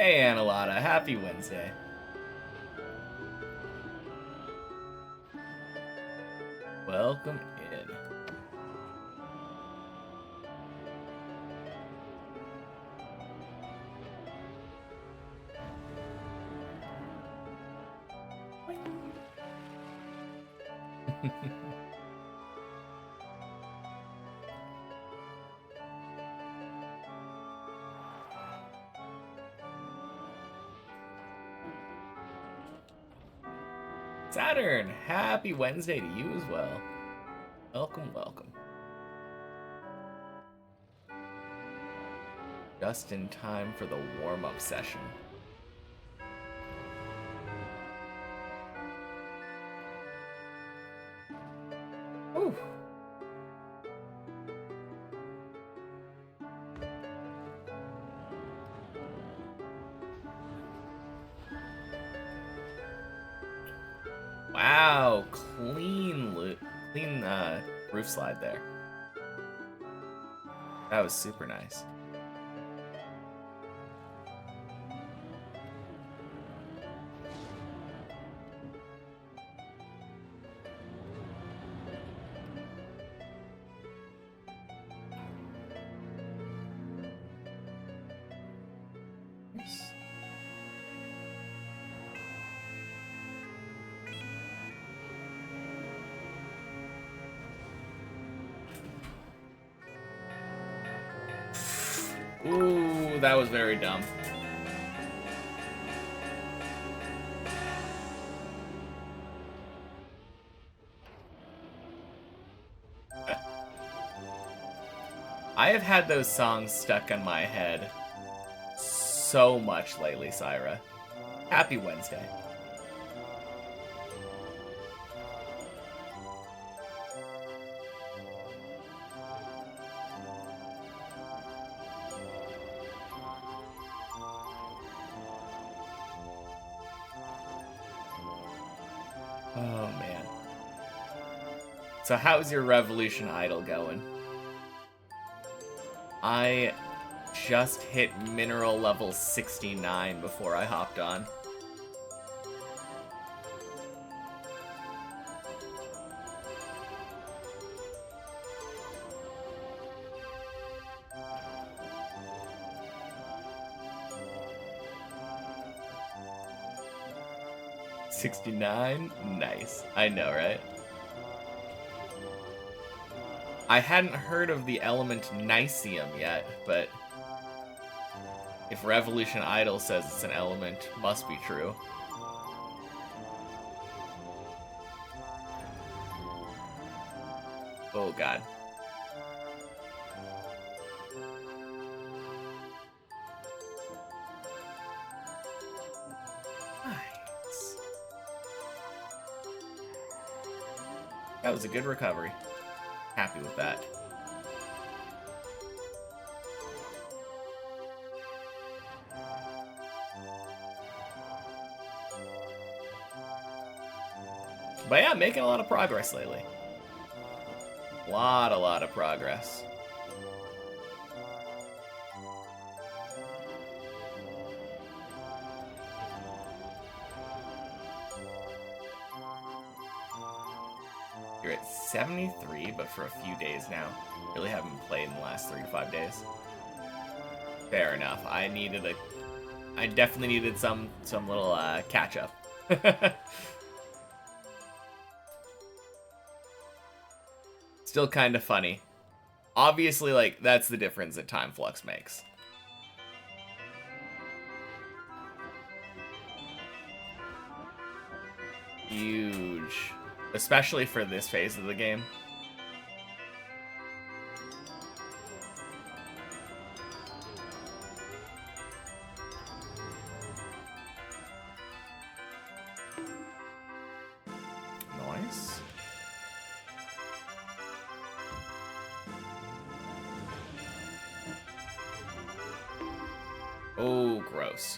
Hey, Annalata, happy Wednesday. Welcome in. Saturn, happy Wednesday to you as well. Welcome, welcome. Just in time for the warm-up session. Ooh. Wow, clean roof slide there. That was super nice. Ooh, that was very dumb. I have had those songs stuck in my head so much lately, Syra. Happy Wednesday. Oh, man. So how's your Revolution Idol going? I just hit mineral level 69 before I hopped on. $69? Nice. I know, right? I hadn't heard of the element Nicium yet, but if Revolution Idol says it's an element, must be true. Oh god. Nice. That was a good recovery. Happy with that. But yeah, making a lot of progress lately. A lot of progress. You're at 73, but for a few days now. Really haven't played in the last 3 to 5 days. Fair enough. I definitely needed some little catch up. Still kind of funny. Obviously, like, that's the difference that Time Flux makes. Huge. Especially for this phase of the game. Nice. Oh, gross.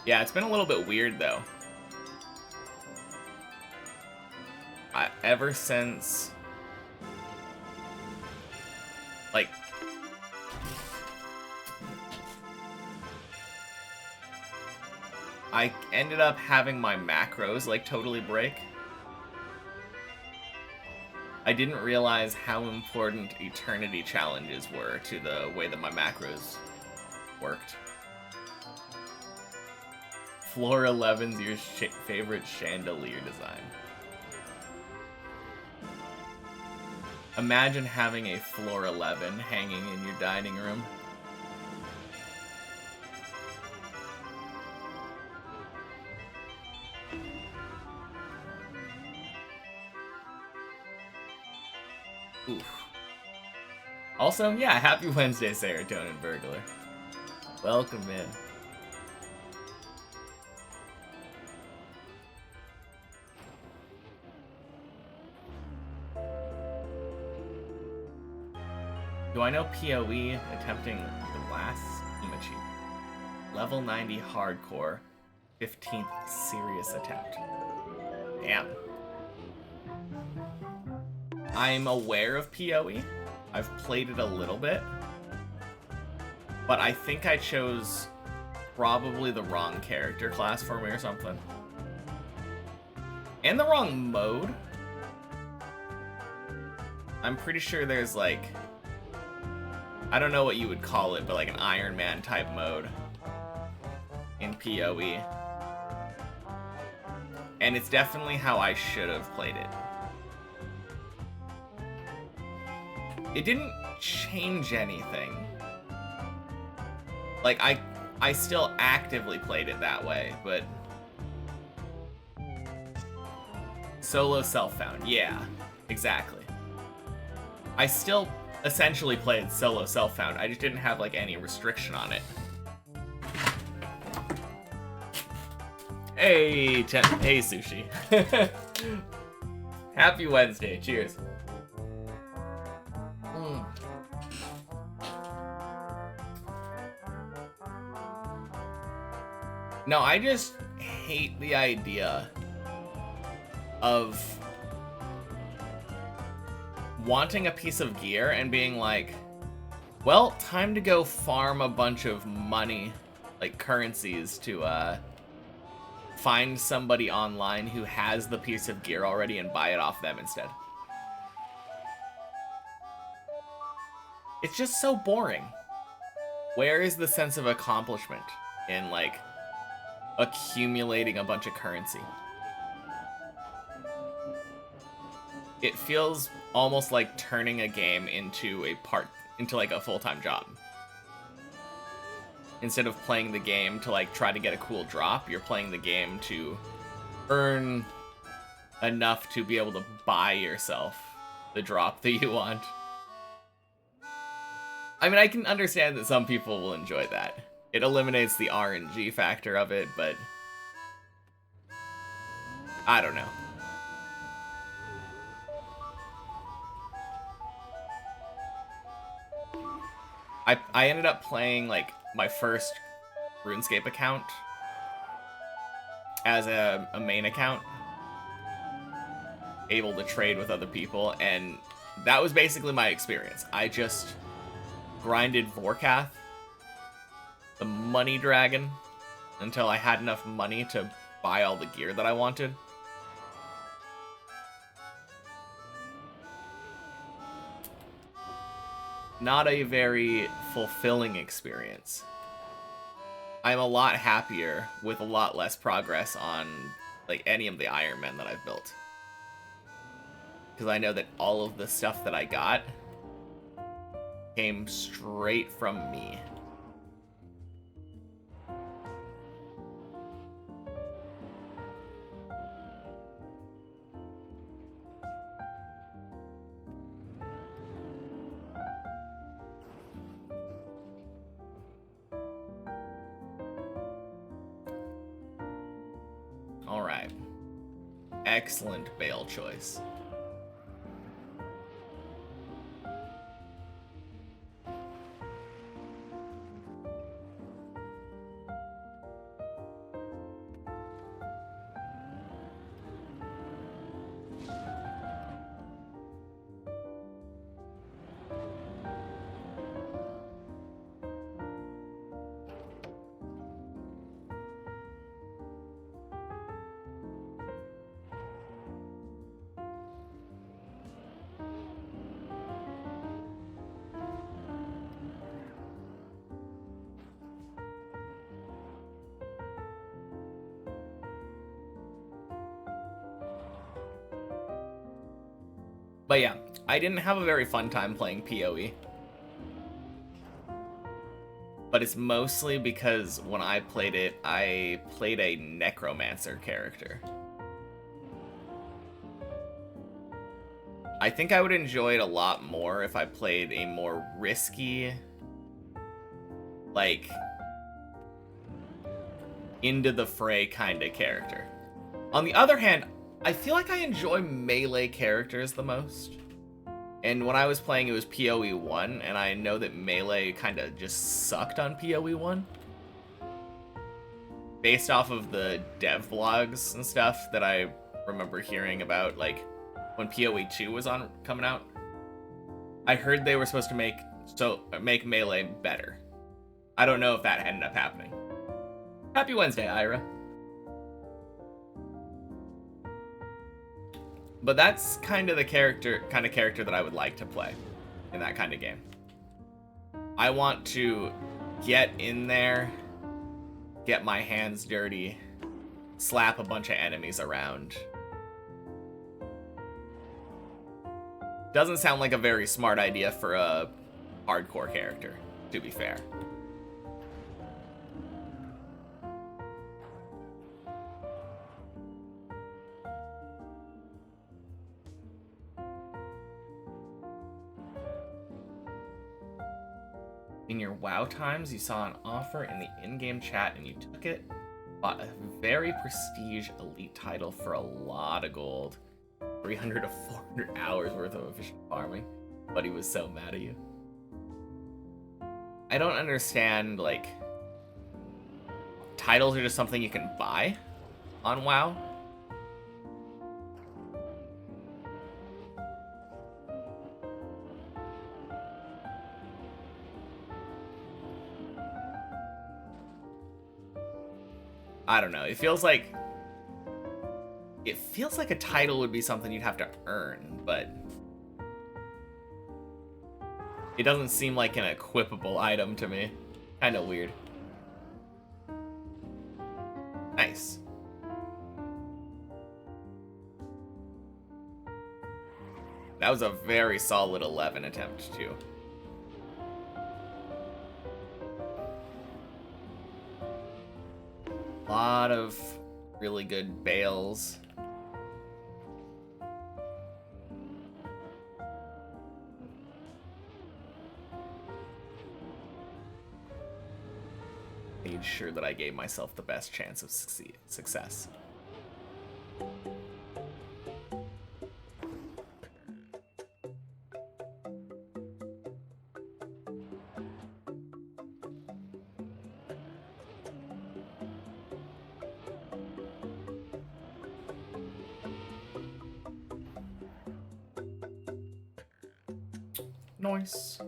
Yeah, it's been a little bit weird, though. ever since, like, I ended up having my macros, like, totally break. I didn't realize how important eternity challenges were to the way that my macros worked. Floor 11's your favorite chandelier design. Imagine having a floor 11 hanging in your dining room. Oof. Also, yeah, happy Wednesday, Serotonin Burglar. Welcome in. Do I know PoE attempting the last Imachi? Level 90 hardcore, 15th serious attempt. Damn. I'm aware of PoE. I've played it a little bit. But I think I chose probably the wrong character class for me or something. And the wrong mode. I'm pretty sure there's like, I don't know what you would call it, but like an Iron Man type mode in PoE. And it's definitely how I should have played it. It didn't change anything. Like, I still actively played it that way, but... Solo self-found, yeah, exactly. I still essentially played solo self-found, I just didn't have, like, any restriction on it. Hey, hey, Sushi. Happy Wednesday, cheers. No, I just hate the idea of wanting a piece of gear and being like, well, time to go farm a bunch of money, like currencies, to find somebody online who has the piece of gear already and buy it off them instead. It's just so boring. Where is the sense of accomplishment in, like, accumulating a bunch of currency? It feels almost like turning a game into like a full-time job. Instead of playing the game to like try to get a cool drop, you're playing the game to earn enough to be able to buy yourself the drop that you want. I mean, I can understand that some people will enjoy that. It eliminates the RNG factor of it, but I don't know. I ended up playing, like, my first RuneScape account as a main account, able to trade with other people, and that was basically my experience. I just grinded Vorkath, the money dragon, until I had enough money to buy all the gear that I wanted. Not a very fulfilling experience. I'm a lot happier with a lot less progress on, like, any of the Iron Men that I've built. Because I know that all of the stuff that I got came straight from me. Alright. Excellent Bale choice. But yeah, I didn't have a very fun time playing PoE. But it's mostly because when I played it, I played a necromancer character. I think I would enjoy it a lot more if I played a more risky, like, into the fray kind of character. On the other hand, I feel like I enjoy melee characters the most. And when I was playing, it was PoE 1, and I know that melee kind of just sucked on PoE 1. Based off of the dev blogs and stuff that I remember hearing about, like, when PoE 2 was coming out, I heard they were supposed to make melee better. I don't know if that ended up happening. Happy Wednesday, Ira. But that's kind of the character that I would like to play in that kind of game. I want to get in there, get my hands dirty, slap a bunch of enemies around. Doesn't sound like a very smart idea for a hardcore character, to be fair. In your WoW times, you saw an offer in the in-game chat and you took it. Bought a very prestige elite title for a lot of gold. 300 to 400 hours worth of efficient farming. But he was so mad at you. I don't understand, like, titles are just something you can buy on WoW. I don't know. It feels like a title would be something you'd have to earn, but it doesn't seem like an equipable item to me. Kind of weird. Nice. That was a very solid 11 attempt, too. A lot of really good bales. Made sure that I gave myself the best chance of success. Nice.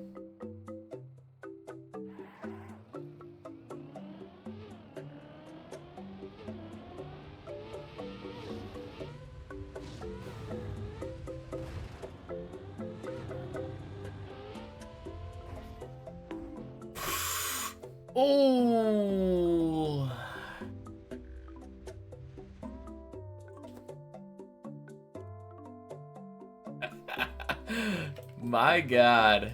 Oh. My God.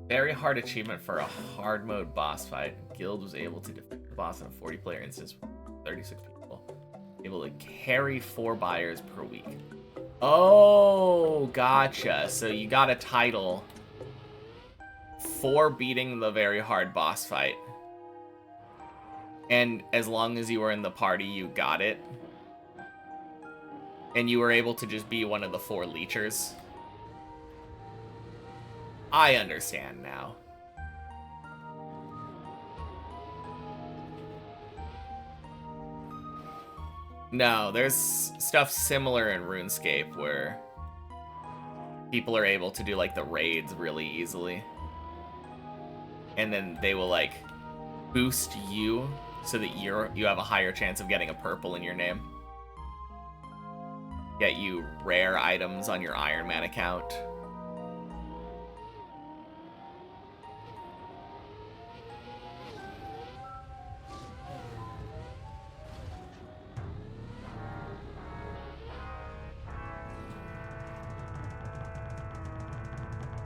Very hard achievement for a hard mode boss fight. Guild was able to defeat the boss in a 40-player instance with 36 people. Able to carry 4 buyers per week. Oh, gotcha. So you got a title for beating the very hard boss fight. And as long as you were in the party, you got it. And you were able to just be one of the 4 leechers. I understand now. No, there's stuff similar in RuneScape where people are able to do like the raids really easily. And then they will like boost you so that you have a higher chance of getting a purple in your name. Get you rare items on your Iron Man account.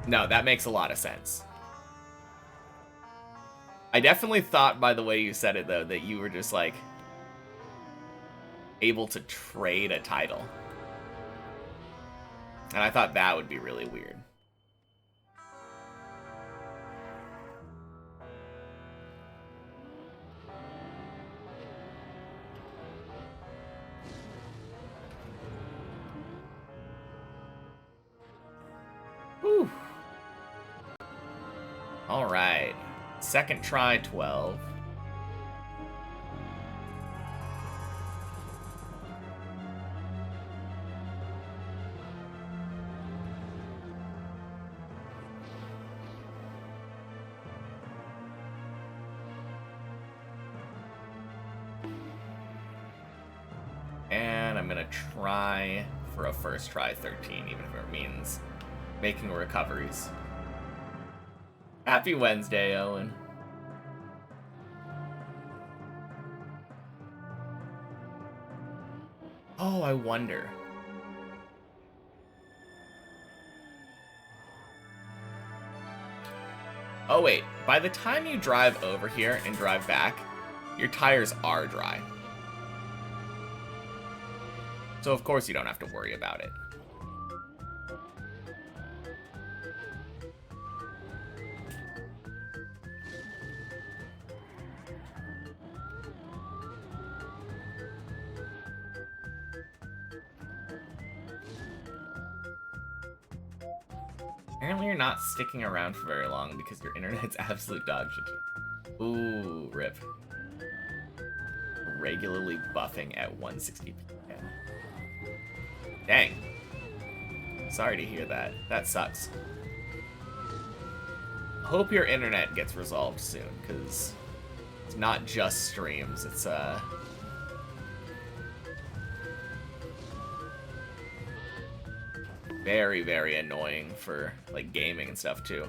No, that makes a lot of sense. I definitely thought, by the way you said it, though, that you were just, like, able to trade a title. And I thought that would be really weird. Whew. Alright. Second try, 12. And I'm gonna try for a first try 13, even if it means making recoveries. Happy Wednesday, Owen. Oh, I wonder. Oh, wait. By the time you drive over here and drive back, your tires are dry. So, of course, you don't have to worry about it. Apparently you're not sticking around for very long because your internet's absolute dog shit. Ooh, rip. Regularly buffing at 160 p.m. Dang. Sorry to hear that. That sucks. Hope your internet gets resolved soon, because it's not just streams, it's very, very annoying for, like, gaming and stuff, too.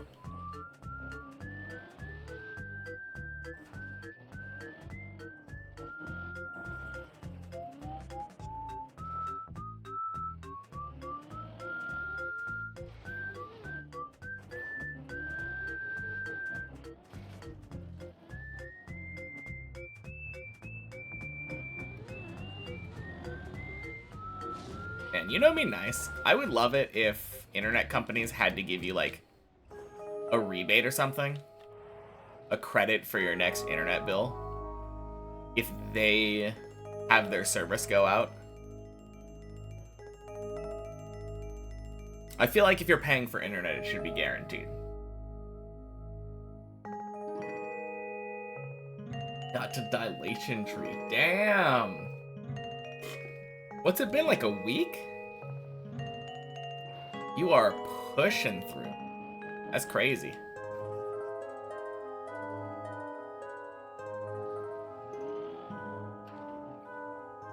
And you know what'd be nice? I would love it if internet companies had to give you, like, a rebate or something. A credit for your next internet bill. If they have their service go out. I feel like if you're paying for internet, it should be guaranteed. Got to dilation tree. Damn! What's it been, like a week? You are pushing through. That's crazy.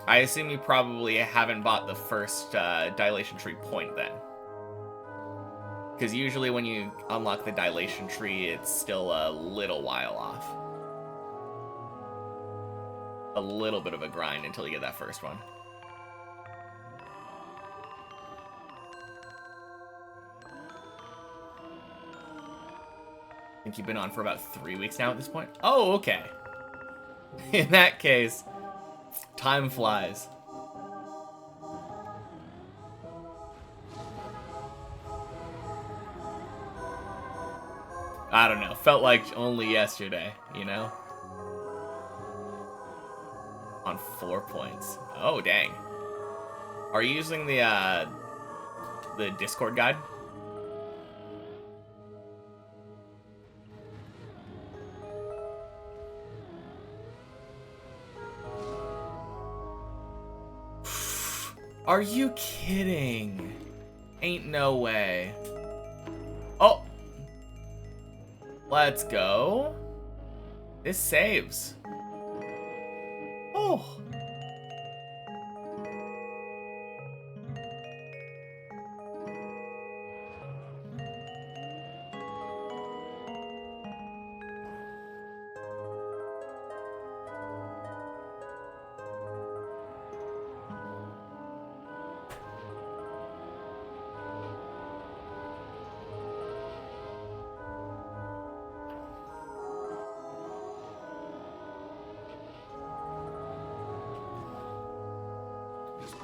I assume you probably haven't bought the first dilation tree point then. Because usually when you unlock the dilation tree, it's still a little while off. A little bit of a grind until you get that first one. I think you've been on for about 3 weeks now at this point. Oh, okay. In that case, time flies. I don't know. Felt like only yesterday, you know? On 4 points. Oh, dang. Are you using the Discord guide? Are you kidding? Ain't no way. Oh! Let's go. This saves. Oh!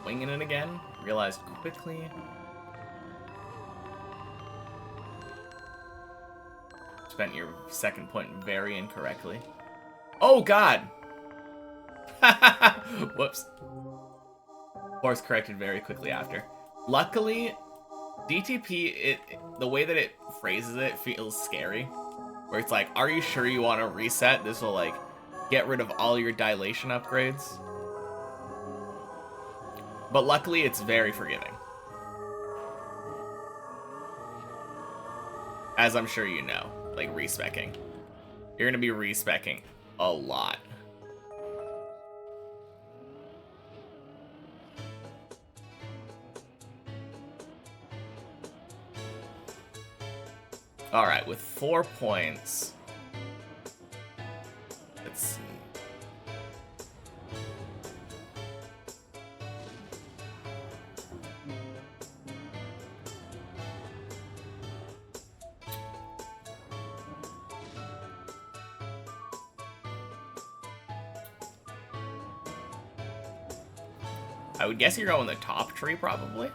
winging it again. Realized quickly. Spent your second point very incorrectly. Oh, God! Whoops. Course corrected very quickly after. Luckily, DTP, the way that it phrases it feels scary. Where it's like, are you sure you want to reset? This will, like, get rid of all your dilation upgrades. But luckily, it's very forgiving. As I'm sure you know, like, respecking. You're going to be respecking a lot. Alright, with 4 points. Let's see. I would guess you're going the top tree, probably.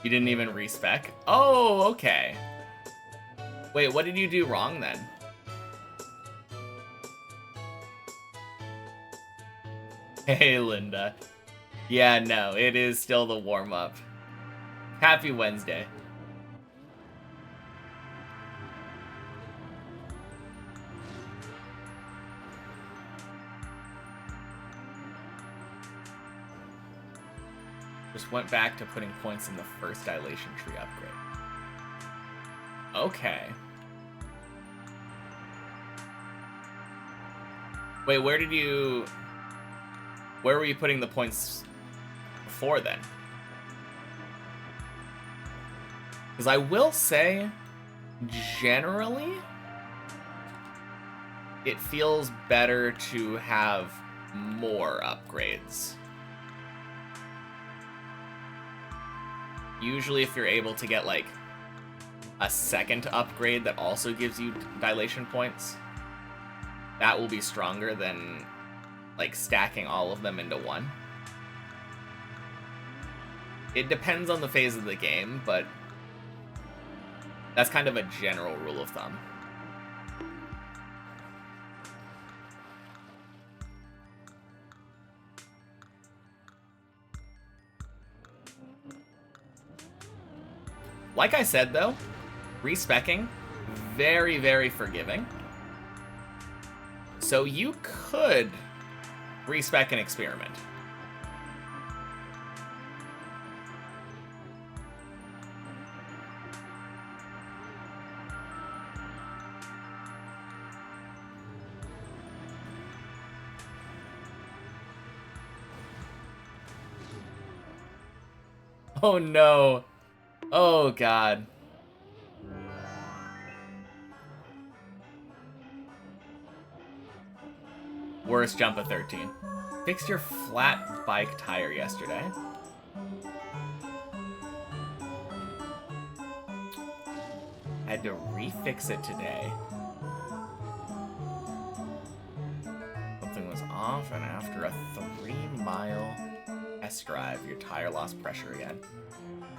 You didn't even respec? Oh, okay. Wait, what did you do wrong then? Hey, Linda. Yeah, no, it is still the warm-up. Happy Wednesday. Just went back to putting points in the first dilation tree upgrade. Okay. Wait, where were you putting the points before then? Because I will say, generally, it feels better to have more upgrades. Usually if you're able to get, like, a second upgrade that also gives you dilation points, that will be stronger than, like, stacking all of them into one. It depends on the phase of the game, but that's kind of a general rule of thumb. Like I said, though, respecking, very, very forgiving. So you could respec an experiment. Oh no. Oh god. Worst jump of 13. Fixed your flat bike tire yesterday. Had to refix it today. Something was off, and after a 3-mile test drive, your tire lost pressure again.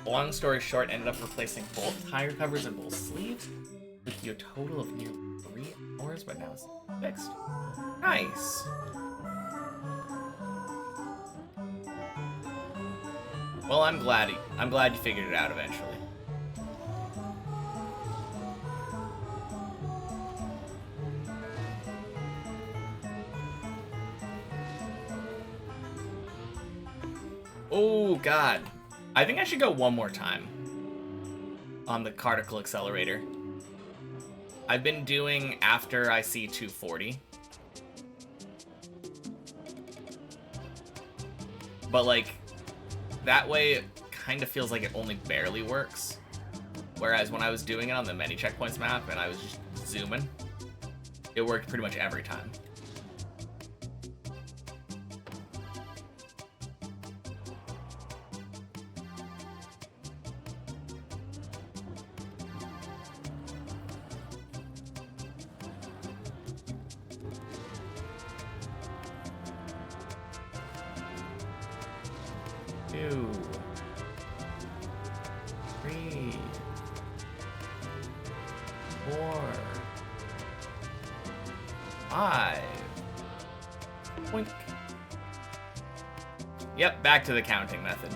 Long story short, ended up replacing both tire covers and both sleeves. Took you a total of near 3 hours, but now it's fixed. Nice. Well, I'm glad you figured it out eventually. Oh god. I think I should go one more time on the particle accelerator. I've been doing after I see 240. But like, that way it kind of feels like it only barely works. Whereas when I was doing it on the many checkpoints map and I was just zooming, it worked pretty much every time. 2, 3, 4, 5. Boink. Yep, back to the counting method.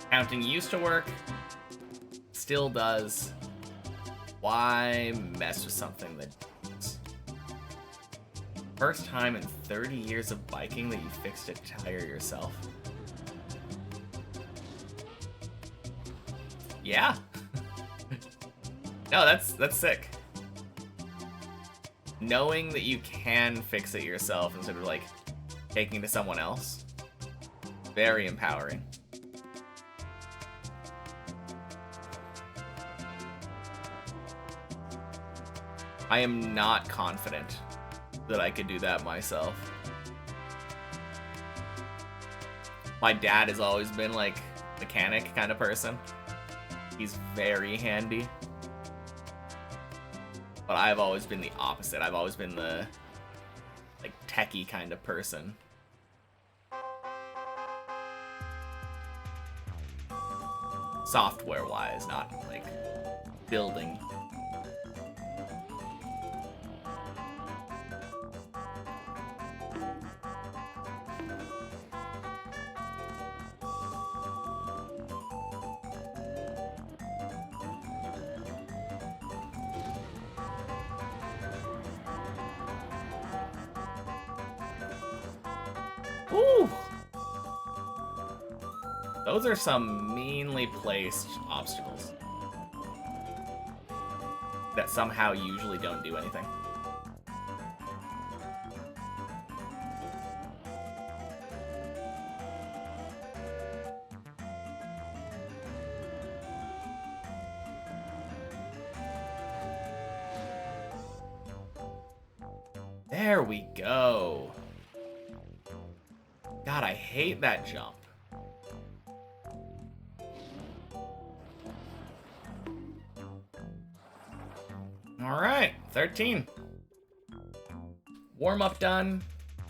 Counting used to work, still does. Why mess with something that doesn't? First time in 30 years of biking that you fixed a tire yourself? Yeah. No, that's sick. Knowing that you can fix it yourself instead of like taking it to someone else, very empowering. I am not confident that I could do that myself. My dad has always been like mechanic kind of person. He's very handy. But I've always been the opposite. I've always been the like techie kind of person. Software-wise, not like building. Ooh! Those are some meanly placed obstacles that somehow usually don't do anything. There we go. God, I hate that jump. All right, 13. Warm-up done,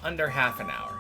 under half an hour.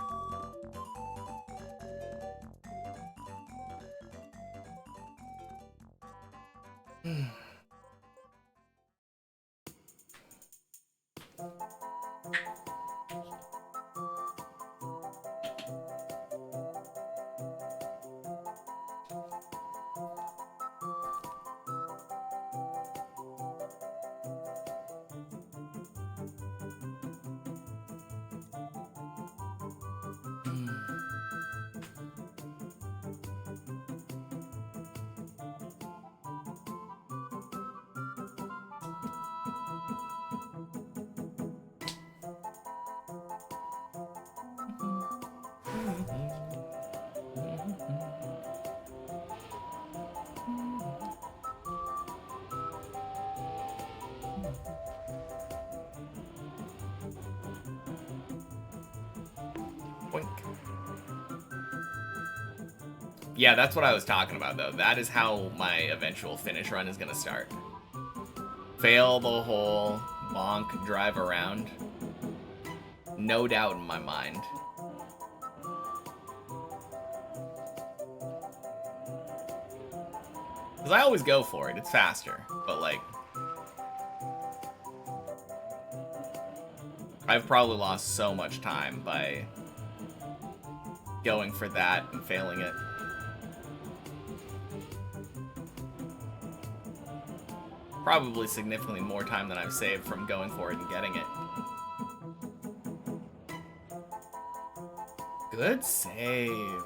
Boink. Yeah, that's what I was talking about, though. That is how my eventual finish run is going to start. Fail the whole bonk drive around. No doubt in my mind. Because I always go for it. It's faster. But, like, I've probably lost so much time by going for that and failing it. Probably significantly more time than I've saved from going for it and getting it. Good save.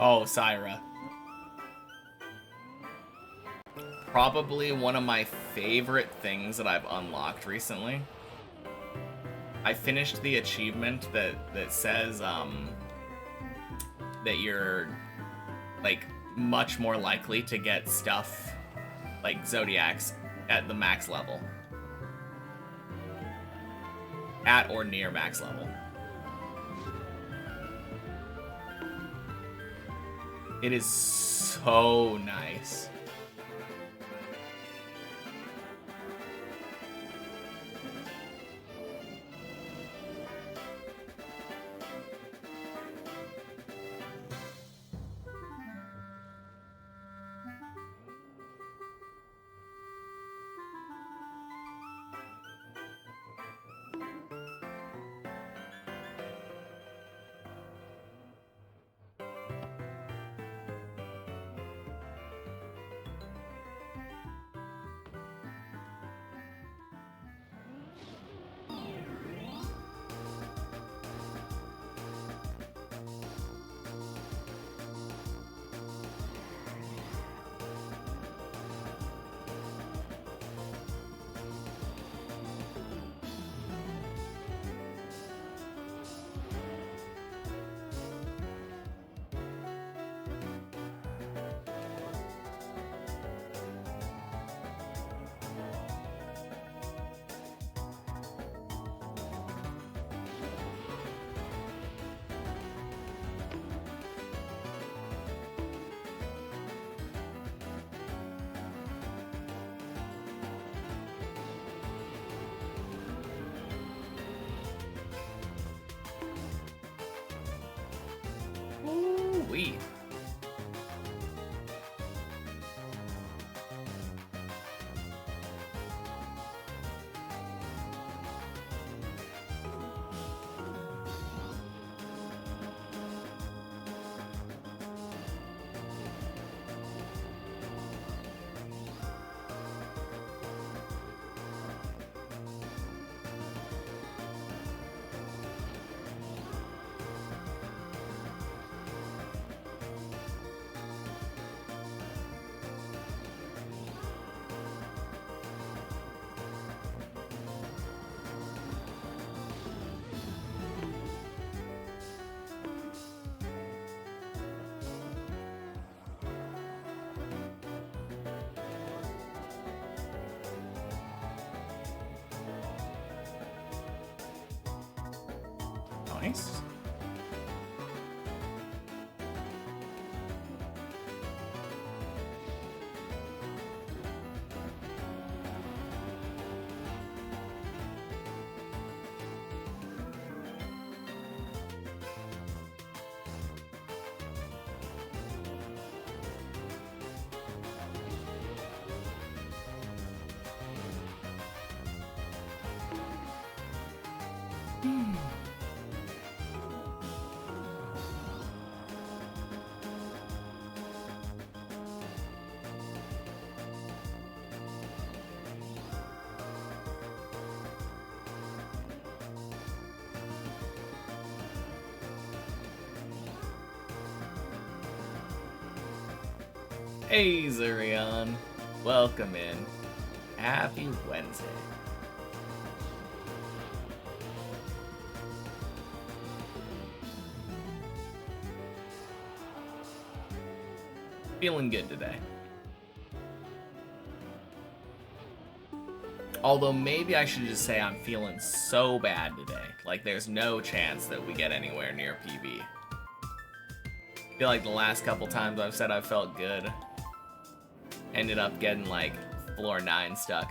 Oh, Syra. Probably one of my favorite things that I've unlocked recently. I finished the achievement that says that you're like much more likely to get stuff like Zodiacs at the max level. At or near max level. It is so nice. Ooh-wee. Nice. Hey, Zurion. Welcome in. Happy Wednesday. Feeling good today. Although maybe I should just say I'm feeling so bad today. Like there's no chance that we get anywhere near PB. I feel like the last couple times I've said I felt good, ended up getting like floor 9 stuck.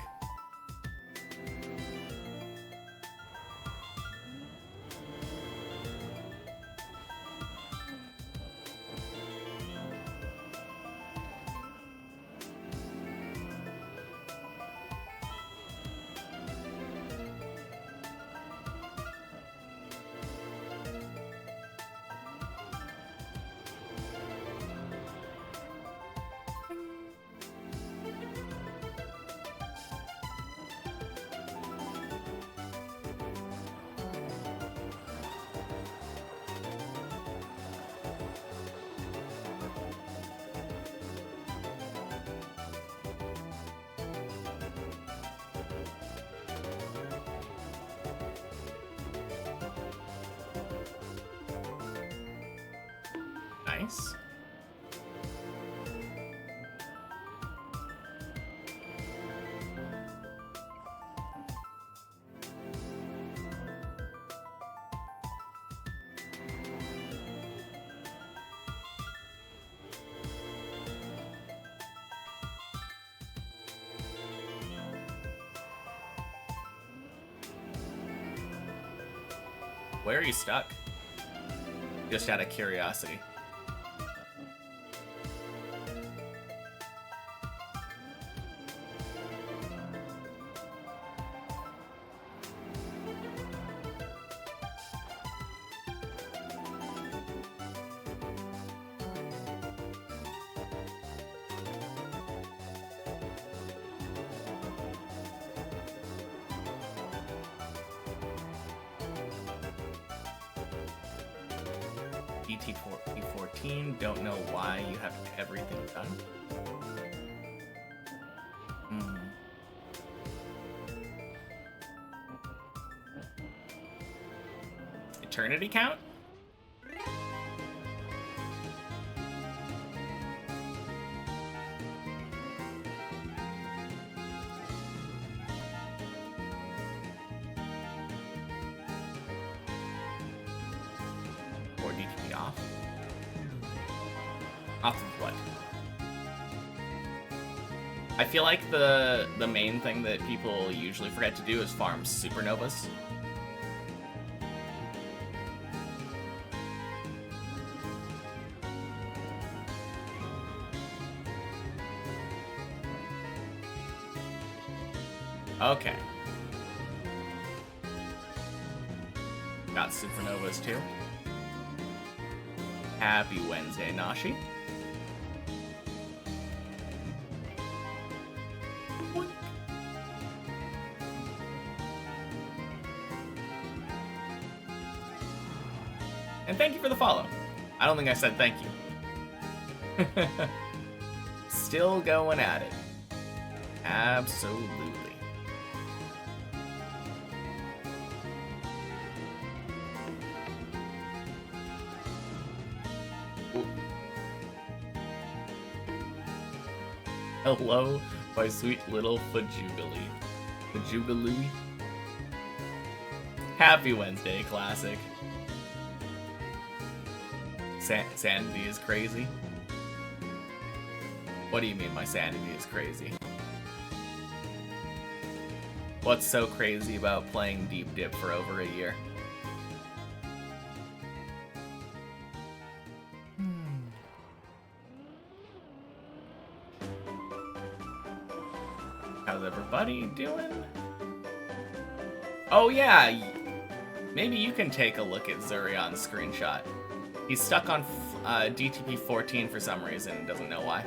Nice. Where are you stuck? Just out of curiosity. DT14, don't know why you have everything done. Eternity count? Or DTP off? Off of what? I feel like the main thing that people usually forget to do is farm supernovas. Okay. Got supernovas too. Happy Wednesday, Nashi. And thank you for the follow. I don't think I said thank you. Still going at it. Absolutely. Ooh. Hello, my sweet little Fajugalee. Fajugalee. Happy Wednesday, Classic. Sanity is crazy? What do you mean my sanity is crazy? What's so crazy about playing Deep Dip for over a year? How's everybody doing? Oh yeah, maybe you can take a look at Zurion's screenshot. He's stuck on DTP 14 for some reason and doesn't know why.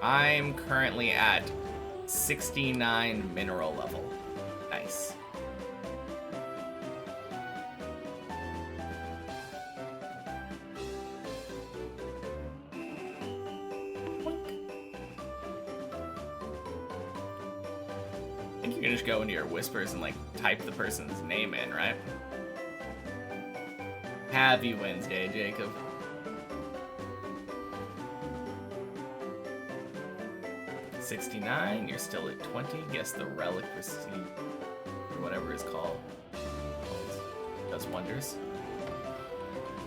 I'm currently at 69 mineral level. Nice. I think you can just go into your whispers and like type the person's name in, right? Happy Wednesday, Jacob. $69, you're still at 20. Guess the relic prestige, or whatever it's called, does wonders.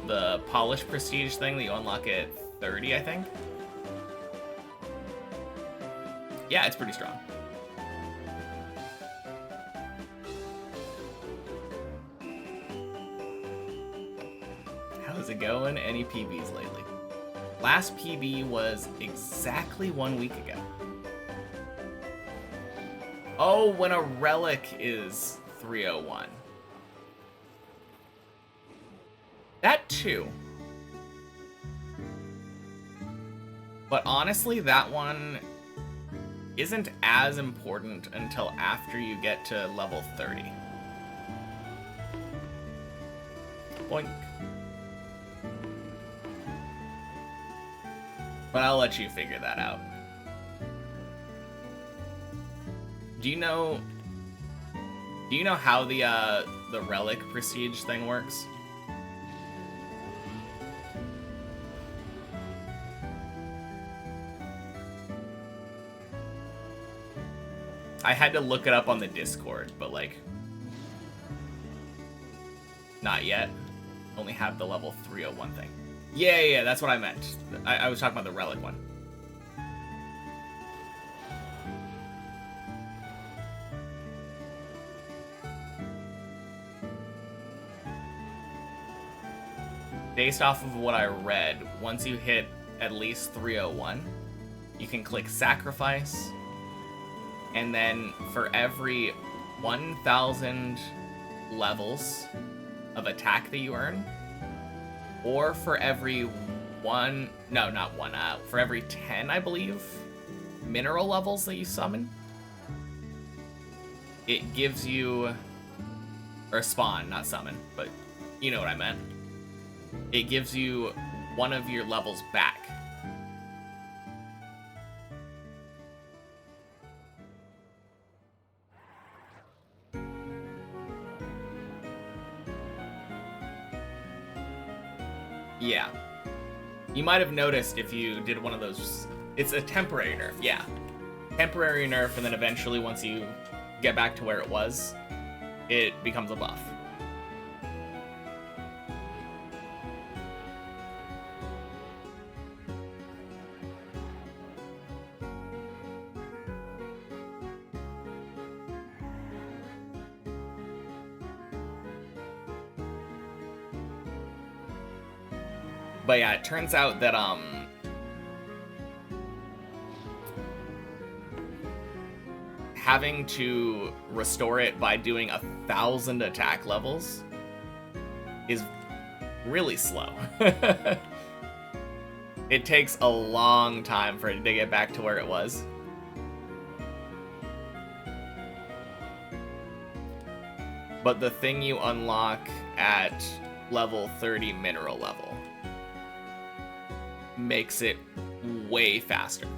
The polish prestige thing that you unlock at 30, I think. Yeah, it's pretty strong. How's it going? Any PBs lately? Last PB was exactly 1 week ago. Oh, when a relic is 301. That too. But honestly, that one isn't as important until after you get to level 30. Boink. But I'll let you figure that out. Do you know Do you know how the relic prestige thing works? I had to look it up on the Discord, but like, not yet. Only have the level 301 thing. Yeah, that's what I meant. I was talking about the relic one. Based off of what I read, once you hit at least 301, you can click sacrifice, and then for every 1,000 levels of attack that you earn, or for every for every 10, I believe, mineral levels that you summon, it gives you, or spawn, not summon, but you know what I meant. It gives you one of your levels back. Yeah. You might have noticed if you did one of those. It's a temporary nerf, yeah. Temporary nerf, and then eventually, once you get back to where it was, it becomes a buff. But yeah, it turns out that having to restore it by doing 1,000 attack levels is really slow. It takes a long time for it to get back to where it was. But the thing you unlock at level 30 mineral level makes it way faster.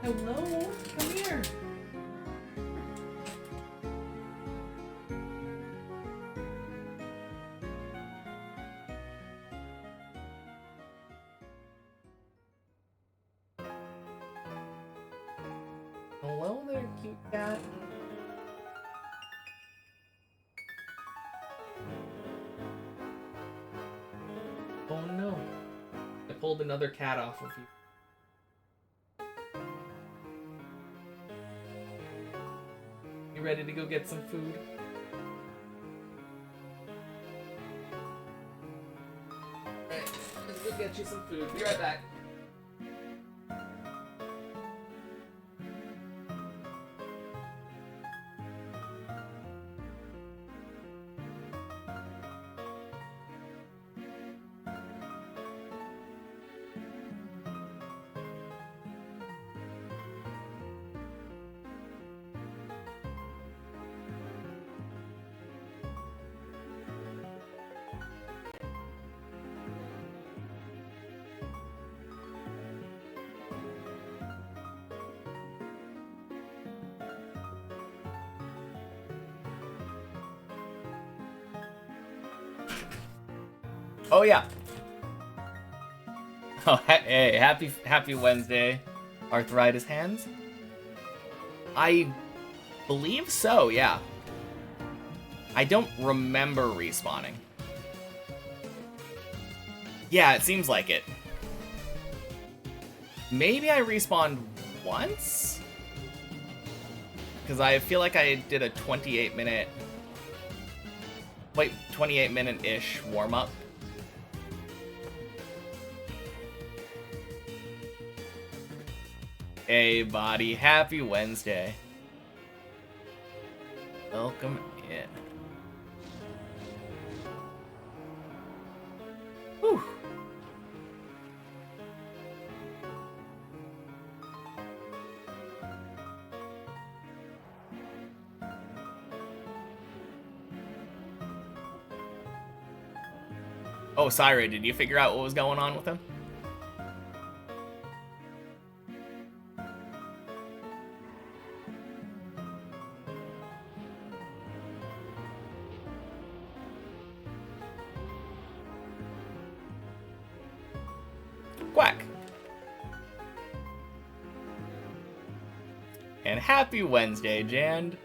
Hello, come here. Hello there, cute cat. Oh no. I pulled another cat off of you. You ready to go get some food? Alright, let's go get you some food. Be right back. Oh yeah. Oh hey, happy Wednesday, arthritis hands. I believe so, yeah. I don't remember respawning. Yeah, it seems like it. Maybe I respawned once? Because I feel like I did a 28-minute-ish warm-up. Hey, buddy. Happy Wednesday. Welcome in. Whew. Oh, Syra, did you figure out what was going on with him? Quack. And happy Wednesday, Jan.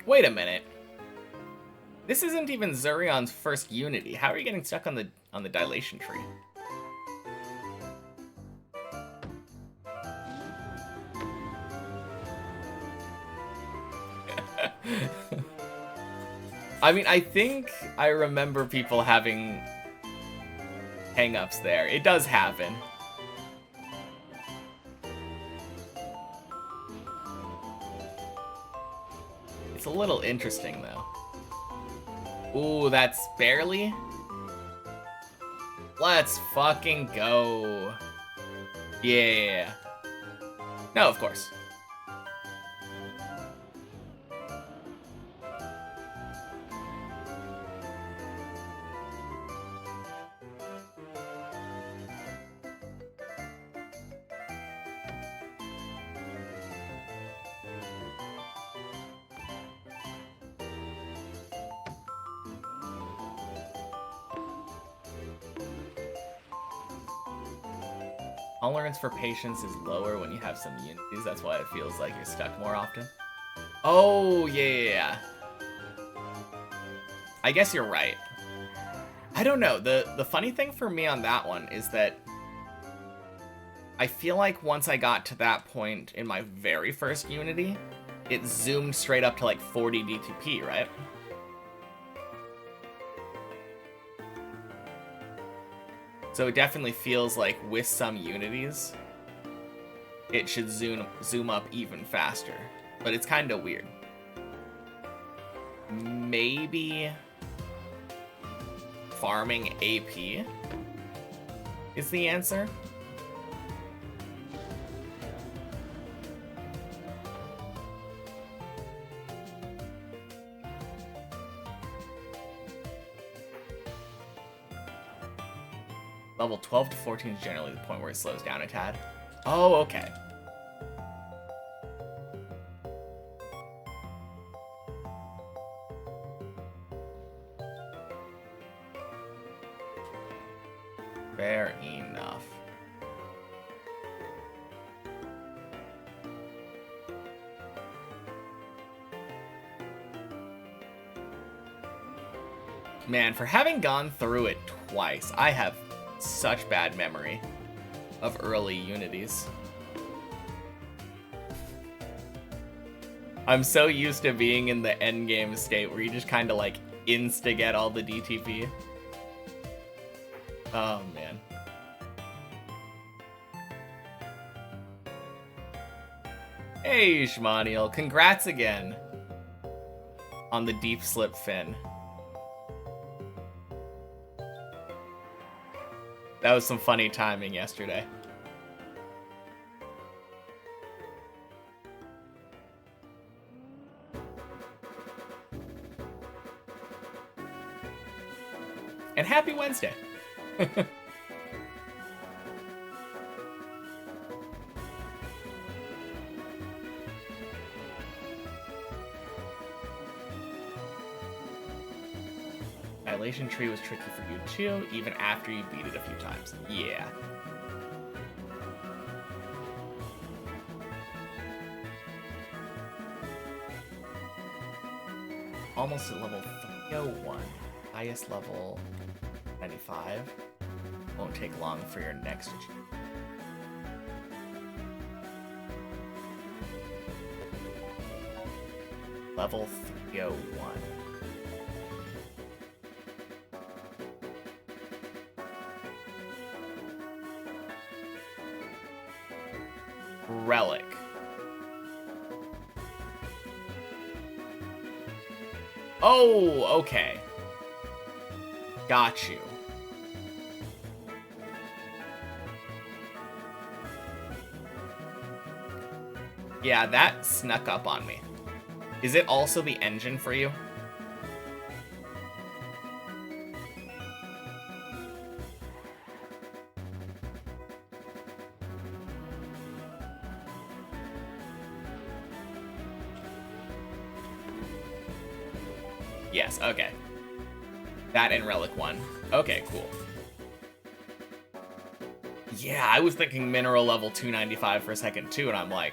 Wait a minute. This isn't even Zurion's first Unity. How are you getting stuck on the dilation tree? I mean, I think I remember people having hang-ups there. It does happen. It's a little interesting, though. Ooh, that's barely? Let's fucking go. Yeah. No, of course. Tolerance for patience is lower when you have some unities. That's why it feels like you're stuck more often. Oh, yeah. I guess you're right. I don't know. The funny thing for me on that one is that I feel like once I got to that point in my very first Unity, it zoomed straight up to like 40 DTP, right? So it definitely feels like with some Unities, it should zoom up even faster. But it's kind of weird. Maybe farming AP is the answer. Level 12 to 14 is generally the point where it slows down a tad. Oh, okay. Fair enough. Man, for having gone through it twice, I have such bad memory of early Unities. I'm so used to being in the endgame state where you just kind of like insta-get all the DTP. Oh, man. Hey, Shmaniel, congrats again on the deep slip fin. That was some funny timing yesterday. And happy Wednesday. Dilation tree was tricky for you too, even after you beat it a few times. Yeah. almost at level 301. Highest level 95. Won't take long for your next achievement. Level 301. Relic. Oh, okay. Got you. Yeah, that snuck up on me. Is it also the engine for you? Yes, okay. That and Relic 1. Okay, cool. Yeah, I was thinking mineral level 295 for a second too, and I'm like,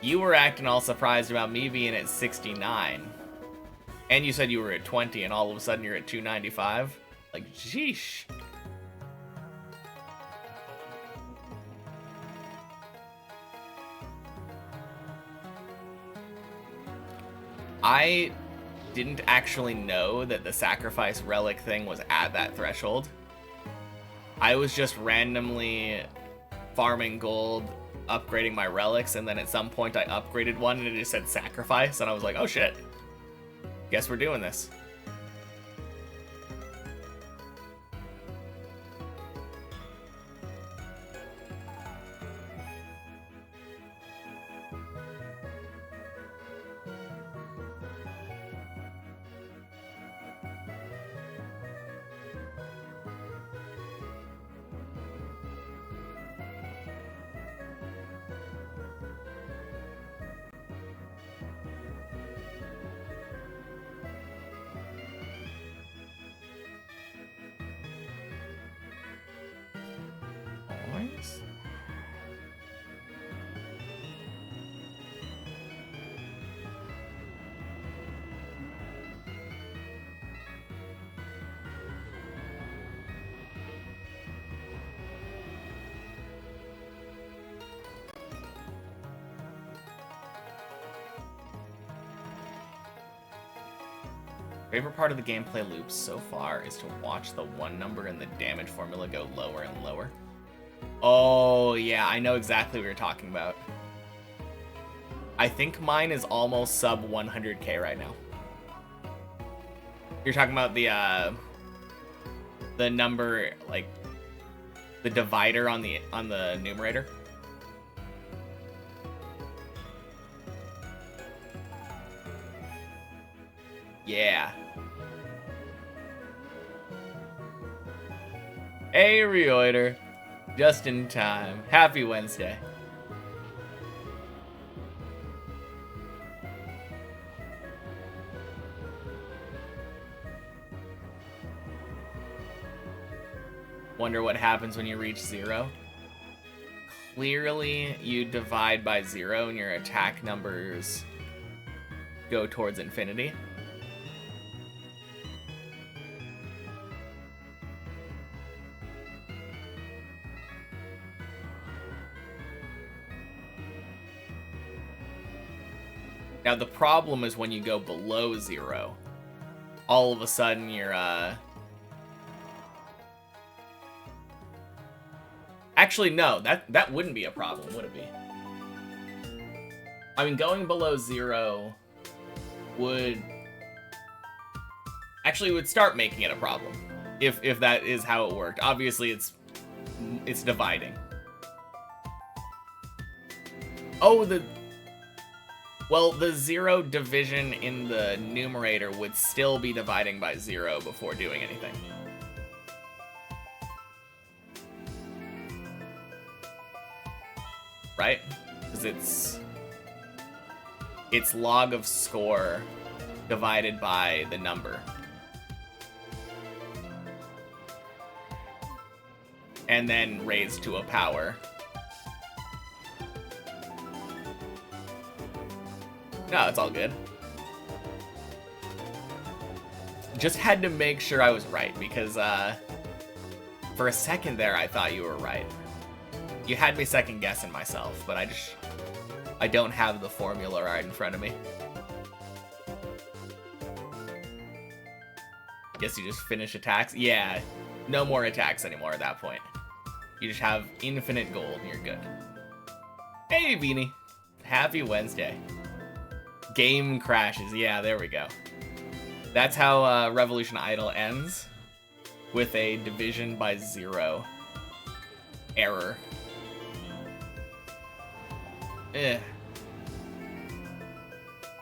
you were acting all surprised about me being at 69. And you said you were at 20, and all of a sudden you're at 295? Like, sheesh. I didn't actually know that the sacrifice relic thing was at that threshold. I was just randomly farming gold, upgrading my relics, and then at some point I upgraded one and it just said sacrifice, and I was like, oh shit. Guess we're doing this. Nice. Favorite part of the gameplay loop so far is to watch the one number in the damage formula go lower and lower. Oh, yeah, I know exactly what you're talking about. I think mine is almost sub 100k right now. You're talking about the number, like, the divider on the numerator? Yeah. Hey, Reoider. Just in time. Happy Wednesday. Wonder what happens when you reach 0. Clearly, you divide by 0 and your attack numbers go towards infinity. Now, the problem is when you go below 0, all of a sudden you're, Actually, no, that wouldn't be a problem, would it be? I mean, going below 0 would... Actually, would start making it a problem, if that is how it worked. Obviously, it's dividing. Oh, well, the 0 division in the numerator would still be dividing by 0 before doing anything. Right? Because it's log of score divided by the number. And then raised to a power. No, it's all good. Just had to make sure I was right, because for a second there, I thought you were right. You had me second guessing myself, but I don't have the formula right in front of me. Guess you just finish attacks? Yeah, no more attacks anymore at that point. You just have infinite gold and you're good. Hey, Beanie. Happy Wednesday. Game crashes. Yeah, there we go. That's how Revolution Idol ends. With a division by 0 error. Eh.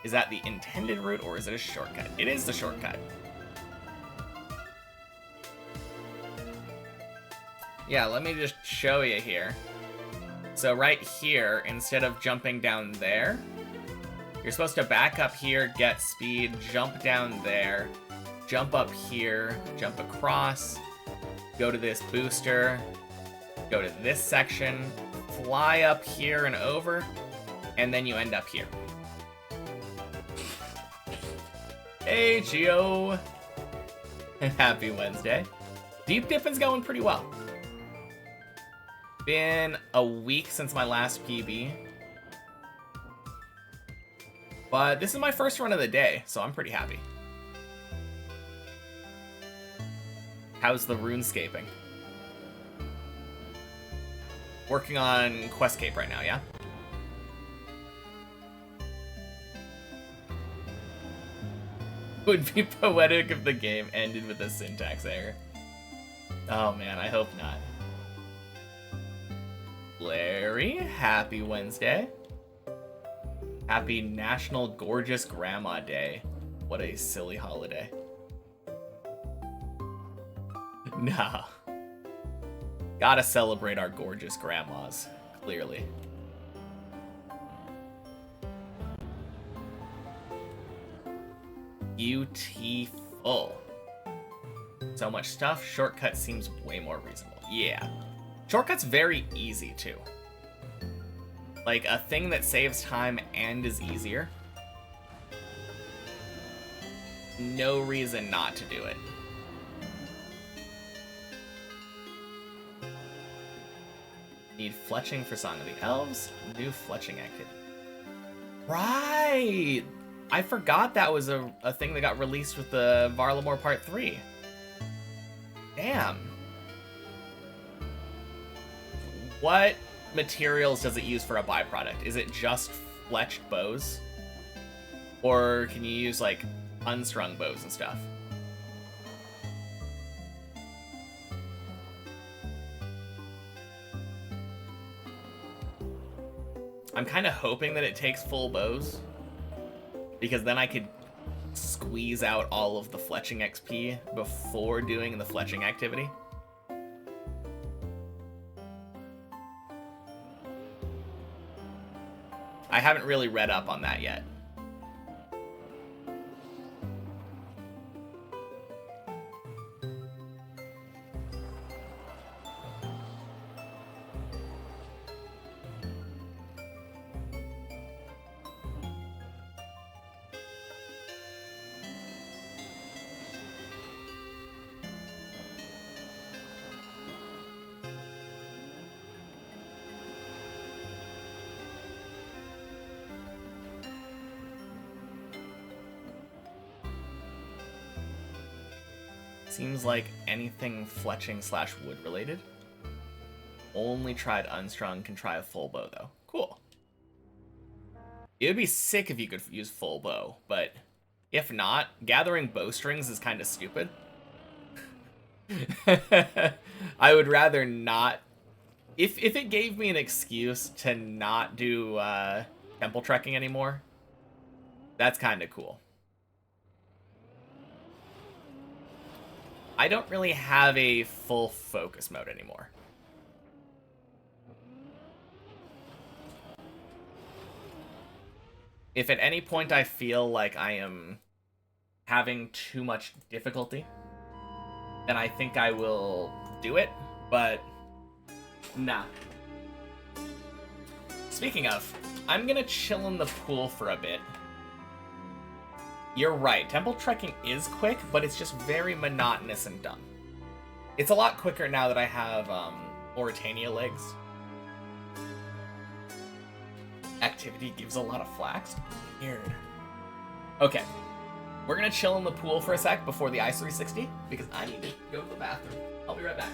Is that the intended route or is it a shortcut? It is the shortcut. Yeah, let me just show you here. So right here, instead of jumping down there, you're supposed to back up here, get speed, jump down there, jump up here, jump across, go to this booster, go to this section, fly up here and over, and then you end up here. Hey, Gio! Happy Wednesday. Deep Dipping's going pretty well. Been a week since my last PB. But this is my first run of the day, so I'm pretty happy. How's the RuneScaping? Working on Questcape right now, yeah? Would be poetic if the game ended with a syntax error. Oh man, I hope not. Larry, happy Wednesday. Happy National Gorgeous Grandma Day. What a silly holiday. Nah. Gotta celebrate our gorgeous grandmas, clearly. Beautiful. So much stuff. Shortcut seems way more reasonable. Yeah. Shortcut's very easy, too. Like, a thing that saves time and is easier. No reason not to do it. Need fletching for Song of the Elves. New fletching activity. Right! I forgot that was a thing that got released with the Varlamore Part 3. Damn. What materials does it use for a byproduct? Is it just fletched bows? Or can you use, like, unstrung bows and stuff? I'm kind of hoping that it takes full bows, because then I could squeeze out all of the fletching XP before doing the fletching activity. I haven't really read up on that yet. Seems like anything fletching / wood related. Only tried unstrung, can try a full bow though. Cool. It would be sick if you could use full bow, but if not, gathering bowstrings is kind of stupid. I would rather not. If it gave me an excuse to not do temple trekking anymore, that's kind of cool. I don't really have a full focus mode anymore. If at any point I feel like I am having too much difficulty, then I think I will do it, but nah. Speaking of, I'm gonna chill in the pool for a bit. You're right. Temple trekking is quick, but it's just very monotonous and dumb. It's a lot quicker now that I have Oritania legs. Activity gives a lot of flax. Weird. Okay. We're gonna chill in the pool for a sec before the Ice 360 because I need to go to the bathroom. I'll be right back.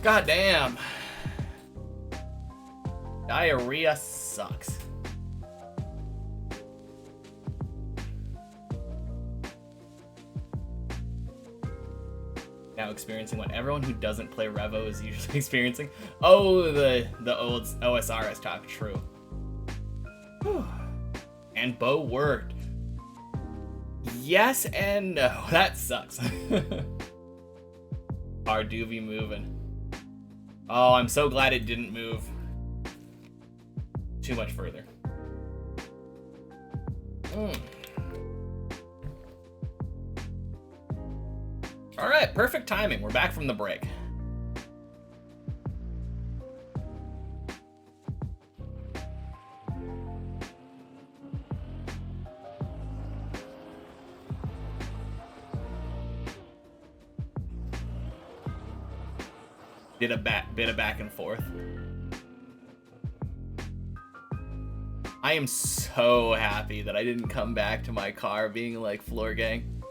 God damn. Diarrhea sucks. Now experiencing what everyone who doesn't play Revo is usually experiencing. Oh, the old OSRS talk. True. Whew. And Bo worked. Yes and no. That sucks. Our doobie moving. Oh, I'm so glad it didn't move too much further. All right, perfect timing. We're back from the break. Did a bit of back and forth. I am so happy that I didn't come back to my car being like floor gang.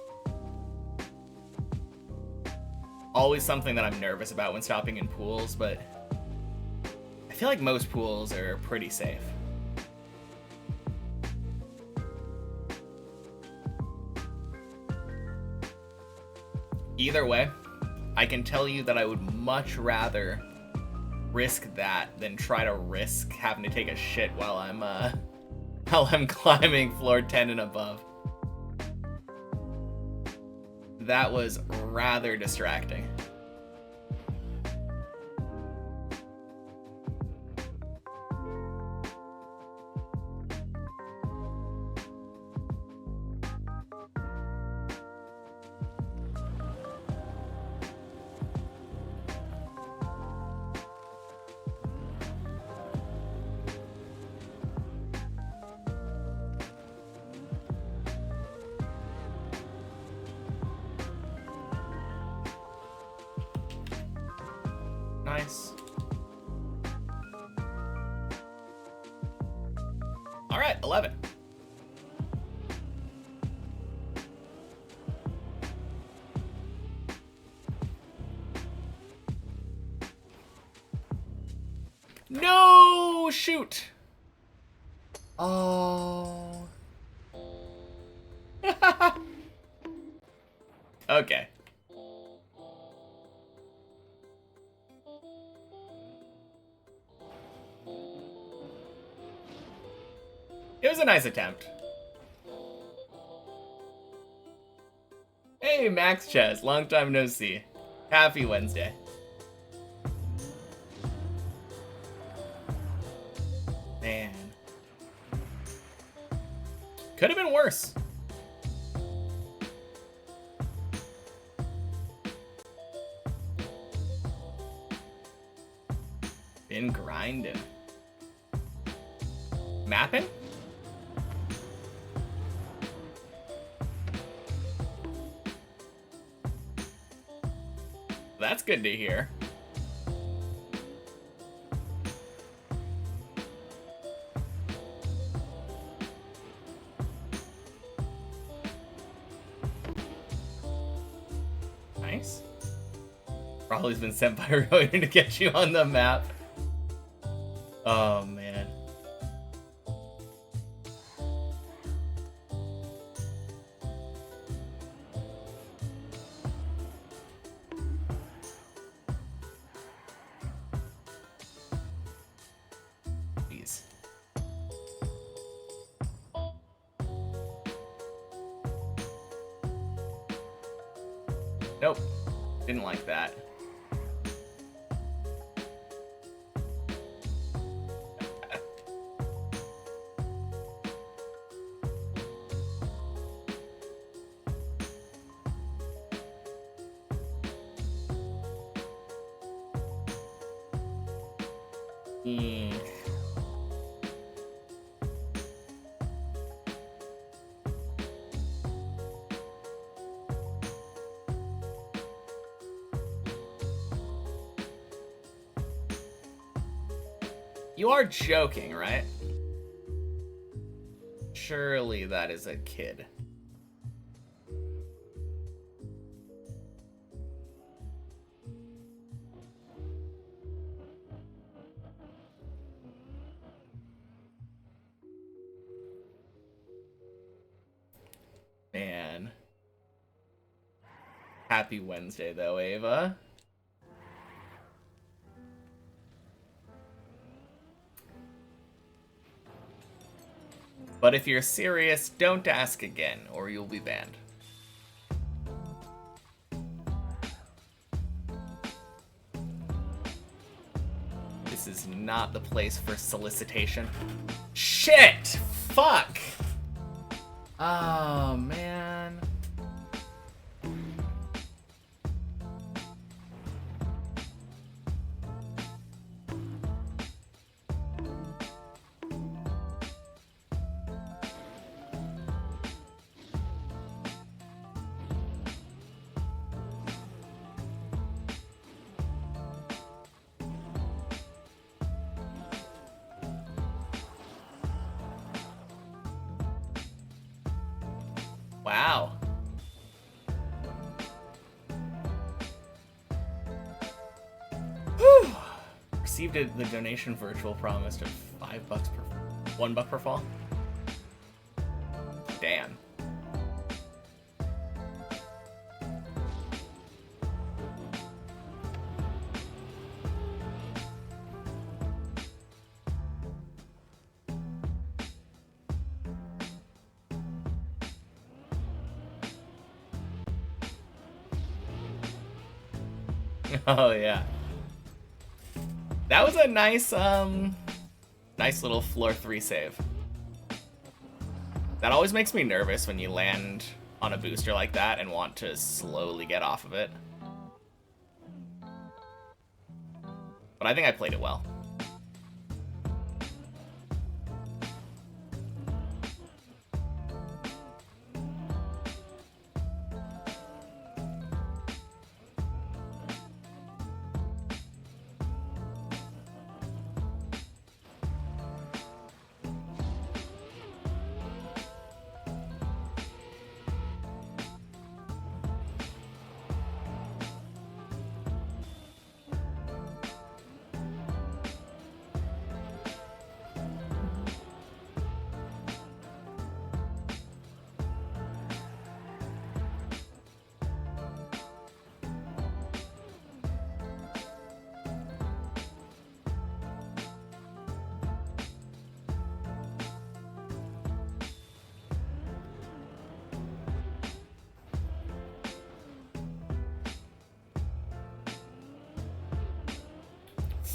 Always something that I'm nervous about when stopping in pools, but I feel like most pools are pretty safe. Either way, I can tell you that I would much rather risk that than try to risk having to take a shit while I'm climbing floor 10 and above. That was rather distracting. Nice. All right, 11. No, shoot. Oh. Okay. It was a nice attempt. Hey, Max Chess, long time no see. Happy Wednesday. Man. Could have been worse. Been grinding. Mapping? That's good to hear. Nice. Raleigh's been sent by Royan to get you on the map. Oh, man. Jeez. Nope. Didn't like that. You are joking, right? Surely that is a kid. Man. Happy Wednesday, though, Ava. But if you're serious, don't ask again, or you'll be banned. This is not the place for solicitation. Shit! Fuck! Oh, man. Wow. Whew. Received the donation virtual promised of $5 per, $1 per fall. Damn. Oh yeah. That was a nice nice little floor 3 save. That always makes me nervous when you land on a booster like that and want to slowly get off of it. But I think I played it well.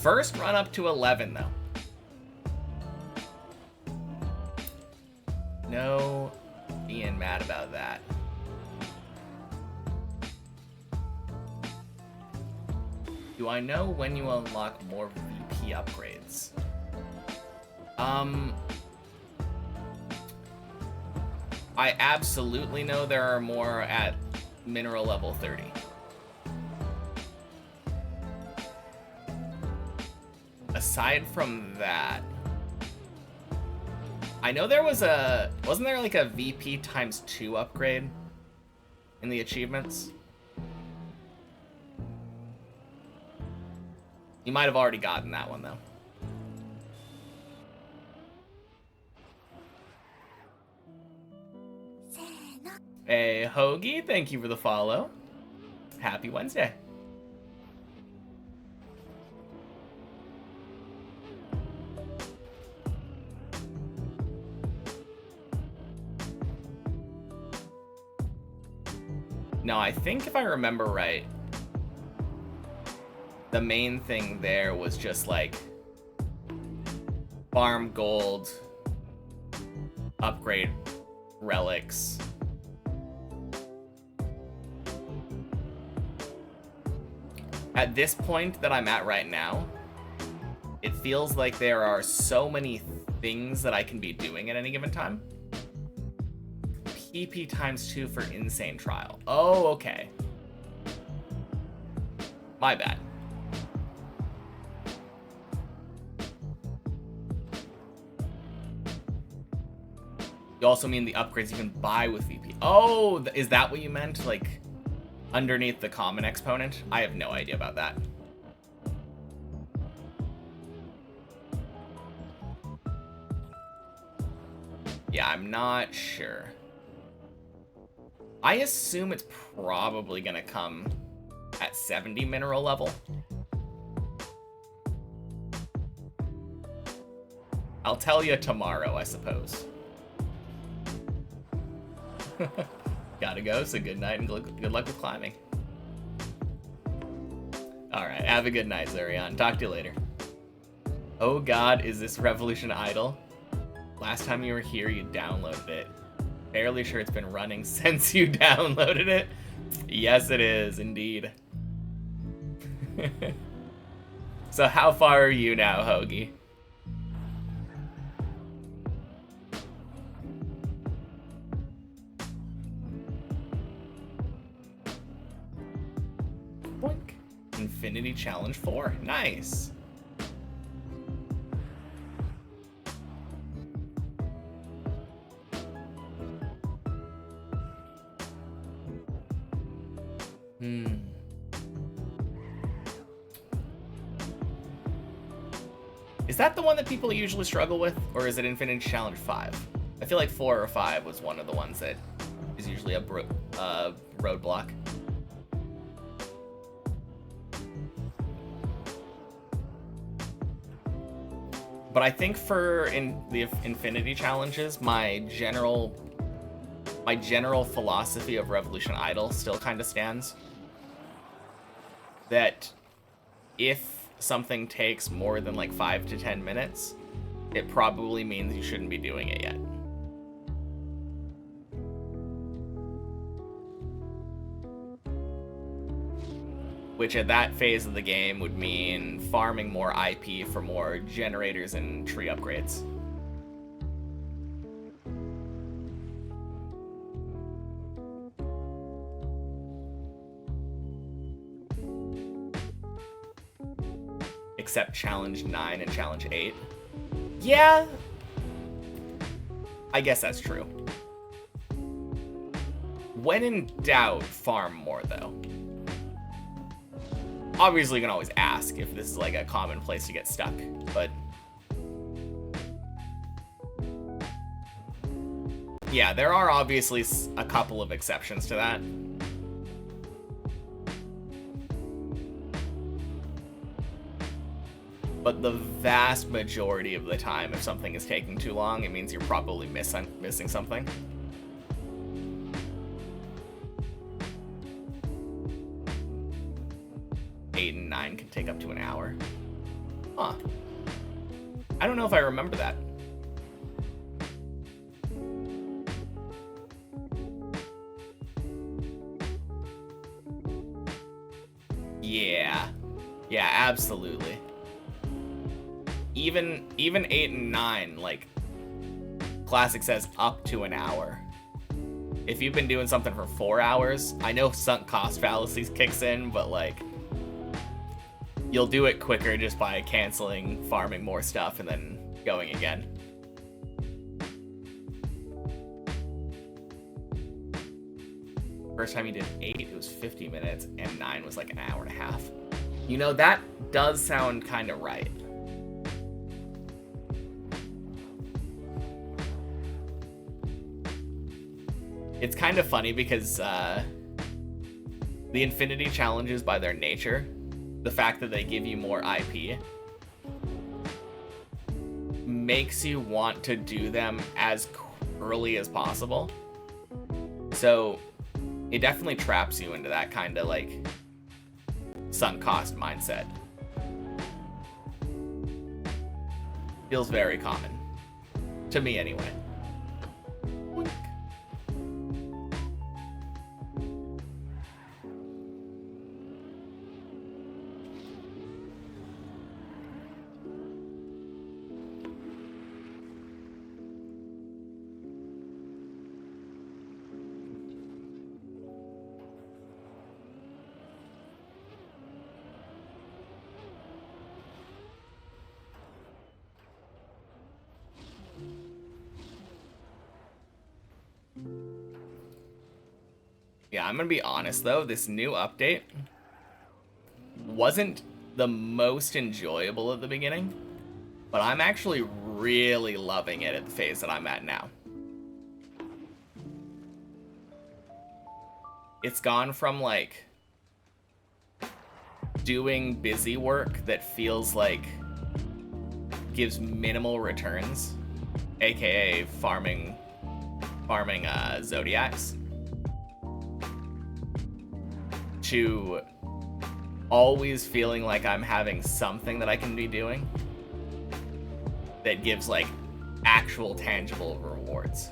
First run up to 11, though. No being mad about that. Do I know when you unlock more VP upgrades? I absolutely know there are more at mineral level 30. Aside from that, I know there was wasn't there like a VP times 2 upgrade in the achievements? You might have already gotten that one though. Hey, Hoagie, thank you for the follow. Happy Wednesday. No, I think if I remember right, the main thing there was just like farm gold, upgrade relics. At this point that I'm at right now, it feels like there are so many things that I can be doing at any given time. PP times 2 for insane trial. Oh, okay. My bad. You also mean the upgrades you can buy with VP. Oh, is that what you meant? Like, underneath the common exponent? I have no idea about that. Yeah, I'm not sure. I assume it's probably gonna come at 70 mineral level. I'll tell you tomorrow, I suppose. Gotta go, so good night and good luck with climbing. Alright, have a good night, Zurion. Talk to you later. Oh god, is this Revolution idle? Last time you were here, you downloaded it. Fairly sure it's been running since you downloaded it. Yes, it is, indeed. So how far are you now, Hoagie? Boink. Infinity Challenge 4. Nice. Is that the one that people usually struggle with, or is it Infinity Challenge 5? I feel like 4 or 5 was one of the ones that is usually a roadblock. But I think for the Infinity Challenges, my general philosophy of Revolution Idle still kind of stands. That if something takes more than like 5 to 10 minutes, it probably means you shouldn't be doing it yet. Which at that phase of the game would mean farming more IP for more generators and tree upgrades. Except Challenge 9 and Challenge 8. Yeah, I guess that's true. When in doubt, farm more though. Obviously, you can always ask if this is like a common place to get stuck, but yeah, there are obviously a couple of exceptions to that. But the vast majority of the time, if something is taking too long, it means you're probably missing something. Eight and 9 can take up to an hour. Huh. I don't know if I remember that. Yeah. Yeah, absolutely. Even 8 and 9, like, Classic says up to an hour. If you've been doing something for 4 hours, I know sunk cost fallacies kicks in, but like, you'll do it quicker just by canceling, farming more stuff, and then going again. First time you did 8, it was 50 minutes, and 9 was like an hour and a half. You know, that does sound kind of right. It's kind of funny because the Infinity Challenges, by their nature, the fact that they give you more IP makes you want to do them as early as possible. So it definitely traps you into that kind of like sunk cost mindset. Feels very common. To me anyway. Wink. Yeah, I'm gonna be honest though, this new update wasn't the most enjoyable at the beginning, but I'm actually really loving it at the phase that I'm at now. it's gone from like doing busy work that feels like gives minimal returns, aka farming zodiacs, to always feeling like I'm having something that I can be doing that gives like actual tangible rewards.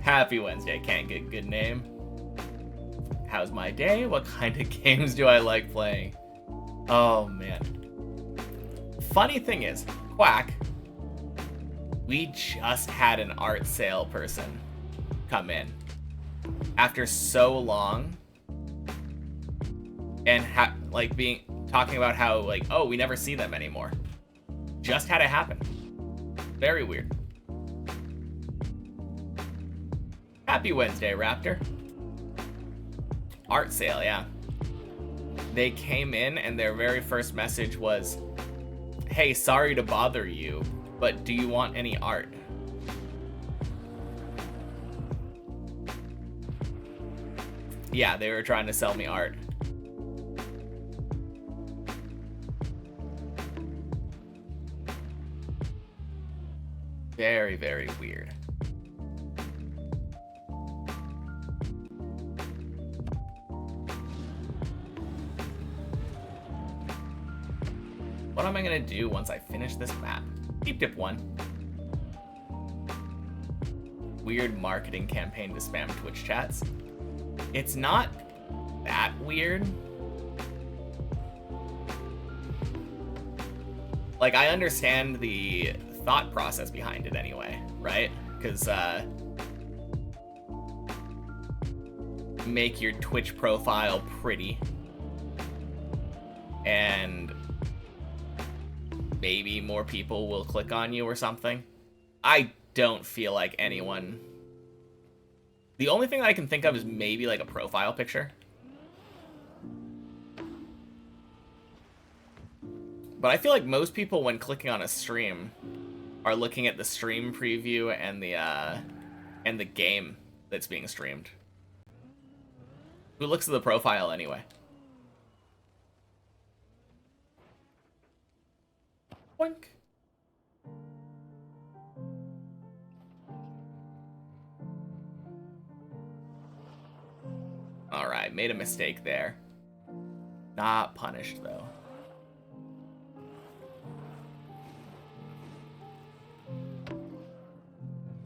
Happy Wednesday, can't get a good name. How's my day? What kind of games do I like playing? Oh man. Funny thing is, Quack, we just had an art sale person come in after so long, and like talking about how like, oh, we never see them anymore. Just had it happen. Very weird. Happy Wednesday, Raptor. Art sale, yeah. They came in and their very first message was, hey, sorry to bother you, but do you want any art? Yeah, they were trying to sell me art. Very, very weird. What am I gonna do once I finish this map? Deep Dip 1. Weird marketing campaign to spam Twitch chats. It's not that weird. Like, I understand the thought process behind it anyway, right? Because, make your Twitch profile pretty. And maybe more people will click on you or something. I don't feel like anyone... The only thing that I can think of is maybe like a profile picture. But I feel like most people, when clicking on a stream, are looking at the stream preview and the game that's being streamed. Who looks at the profile anyway? Boink. Alright, made a mistake there. Not punished, though.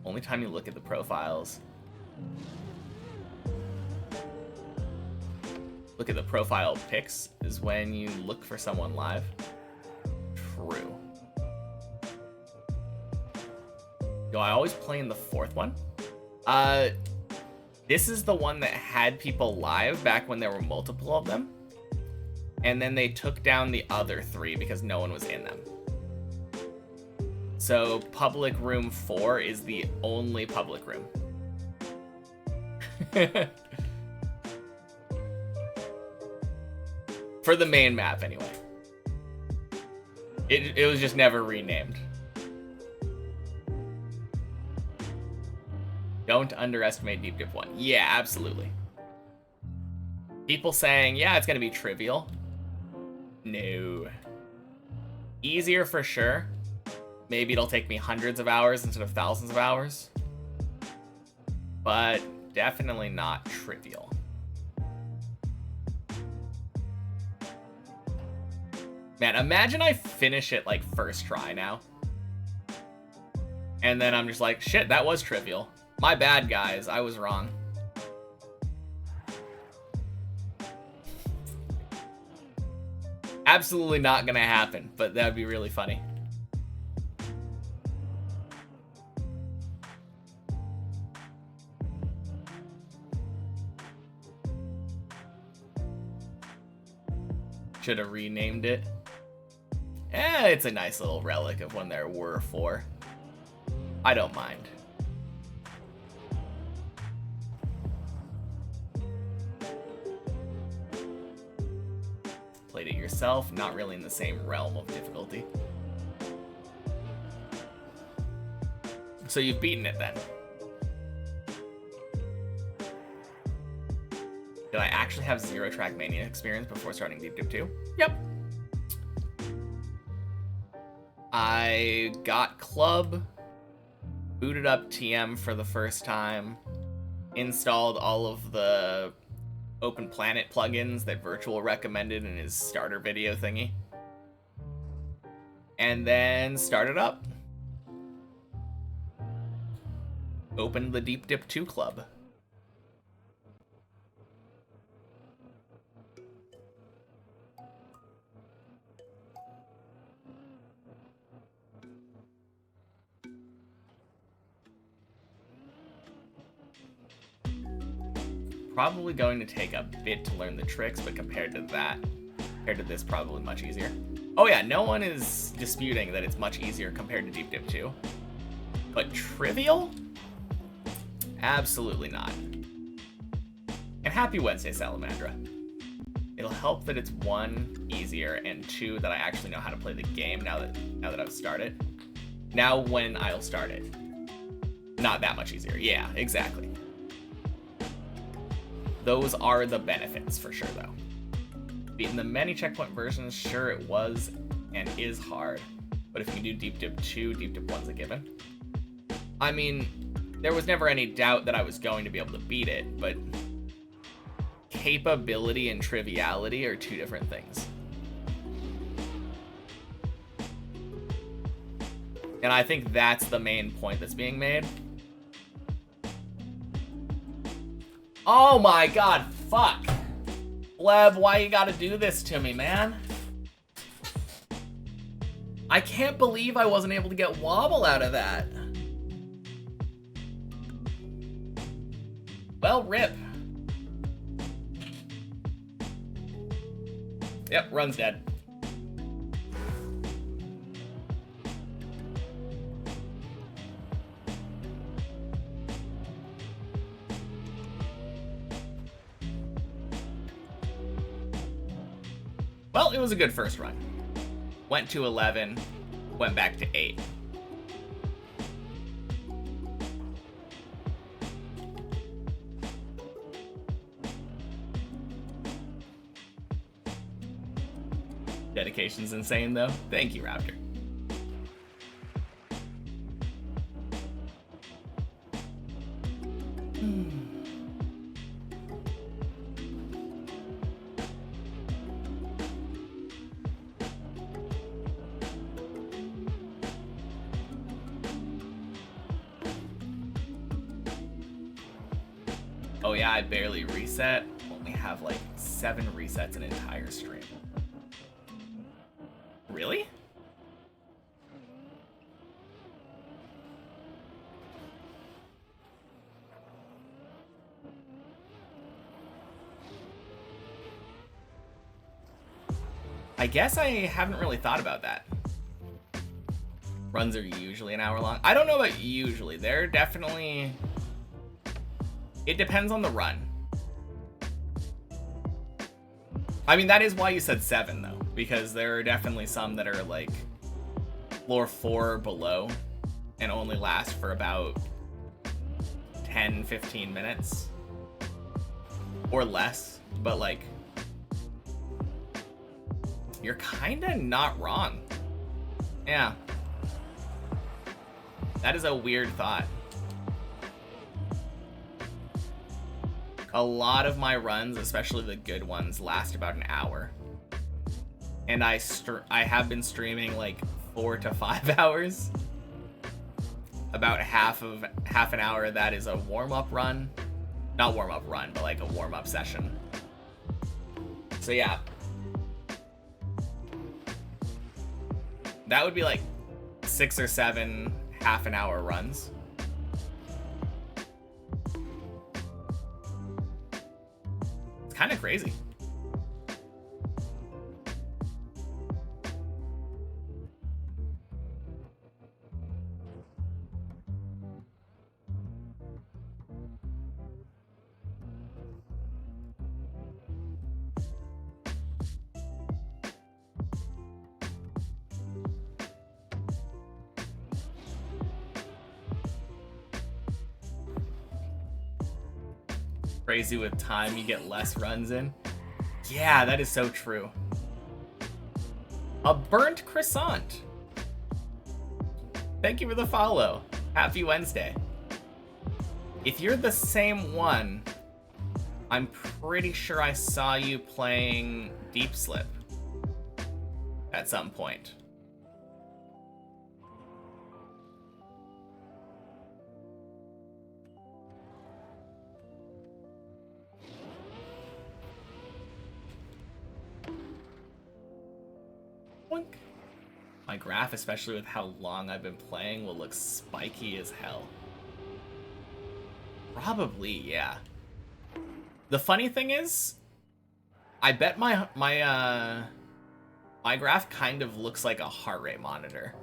Only time you look at the profiles. Look at the profile pics is when you look for someone live. True. Do I always play in the fourth one? This is the one that had people live back when there were multiple of them. And then they took down the other three because no one was in them. So public room 4 is the only public room. For the main map, anyway. It was just never renamed. Don't underestimate Deep Dip 1. Yeah, absolutely. People saying, yeah, it's gonna be trivial. No. Easier for sure. Maybe it'll take me hundreds of hours instead of thousands of hours. But definitely not trivial. Man, imagine I finish it like first try now. And then I'm just like, shit, that was trivial. My bad, guys. I was wrong. Absolutely not gonna happen, but that would be really funny. Should have renamed it. It's a nice little relic of when there were 4. I don't mind. Played it yourself, not really in the same realm of difficulty. So you've beaten it then. actually have 0 Trackmania experience before starting Deep Dip 2? Yep. I got Club, booted up TM for the first time, installed all of the Open Planet plugins that Virtual recommended in his starter video thingy, and then started up. Opened the Deep Dip 2 club. Probably going to take a bit to learn the tricks, but compared to this, probably much easier. Oh yeah, no one is disputing that it's much easier compared to Deep Dip 2. But trivial? Absolutely not. And happy Wednesday, Salamandra. It'll help that it's 1, easier, and 2, that I actually know how to play the game now that I've started. Now when I'll start it. Not that much easier. Yeah, exactly. Those are the benefits for sure, though. Beating the many checkpoint versions, sure it was and is hard, but if you can do Deep Dip 2, Deep Dip 1's a given. I mean, there was never any doubt that I was going to be able to beat it, but capability and triviality are 2 different things. And I think that's the main point that's being made. Oh my god, fuck. Bleb, why you gotta do this to me, man? I can't believe I wasn't able to get Wobble out of that. Well, rip. Yep, run's dead. Well, it was a good first run. Went to 11, went back to 8. Dedication's insane, though. Thank you, Raptor. Oh yeah, I barely reset. Only have like 7 resets an entire stream. Really? I guess I haven't really thought about that. Runs are usually an hour long. I don't know about usually. They're definitely... It depends on the run. I mean, that is why you said 7, though. Because there are definitely some that are, like, floor 4 or below. And only last for about 10, 15 minutes. Or less. But, like... You're kinda not wrong. Yeah. That is a weird thought. A lot of my runs, especially the good ones, last about an hour. And I have been streaming like 4 to 5 hours. About half an hour of that is a warm-up run. Not warm-up run, but like a warm-up session. So yeah. That would be like 6 or 7 half-an-hour runs. It's kind of crazy. Crazy with time, you get less runs in. Yeah, that is so true. A burnt croissant. Thank you for the follow. Happy Wednesday. If you're the same one, I'm pretty sure I saw you playing Deep Slip at some point. Boink. My graph, especially with how long I've been playing, will look spiky as hell. Probably, yeah. The funny thing is, I bet my graph kind of looks like a heart rate monitor.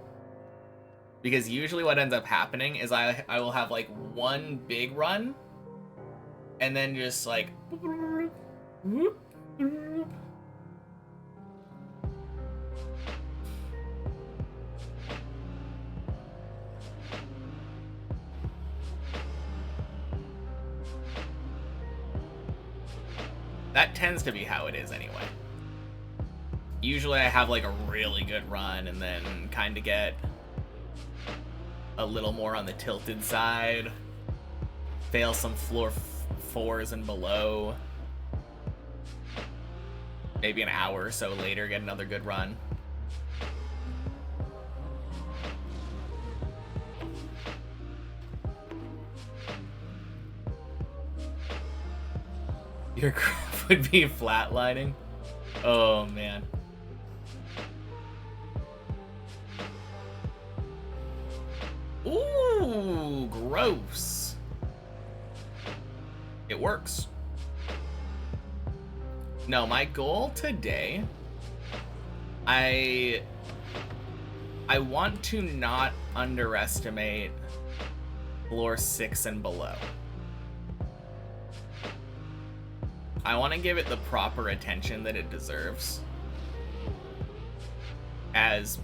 Because usually what ends up happening is I will have like one big run, and then just like that tends to be how it is anyway. Usually I have like a really good run and then kind of get a little more on the tilted side, fail some floor 4s and below, maybe an hour or so later get another good run. Your graph would be flatlining. Oh man. Ooh, gross. It works. No, my goal today, I want to not underestimate floor 6 and below. I want to give it the proper attention that it deserves as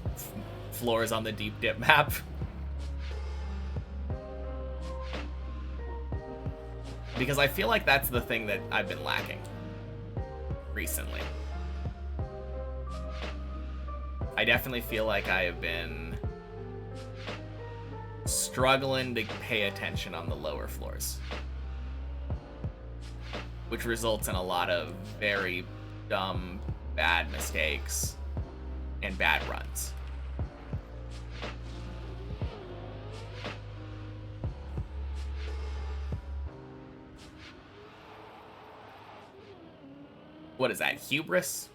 floors on the deep dip map. Because I feel like that's the thing that I've been lacking recently. I definitely feel like I have been struggling to pay attention on the lower floors, which results in a lot of very dumb, bad mistakes and bad runs. What is that? Hubris?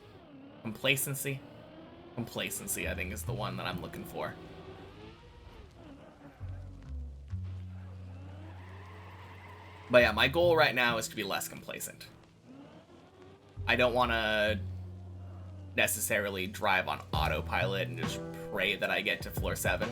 Complacency? Complacency, I think, is the one that I'm looking for. But yeah, my goal right now is to be less complacent. I don't want to necessarily drive on autopilot and just pray that I get to floor 7.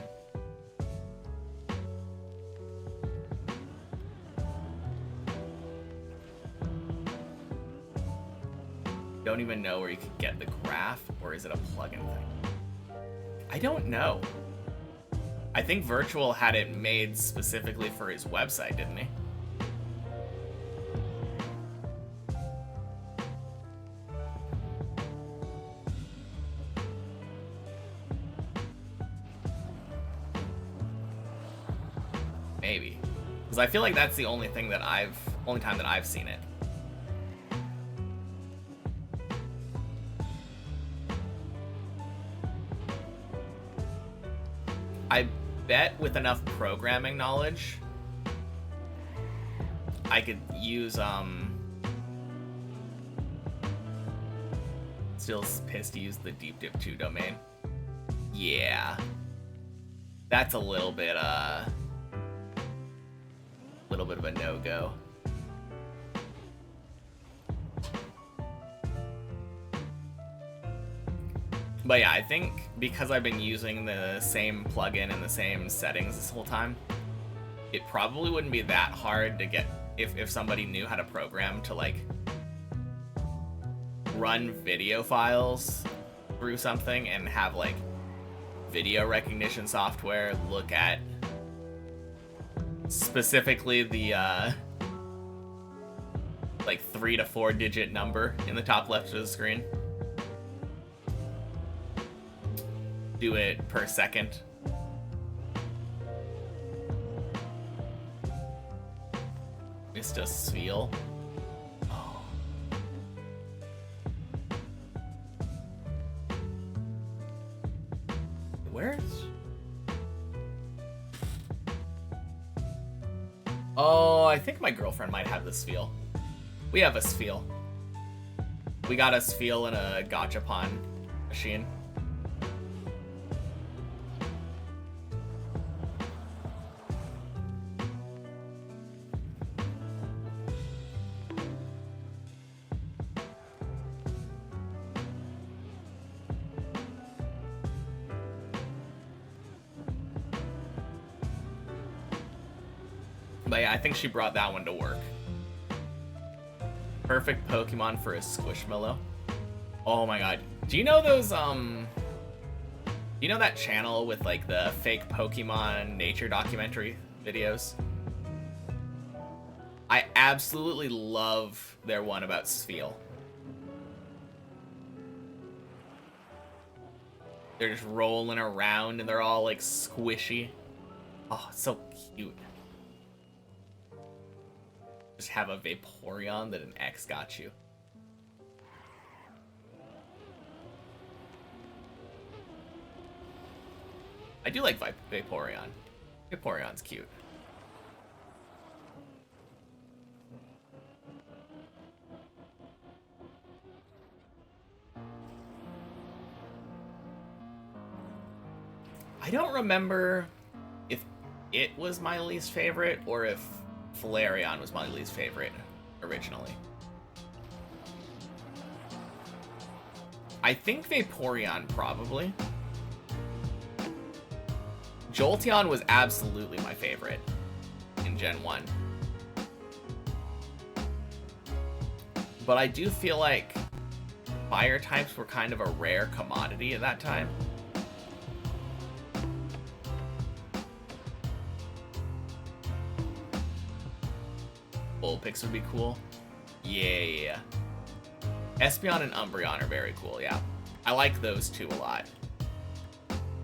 Don't even know where you could get the graph, or is it a plugin thing? I don't know. I think Virtual had it made specifically for his website, didn't he? Maybe. Because I feel like that's the only time that I've seen it. I bet with enough programming knowledge, I could use, still pissed to use the Deep Dip 2 domain. Yeah. That's a little bit of a no-go. But yeah, I think because I've been using the same plugin and the same settings this whole time, it probably wouldn't be that hard to get, if somebody knew how to program to like run video files through something and have like video recognition software look at like 3 to 4 digit number in the top left of the screen. Do it per second. Mr. Sveal. Oh. Where's... Oh, I think my girlfriend might have this Sveal. We have a Sveal. We got a Sveal in a gachapon machine. But yeah, I think she brought that one to work. Perfect Pokemon for a Squishmallow. Oh my god. Do you know those, you know that channel with, like, the fake Pokemon nature documentary videos? I absolutely love their one about Sveal. They're just rolling around and they're all, like, squishy. Oh, it's so cute. Just have a Vaporeon that an X got you. I do like Vaporeon. Vaporeon's cute. I don't remember if it was my least favorite or if Flareon was my least favorite originally. I think Vaporeon probably. Jolteon was absolutely my favorite in Gen 1. But I do feel like fire types were kind of a rare commodity at that time. Vulpix would be cool. Yeah. Espeon and Umbreon are very cool, yeah. I like those two a lot.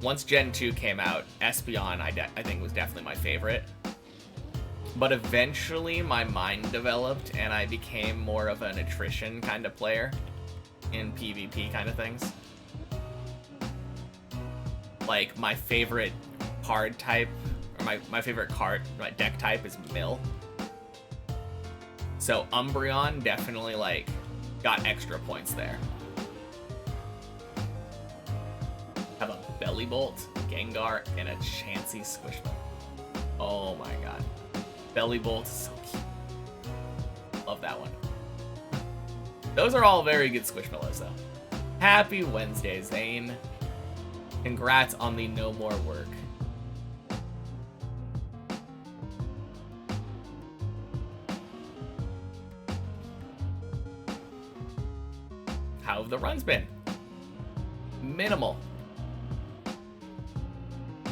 Once Gen 2 came out, Espeon I think was definitely my favorite. But eventually my mind developed and I became more of an attrition kind of player in PvP kind of things. Like my favorite card type, or my favorite card, my deck type is Mill. So Umbreon definitely like got extra points there. Have a Bellibolt, Gengar, and a Chansey Squishmallow. Oh my god. Bellibolt is so cute. Love that one. Those are all very good Squishmallows though. Happy Wednesday, Zane. Congrats on the no more work. How have the runs been? Minimal.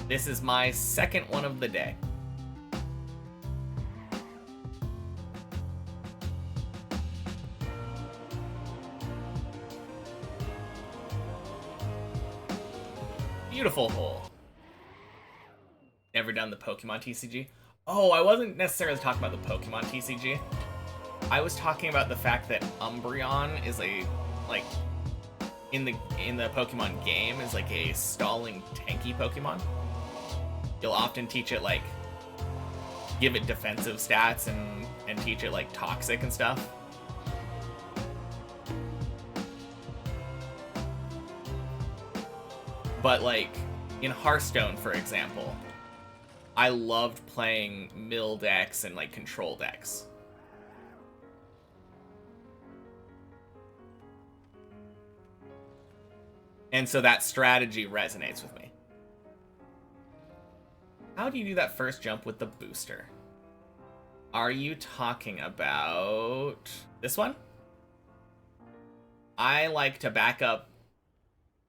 This is my second one of the day. Beautiful hole. Never done the Pokemon TCG? Oh, I wasn't necessarily talking about the Pokemon TCG. I was talking about the fact that Umbreon is a, like, in the Pokemon game is like a stalling tanky Pokemon. You'll often teach it like give it defensive stats and teach it like toxic and stuff. But like in Hearthstone, for example, I loved playing mill decks and like control decks. And so that strategy resonates with me. How do you do that first jump with the booster? Are you talking about this one? I like to back up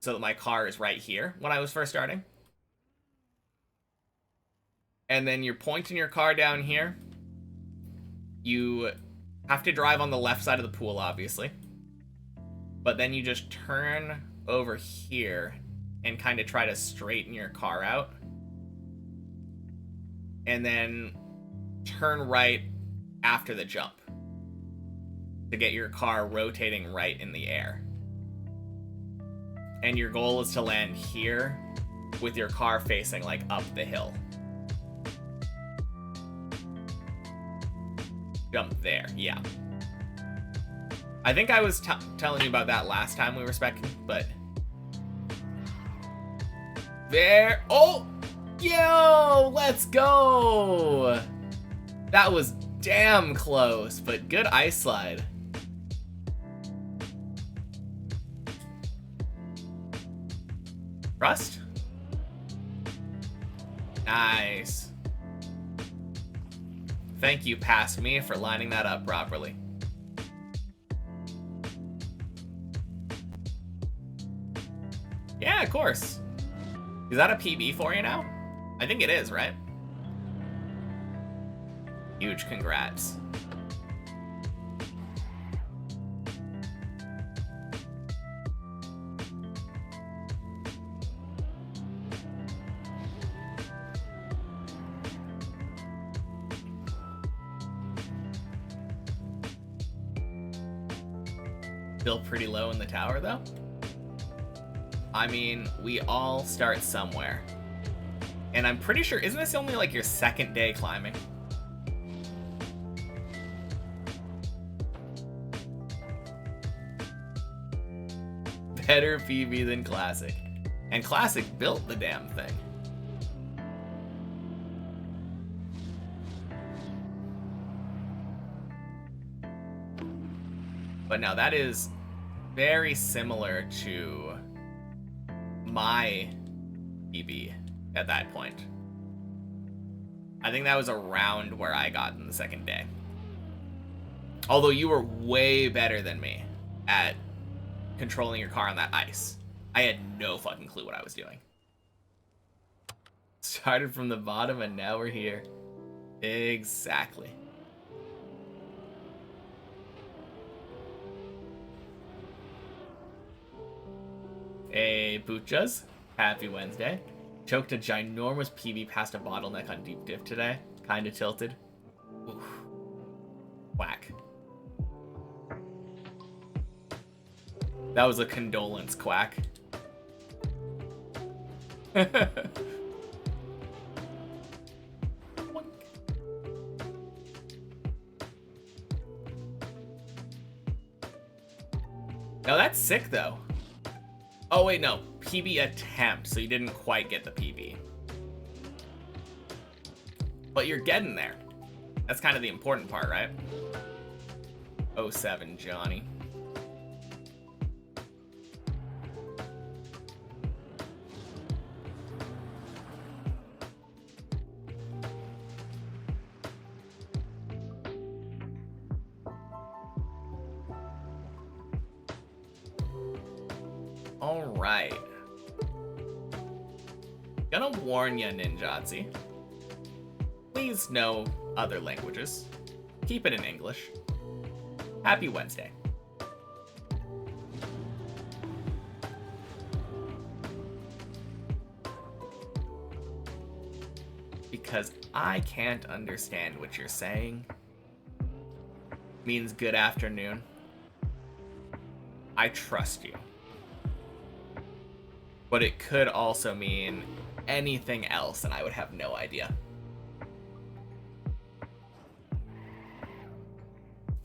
so that my car is right here when I was first starting. And then you're pointing your car down here. You have to drive on the left side of the pool, obviously. But then you just turn over here and kind of try to straighten your car out. And then turn right after the jump to get your car rotating right in the air. And your goal is to land here with your car facing like up the hill. Jump there, yeah. I think I was telling you about that last time we were speccing, but... There! Oh! Yo! Let's go! That was damn close, but good ice slide. Rust? Nice. Thank you, past me, for lining that up properly. Yeah, of course. Is that a PB for you now? I think it is, right? Huge congrats. Still pretty low in the tower, though. I mean, we all start somewhere. And I'm pretty sure, isn't this only like your second day climbing? Better PB than Classic. And Classic built the damn thing. But now that is very similar to my PB at that point. I think that was around where I got in the second day. Although you were way better than me at controlling your car on that ice. I had no fucking clue what I was doing. Started from the bottom and now we're here. Exactly. Hey, Butchas. Happy Wednesday. Choked a ginormous PB past a bottleneck on deep diff today. Kinda tilted. Oof. Whack. That was a condolence quack. Now that's sick though. Oh wait, no. PB attempt, so you didn't quite get the PB. But you're getting there. That's kind of the important part, right? 07, Johnny. Alright. Gonna warn ya, Ninjatsi. Please know other languages. Keep it in English. Happy Wednesday. Because I can't understand what you're saying means good afternoon. I trust you. But it could also mean anything else, and I would have no idea.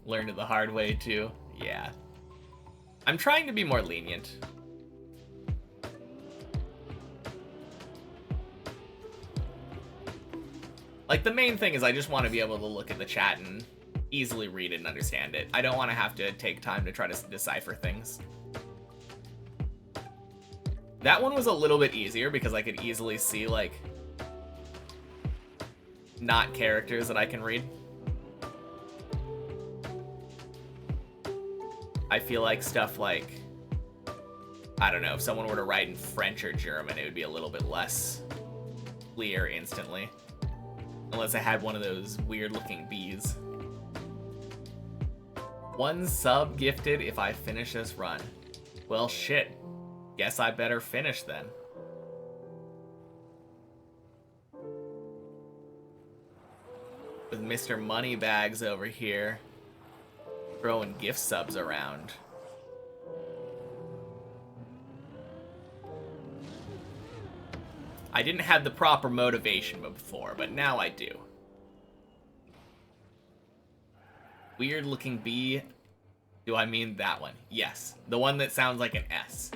Learned it the hard way, too. Yeah. I'm trying to be more lenient. Like, the main thing is I just want to be able to look at the chat and easily read it and understand it. I don't want to have to take time to try to decipher things. That one was a little bit easier because I could easily see, like, not characters that I can read. I feel like stuff like, I don't know, if someone were to write in French or German, it would be a little bit less clear instantly. Unless I had one of those weird-looking bees. 1 sub gifted if I finish this run. Well, shit. Guess I better finish then. With Mr. Moneybags over here throwing gift subs around. I didn't have the proper motivation before, but now I do. Weird looking bee. Do I mean that one? Yes. The one that sounds like an S.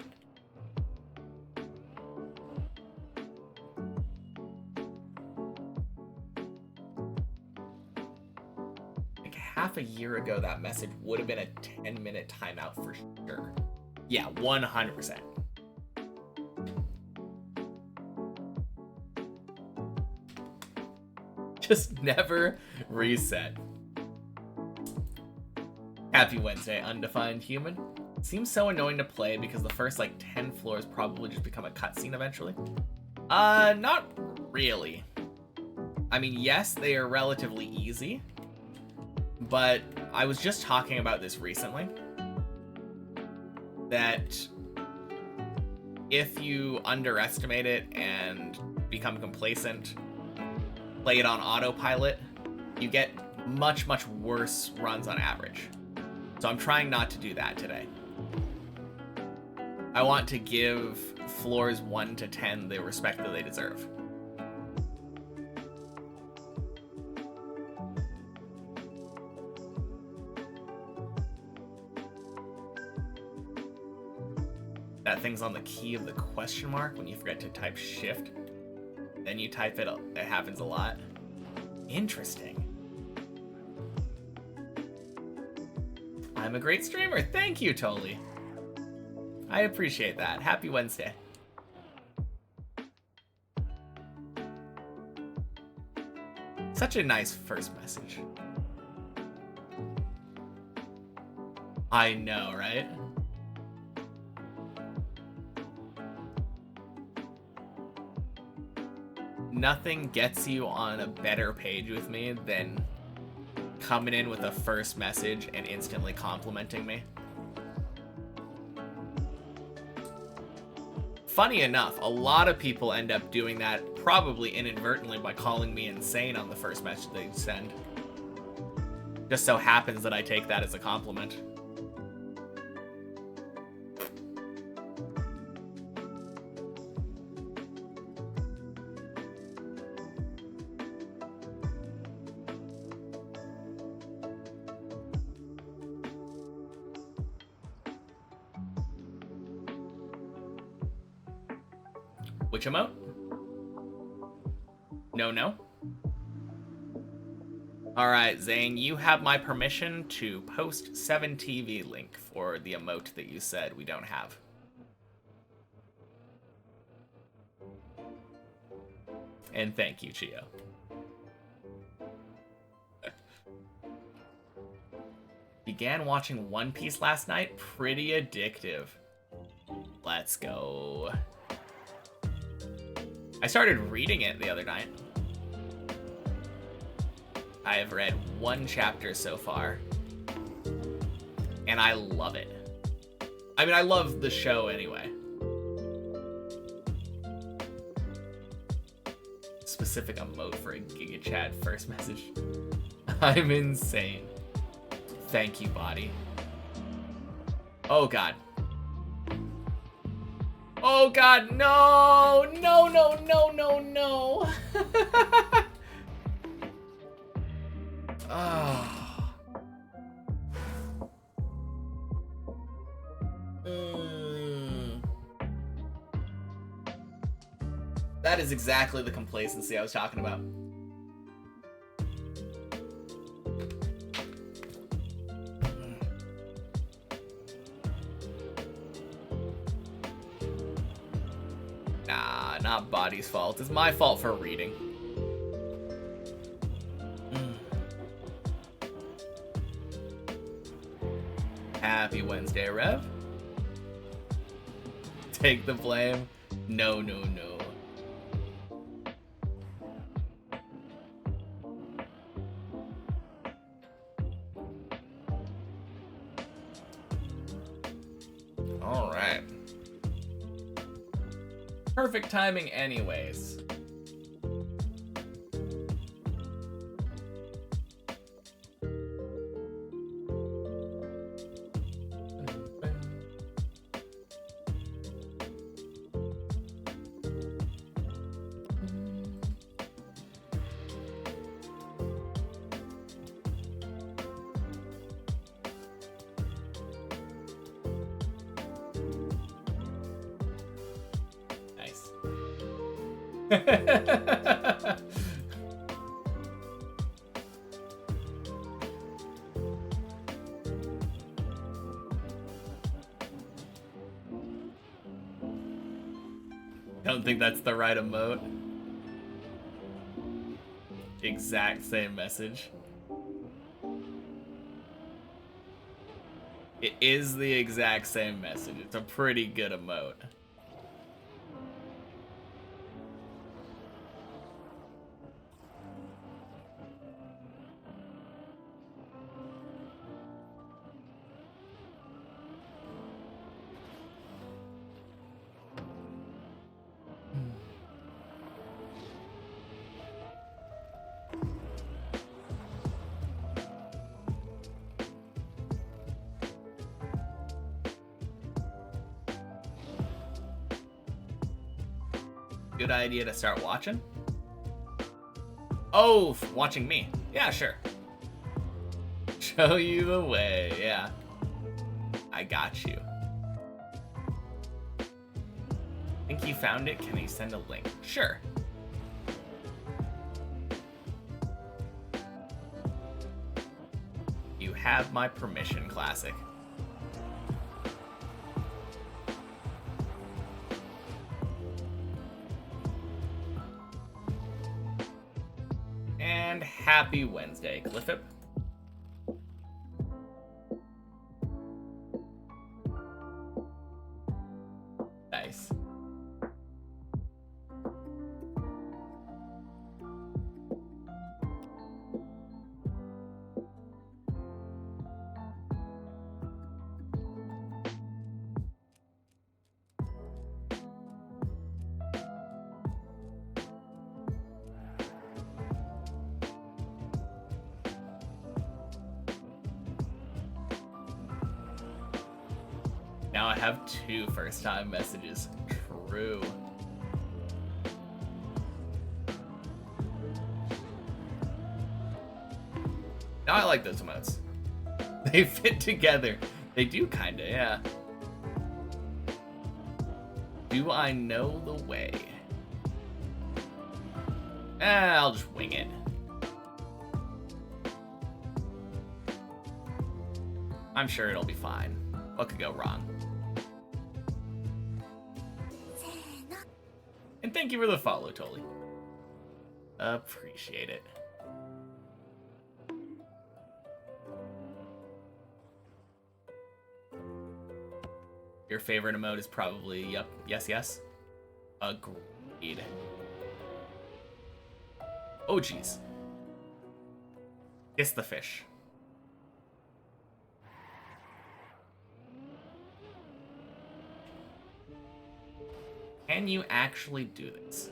Like half a year ago, that message would have been a 10-minute timeout for sure. Yeah, 100%. Just never reset. Happy Wednesday, undefined human. Seems so annoying to play because the first like 10 floors probably just become a cutscene eventually. Not really. I mean, yes, they are relatively easy, but I was just talking about this recently. That if you underestimate it and become complacent, play it on autopilot, you get much, much worse runs on average. So I'm trying not to do that today. I want to give floors 1 to 10 the respect that they deserve. That thing's on the key of the question mark when you forget to type shift. Then you type it, it happens a lot. Interesting. I'm a great streamer. Thank you, Toli. I appreciate that. Happy Wednesday. Such a nice first message. I know, right? Nothing gets you on a better page with me than coming in with a first message and instantly complimenting me. Funny enough, a lot of people end up doing that probably inadvertently by calling me insane on the first message they send. Just so happens that I take that as a compliment. Which emote? No. Alright, Zane, you have my permission to post 7TV link for the emote that you said we don't have. And thank you, Chio. Began watching One Piece last night. Pretty addictive. Let's go. I started reading it the other night. I have read 1 chapter so far, and I love it. I mean, I love the show anyway. Specific emote for a Giga Chad first message. I'm insane. Thank you, body. Oh, God. Oh, God, no! No. Oh. That is exactly the complacency I was talking about. Nah, not body's fault. It's my fault for reading. Happy Wednesday, Rev. Take the blame. No. All right. Perfect timing anyways. Don't think that's the right emote. Exact same message. It is the exact same message. It's a pretty good emote. Good idea to start watching? Oh, watching me. Yeah, sure. Show you the way, yeah. I got you. Think you found it? Can you send a link? Sure. You have my permission, classic. And happy Wednesday, Cliffip. Nice. Now I have 2 first-time messages. True. Now I like those emotes. They fit together. They do kinda, yeah. Do I know the way? I'll just wing it. I'm sure it'll be fine. What could go wrong? And thank you for the follow, Toli. Appreciate it. Your favorite emote is probably, yep, yes, yes. Agreed. Oh, jeez. Kiss the fish. Can you actually do this?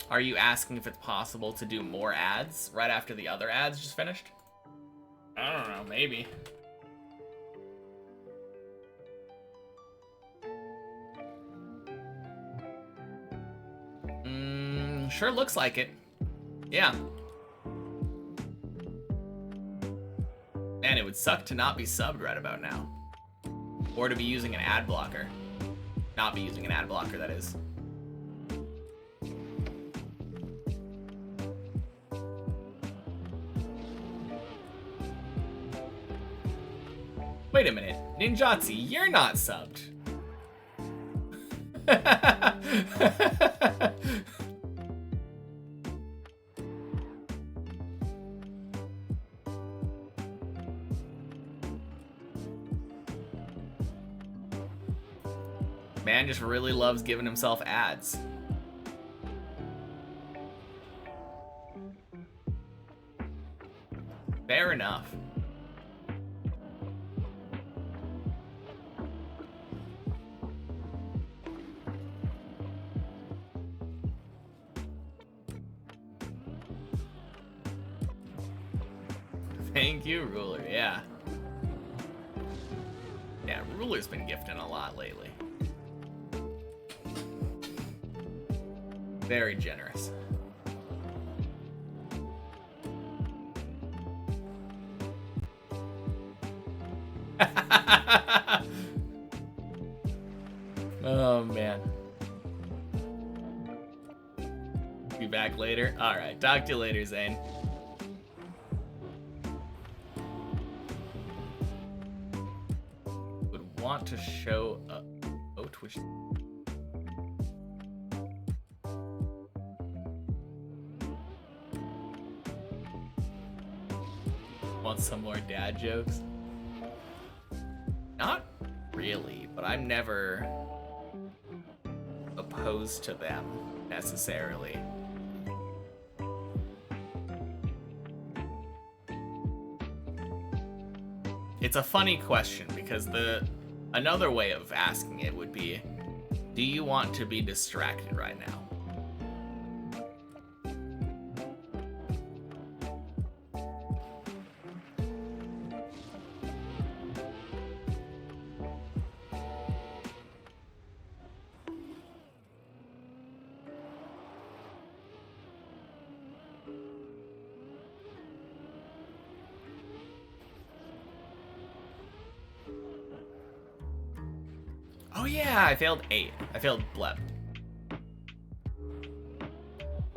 Are you asking if it's possible to do more ads right after the other ads just finished? I don't know, maybe. Sure looks like it. Yeah. Man, it would suck to not be subbed right about now. Or to be using an ad blocker. Not be using an ad blocker, that is. Wait a minute. Ninjatsu, you're not subbed. Man just really loves giving himself ads. Fair enough. Thank you, Ruler. Yeah. Yeah, Ruler's been gifting a lot lately. Very generous. Oh, man. Be back later? Alright, talk to you later, Zane. Would want to show up. Oh, Twitch. Want some more dad jokes? Not really, but I'm never opposed to them necessarily. It's a funny question because another way of asking it would be, do you want to be distracted right now? Oh yeah, I failed 8. I failed Bleb.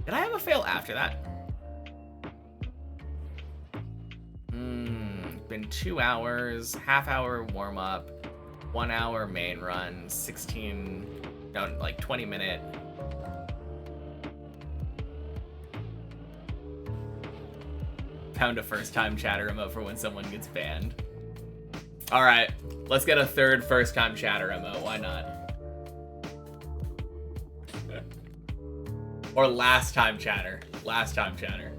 Did I have a fail after that? Been 2 hours, half-hour warm-up, 1 hour main run, 20-minute. Found a first-time chatter emote for when someone gets banned. Alright, let's get a third first-time chatter emote, why not? Or last-time chatter. Last-time chatter.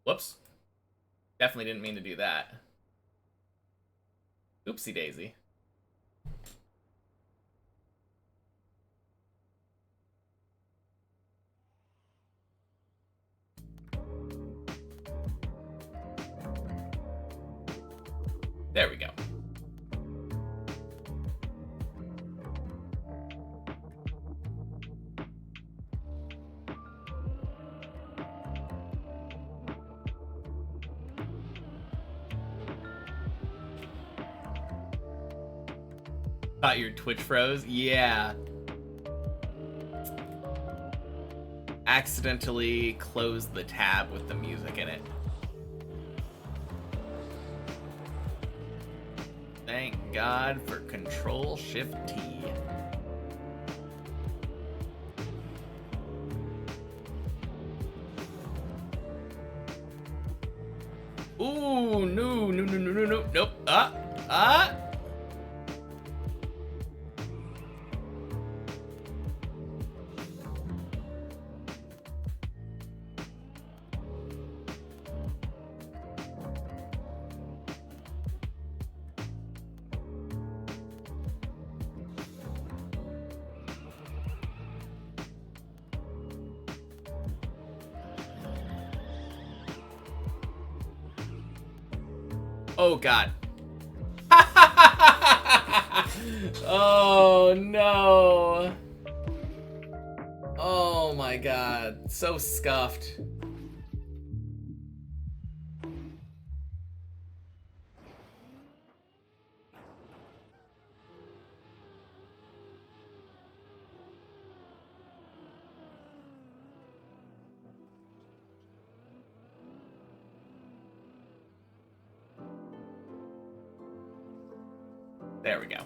Whoops. Definitely didn't mean to do that. Oopsie daisy. There we go. Thought your Twitch froze? Yeah. Accidentally closed the tab with the music in it. Thank God for Control-Shift-T. Ooh, no, nope. Oh God. Oh no. Oh my God. So scuffed. There we go.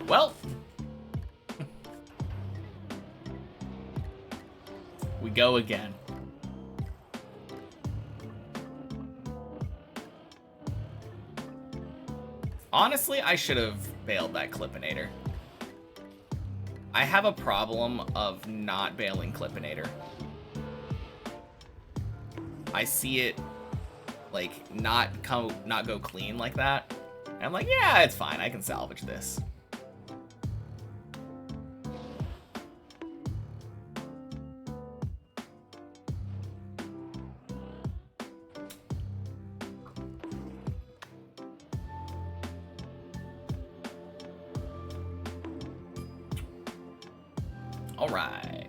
Well. we go again. Honestly, I should have bailed that Clippinator. I have a problem of not bailing Clippinator. I see it, like, not go clean like that. And I'm like, yeah, it's fine. I can salvage this. All right.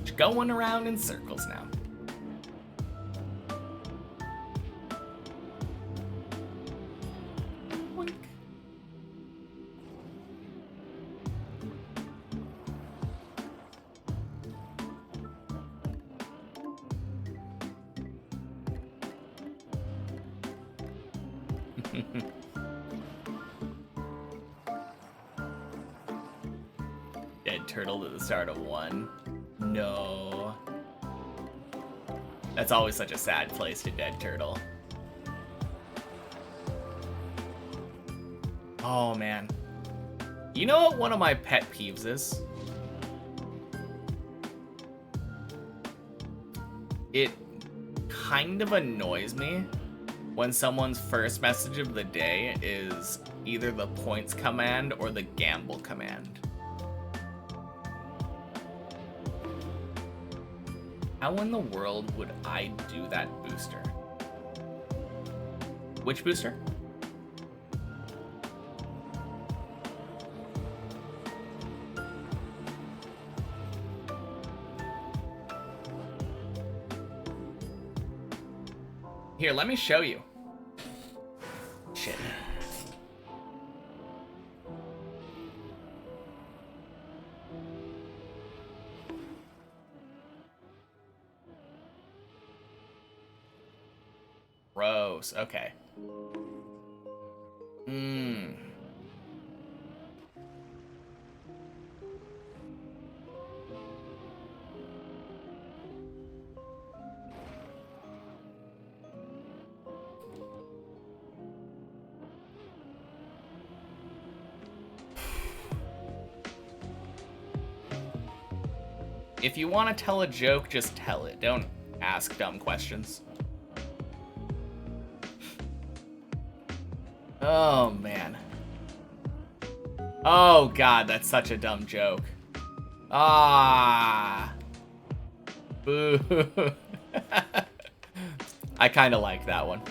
Just going around in circles now. Boink. Dead turtle at the start of 1. No. That's always such a sad place to dead turtle. Oh, man. You know what one of my pet peeves is? It kind of annoys me when someone's first message of the day is either the points command or the gamble command. How in the world would I do that booster? Which booster? Here, let me show you. Shit. Gross. Okay. If you want to tell a joke, just tell it. Don't ask dumb questions. Oh, man. Oh, God, that's such a dumb joke. Ah. Boo. I kind of like that one.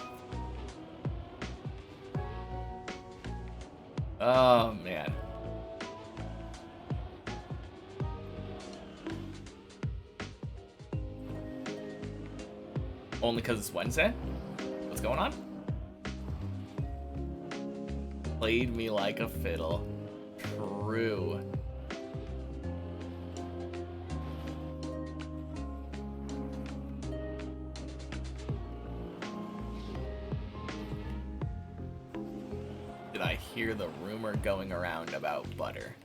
Oh, man. Only because it's Wednesday? What's going on? Played me like a fiddle. True. Did I hear the rumor going around about butter?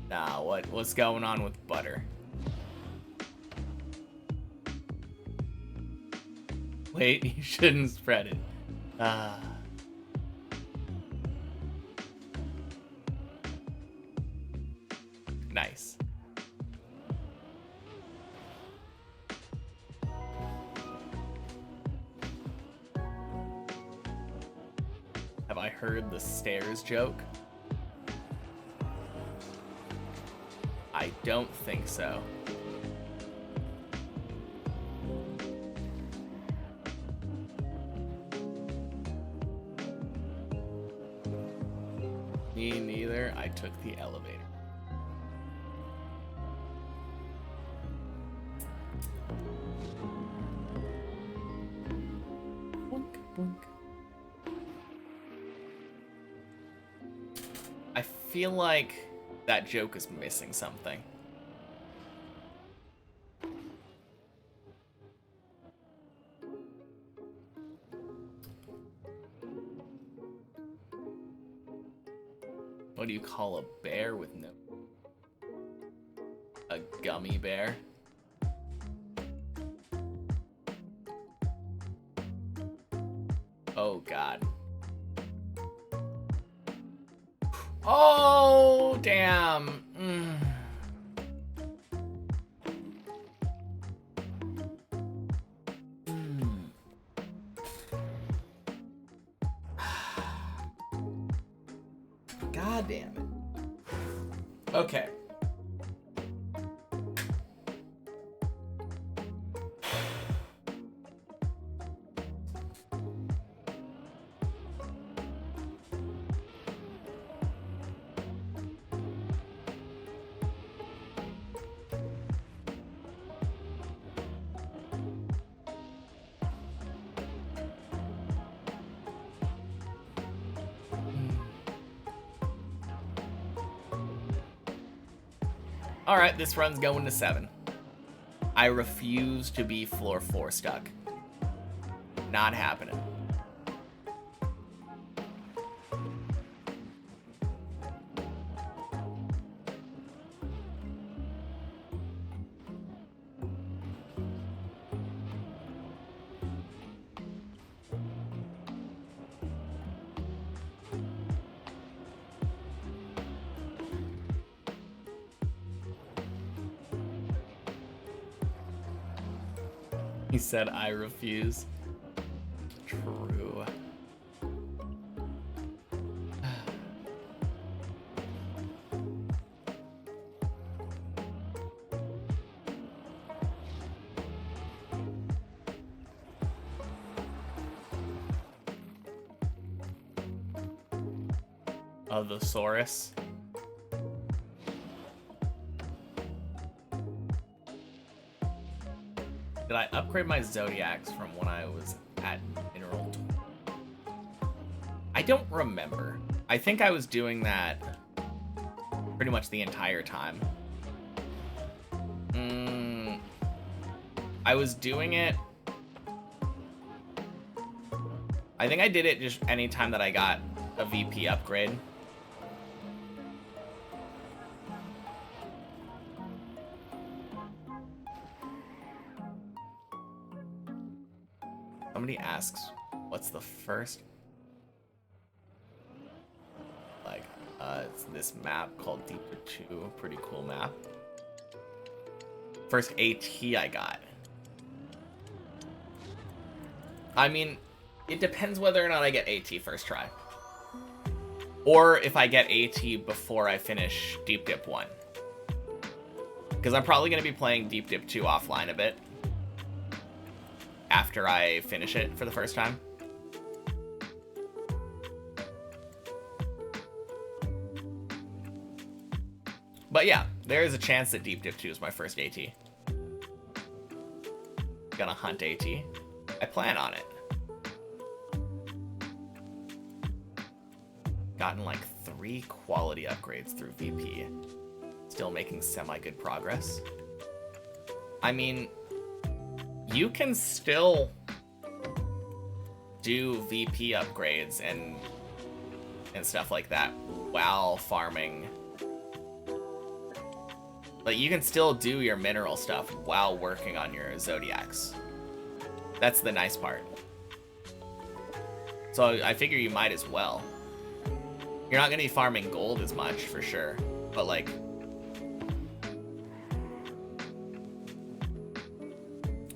Nah, what's going on with butter? Wait, you shouldn't spread it. Nice. Have I heard the stairs joke? I don't think so. Me neither. I took the elevator. Boink, boink. I feel like that joke is missing something. What do you call a bear with no... A gummy bear? Oh, God. Oh, damn. God damn it. Okay. Alright, this run's going to 7. I refuse to be floor 4 stuck. Not happening. He said, I refuse. True. Of the Saurus. Did I upgrade my Zodiacs from when I was at Mineral? I don't remember. I think I was doing that pretty much the entire time. I was doing it... I think I did it just any time that I got a VP upgrade. Somebody asks, what's the first? Like, it's this map called Deep 2. Pretty cool map. First AT I got. I mean, it depends whether or not I get AT first try. Or if I get AT before I finish Deep Dip 1. Because I'm probably going to be playing Deep Dip 2 offline a bit. After I finish it for the first time. But yeah, there is a chance that Deep Dip 2 is my first AT. Gonna hunt AT. I plan on it. Gotten like 3 quality upgrades through VP. Still making semi-good progress. I mean... You can still do VP upgrades and stuff like that while farming. Like, you can still do your mineral stuff while working on your Zodiacs. That's the nice part. So I figure you might as well. You're not going to be farming gold as much, for sure. But, like...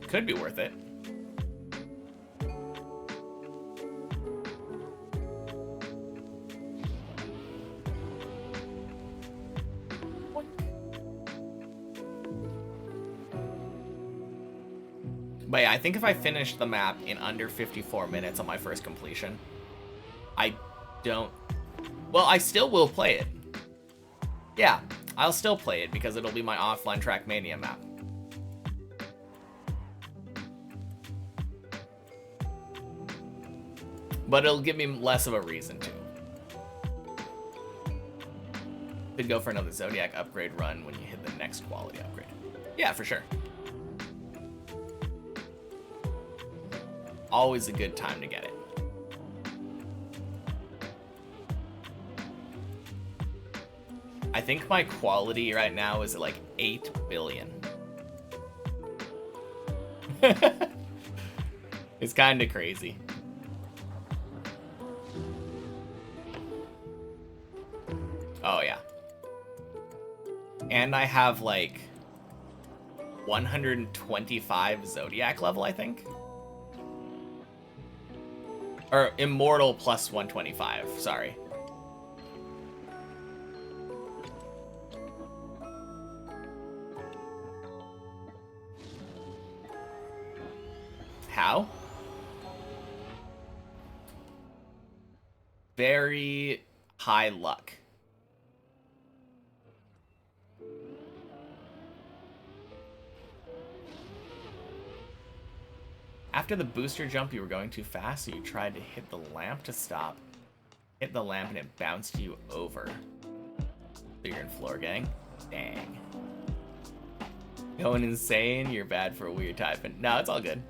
could be worth it. But yeah, I think if I finish the map in under 54 minutes on my first completion, I don't... Well, I still will play it. Yeah, I'll still play it because it'll be my offline Trackmania map. But it'll give me less of a reason to. Could go for another Zodiac upgrade run when you hit the next quality upgrade. Yeah, for sure. Always a good time to get it. I think my quality right now is at like 8 billion. It's kind of crazy. Oh, yeah. And I have like 125 Zodiac level, I think. Or Immortal plus 125, sorry. How? Very high luck. After the booster jump, you were going too fast, so you tried to hit the lamp to stop. Hit the lamp and it bounced you over. So you're in floor gang? Dang. Going insane? You're bad for a weird type. And no, it's all good.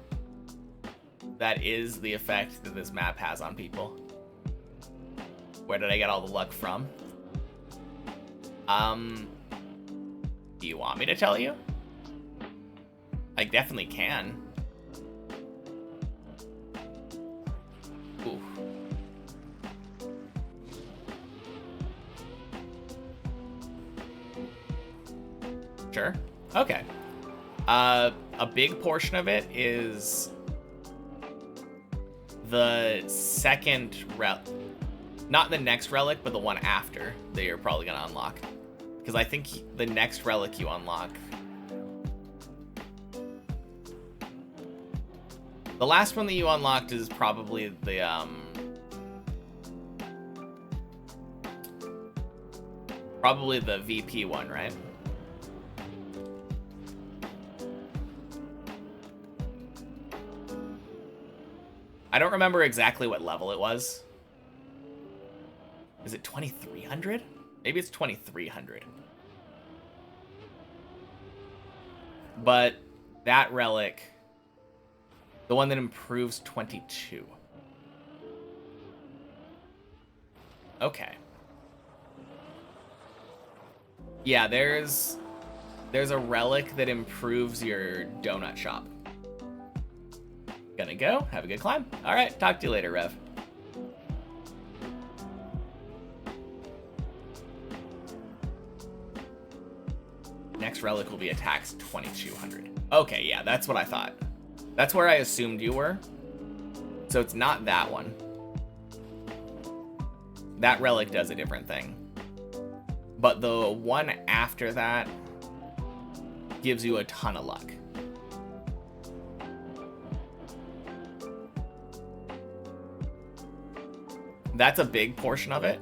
That is the effect that this map has on people. Where did I get all the luck from? Do you want me to tell you? I definitely can. Ooh. Sure. Okay. A big portion of it is the second relic. Not the next relic, but the one after that you're probably going to unlock. Because I think the next relic you unlock... The last one that you unlocked is probably the, probably the VP one, right? I don't remember exactly what level it was. Is it 2300? Maybe it's 2300. But that relic, the one that improves 22. Okay. Yeah, there's a relic that improves your donut shop. Gonna go. Have a good climb. All right, talk to you later, Rev. Next relic will be attacks 2200. Okay, yeah, that's what I thought. That's where I assumed you were. So it's not that one. That relic does a different thing. But the one after that gives you a ton of luck. That's a big portion of it.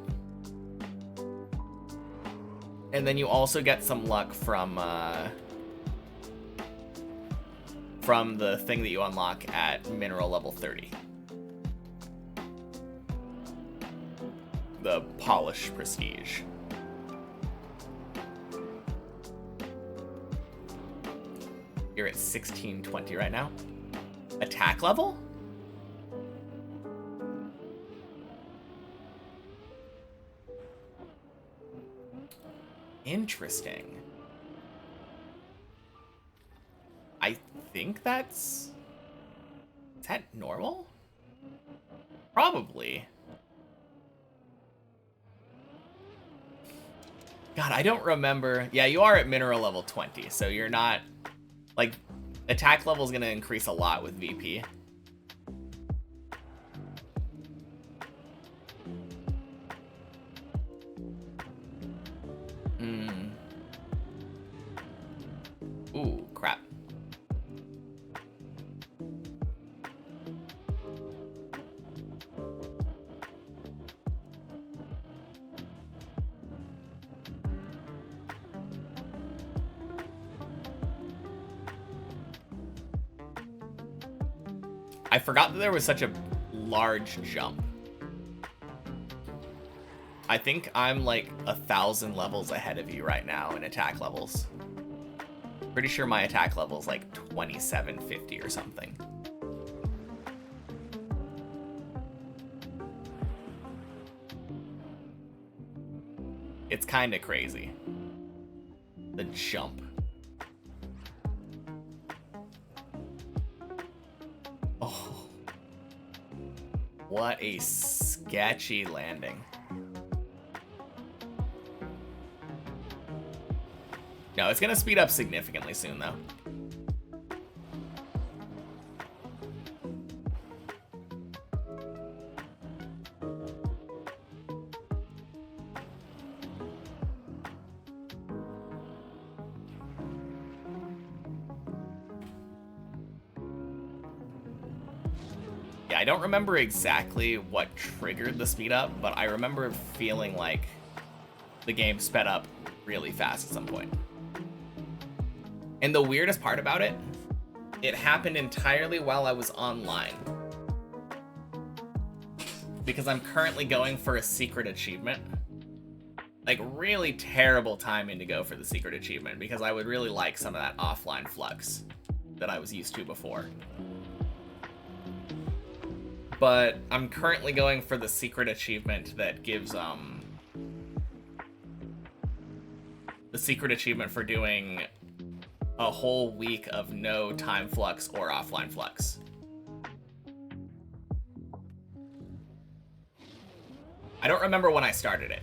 And then you also get some luck from the thing that you unlock at mineral level 30. The Polish Prestige. You're at 1620 right now. Attack level? Interesting. I think that's... Is that normal? Probably. God, I don't remember. Yeah, you are at mineral level 20, so you're not... Like, attack level is going to increase a lot with VP. Ooh, crap. I forgot that there was such a large jump. I think I'm like 1,000 levels ahead of you right now in attack levels. Pretty sure my attack level is like 2750 or something. It's kind of crazy. The jump. Oh. What a sketchy landing. No, it's gonna speed up significantly soon, though. Yeah, I don't remember exactly what triggered the speed up, but I remember feeling like the game sped up really fast at some point. And the weirdest part about it, it happened entirely while I was online. Because I'm currently going for a secret achievement. Like, really terrible timing to go for the secret achievement, because I would really like some of that offline flux that I was used to before. But I'm currently going for the secret achievement that gives, the secret achievement for doing a whole week of no time flux or offline flux. I don't remember when I started it.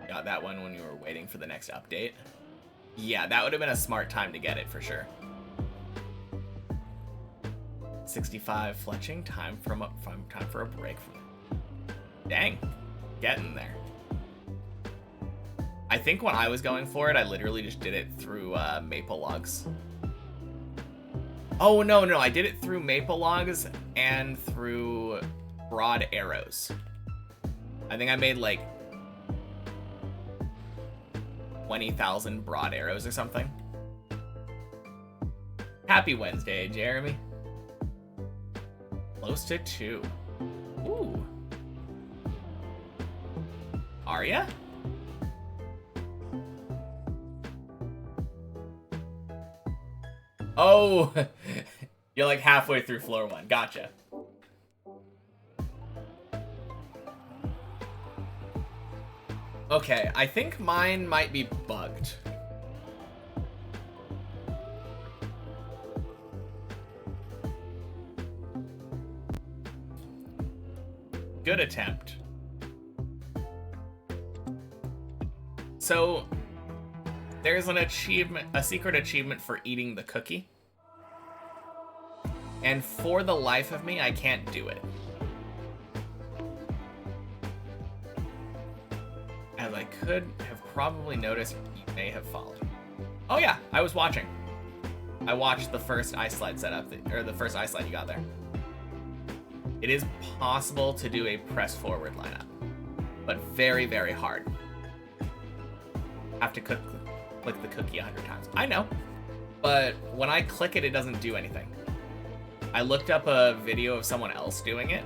Got that one when you were waiting for the next update. Yeah, that would have been a smart time to get it for sure. 65 fletching, time for a break. Dang, getting there. I think when I was going for it, I literally just did it through maple logs. Oh no, I did it through maple logs and through broad arrows. I think I made like 20,000 broad arrows or something. Happy Wednesday, Jeremy. Close to 2. Ooh. Are ya? Oh, you're like halfway through floor 1. Gotcha. Okay, I think mine might be bugged. Good attempt. So, there's an achievement, a secret achievement for eating the cookie. And for the life of me, I can't do it. As I could have probably noticed, you may have followed. Oh yeah, I was watching. I watched the first ice slide setup, or the first ice slide you got there. It is possible to do a press forward lineup, but very, very hard. Have to click the cookie 100 times. I know, but when I click it, it doesn't do anything. I looked up a video of someone else doing it,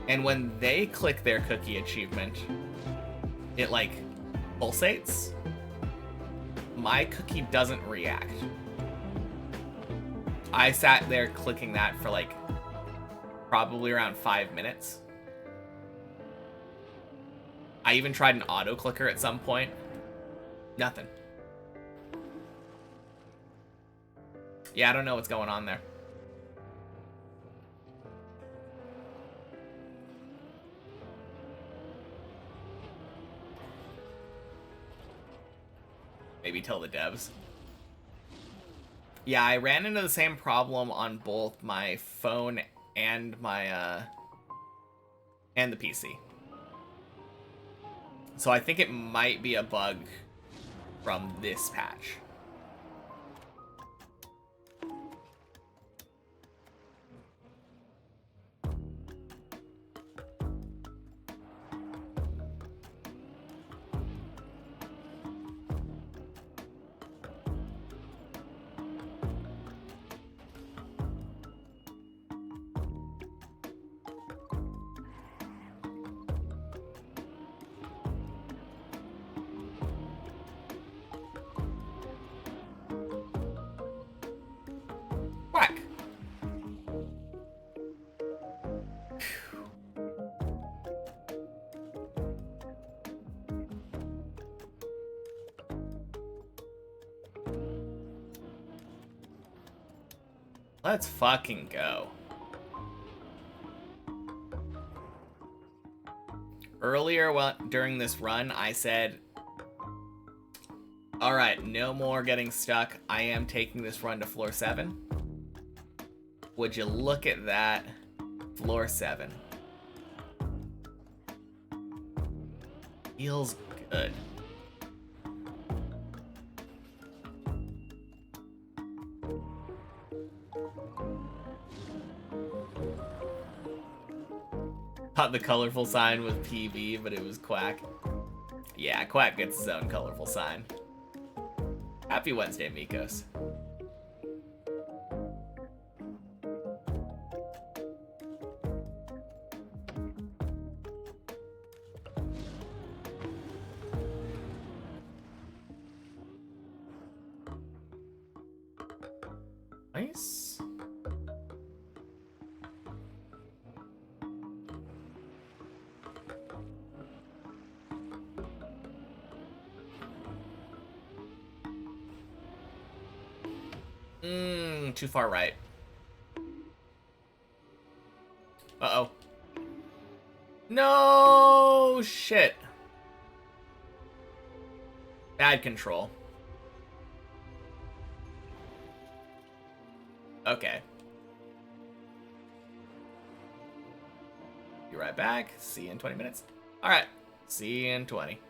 and when they click their cookie achievement, it like pulsates. My cookie doesn't react. I sat there clicking that for like probably around 5 minutes. I even tried an auto clicker at some point. Nothing. Yeah, I don't know what's going on there. Maybe tell the devs. Yeah, I ran into the same problem on both my phone and my and the PC. So I think it might be a bug from this patch. Let's fucking go. Earlier, during this run, I said, alright, no more getting stuck. I am taking this run to floor 7. Would you look at that? Floor 7. Feels good. Thought the colorful sign was PB, but it was Quack. Yeah, Quack gets his own colorful sign. Happy Wednesday, Mikos. Nice. Too far right. Uh-oh. No shit. Bad control. Okay. Be right back. See you in 20 minutes. Alright. See you in 20.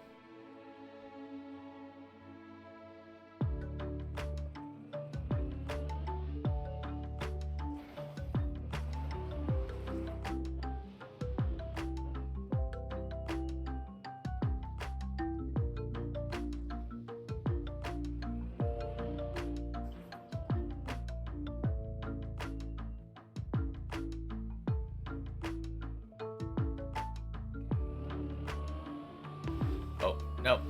Oh, no.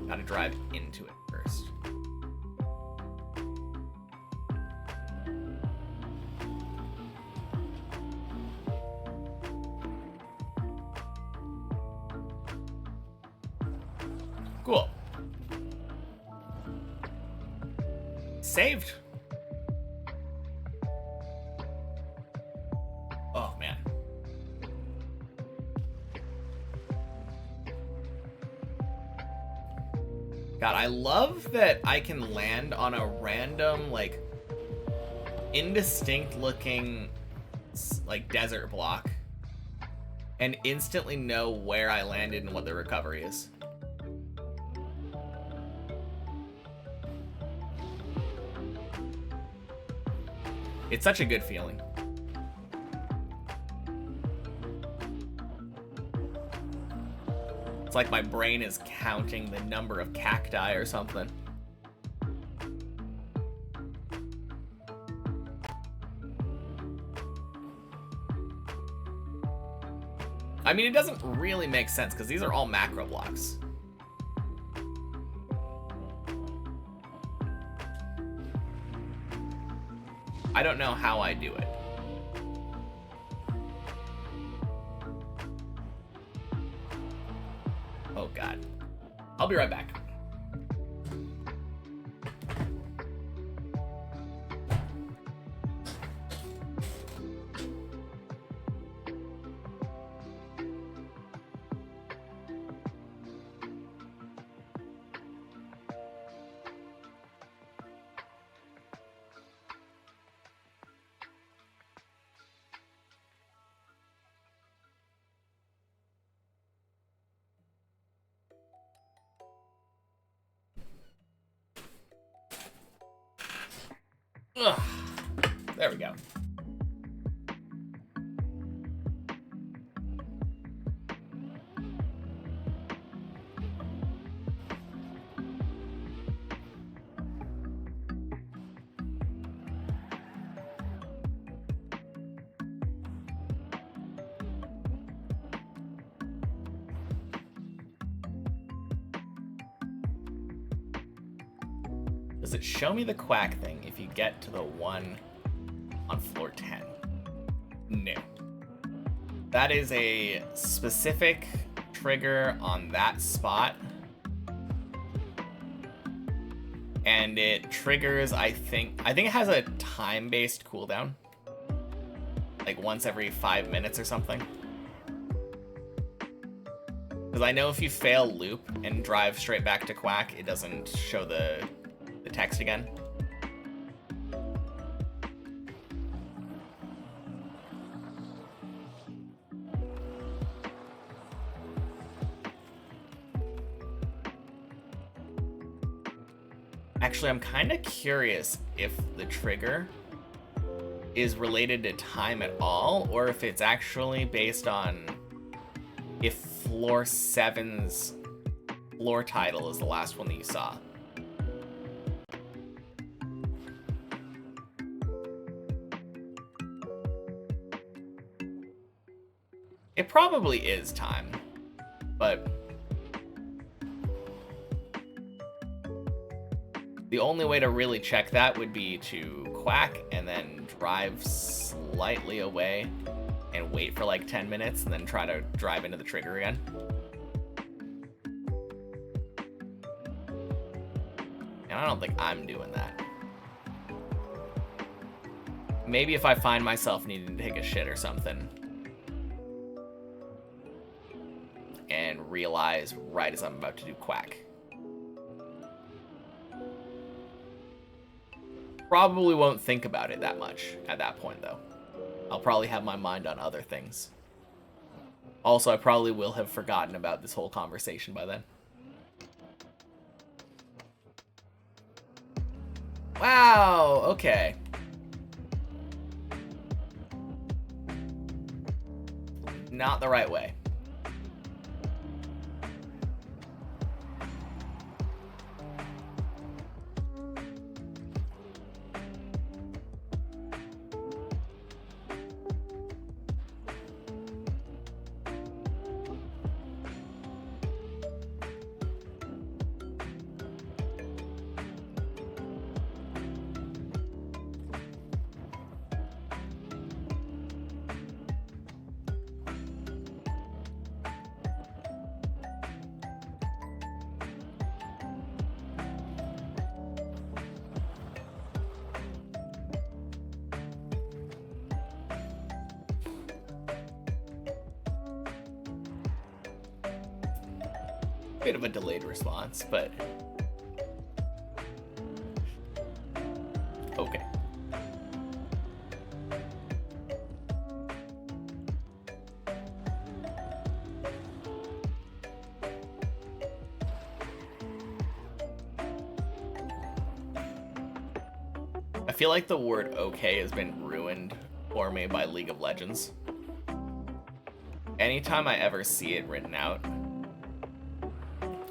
Gotta drive into it first. Cool. Saved. Oh, man. God, I love that I can land on a random, like, indistinct looking, like, desert block and instantly know where I landed and what the recovery is. It's such a good feeling. It's like my brain is counting the number of cacti or something. I mean, it doesn't really make sense because these are all macro blocks. I don't know how I do it. Oh, God. I'll be right back. Ugh. There we go. Does it show me the quack thing if you get to the one on floor 10? No. That is a specific trigger on that spot. And it triggers, I think it has a time-based cooldown. Like once every 5 minutes or something. Because I know if you fail loop and drive straight back to Quack, it doesn't show the text again. Actually, I'm kind of curious if the trigger is related to time at all, or if it's actually based on if floor 7's floor title is the last one that you saw. It probably is time, but the only way to really check that would be to Quack and then drive slightly away and wait for like 10 minutes and then try to drive into the trigger again. And I don't think I'm doing that. Maybe if I find myself needing to take a shit or something and realize right as I'm about to do Quack. Probably won't think about it that much at that point, though. I'll probably have my mind on other things. Also, I probably will have forgotten about this whole conversation by then. Wow, okay. Not the right way. Bit of a delayed response, but okay. I feel like the word okay has been ruined for me by League of Legends. Anytime I ever see it written out,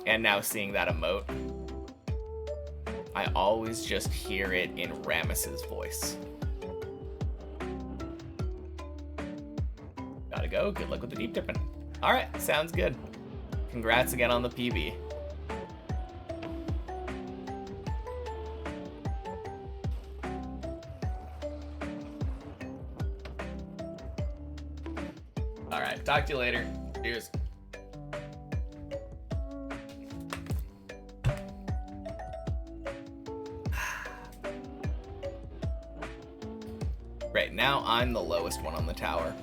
and now seeing that emote, I always just hear it in Rammus's voice. Gotta go. Good luck with the deep dipping. Alright, sounds good. Congrats again on the PB. Alright, talk to you later. Cheers. Right, now I'm the lowest one on the tower.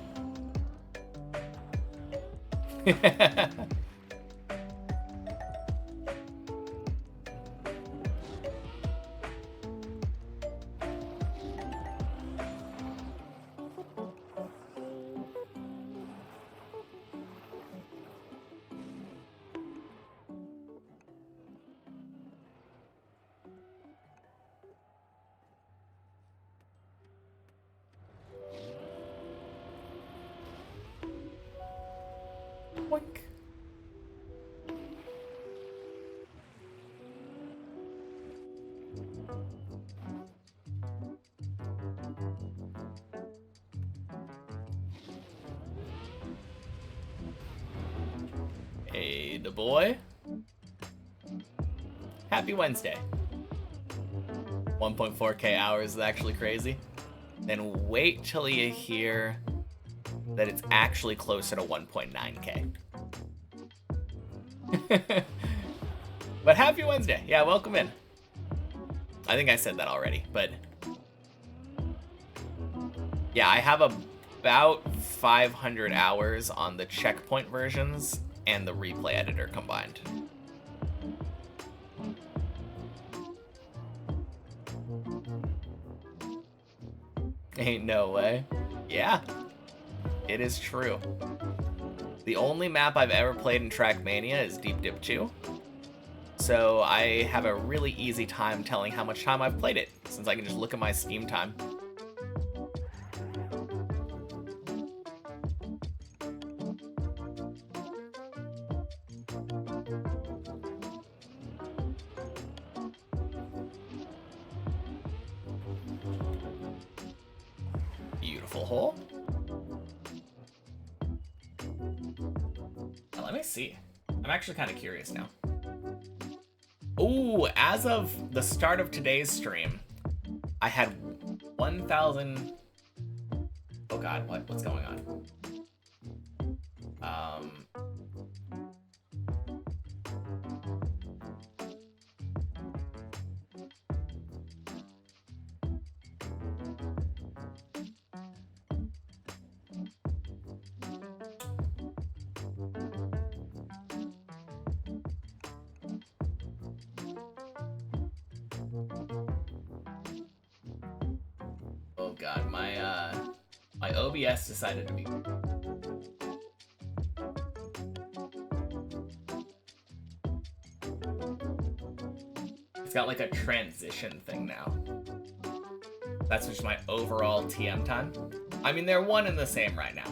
Boink. Hey, the boy. Happy Wednesday. 1.4k hours is actually crazy. Then wait till you hear that it's actually closer to 1.9k. But happy Wednesday. Yeah, welcome in. I think I said that already, but yeah, I have about 500 hours on the checkpoint versions and the replay editor combined. Ain't no way. Yeah, it is true. The only map I've ever played in Trackmania is Deep Dip 2. So I have a really easy time telling how much time I've played it, since I can just look at my Steam time. Beautiful hole. Now, let me see. I'm actually kind of curious now. Ooh, as of the start of today's stream, I had 1,000... Oh god, what's going on? Oh god, my OBS decided to be... It's got like a transition thing now. That's just my overall TM time. I mean, they're one and the same right now.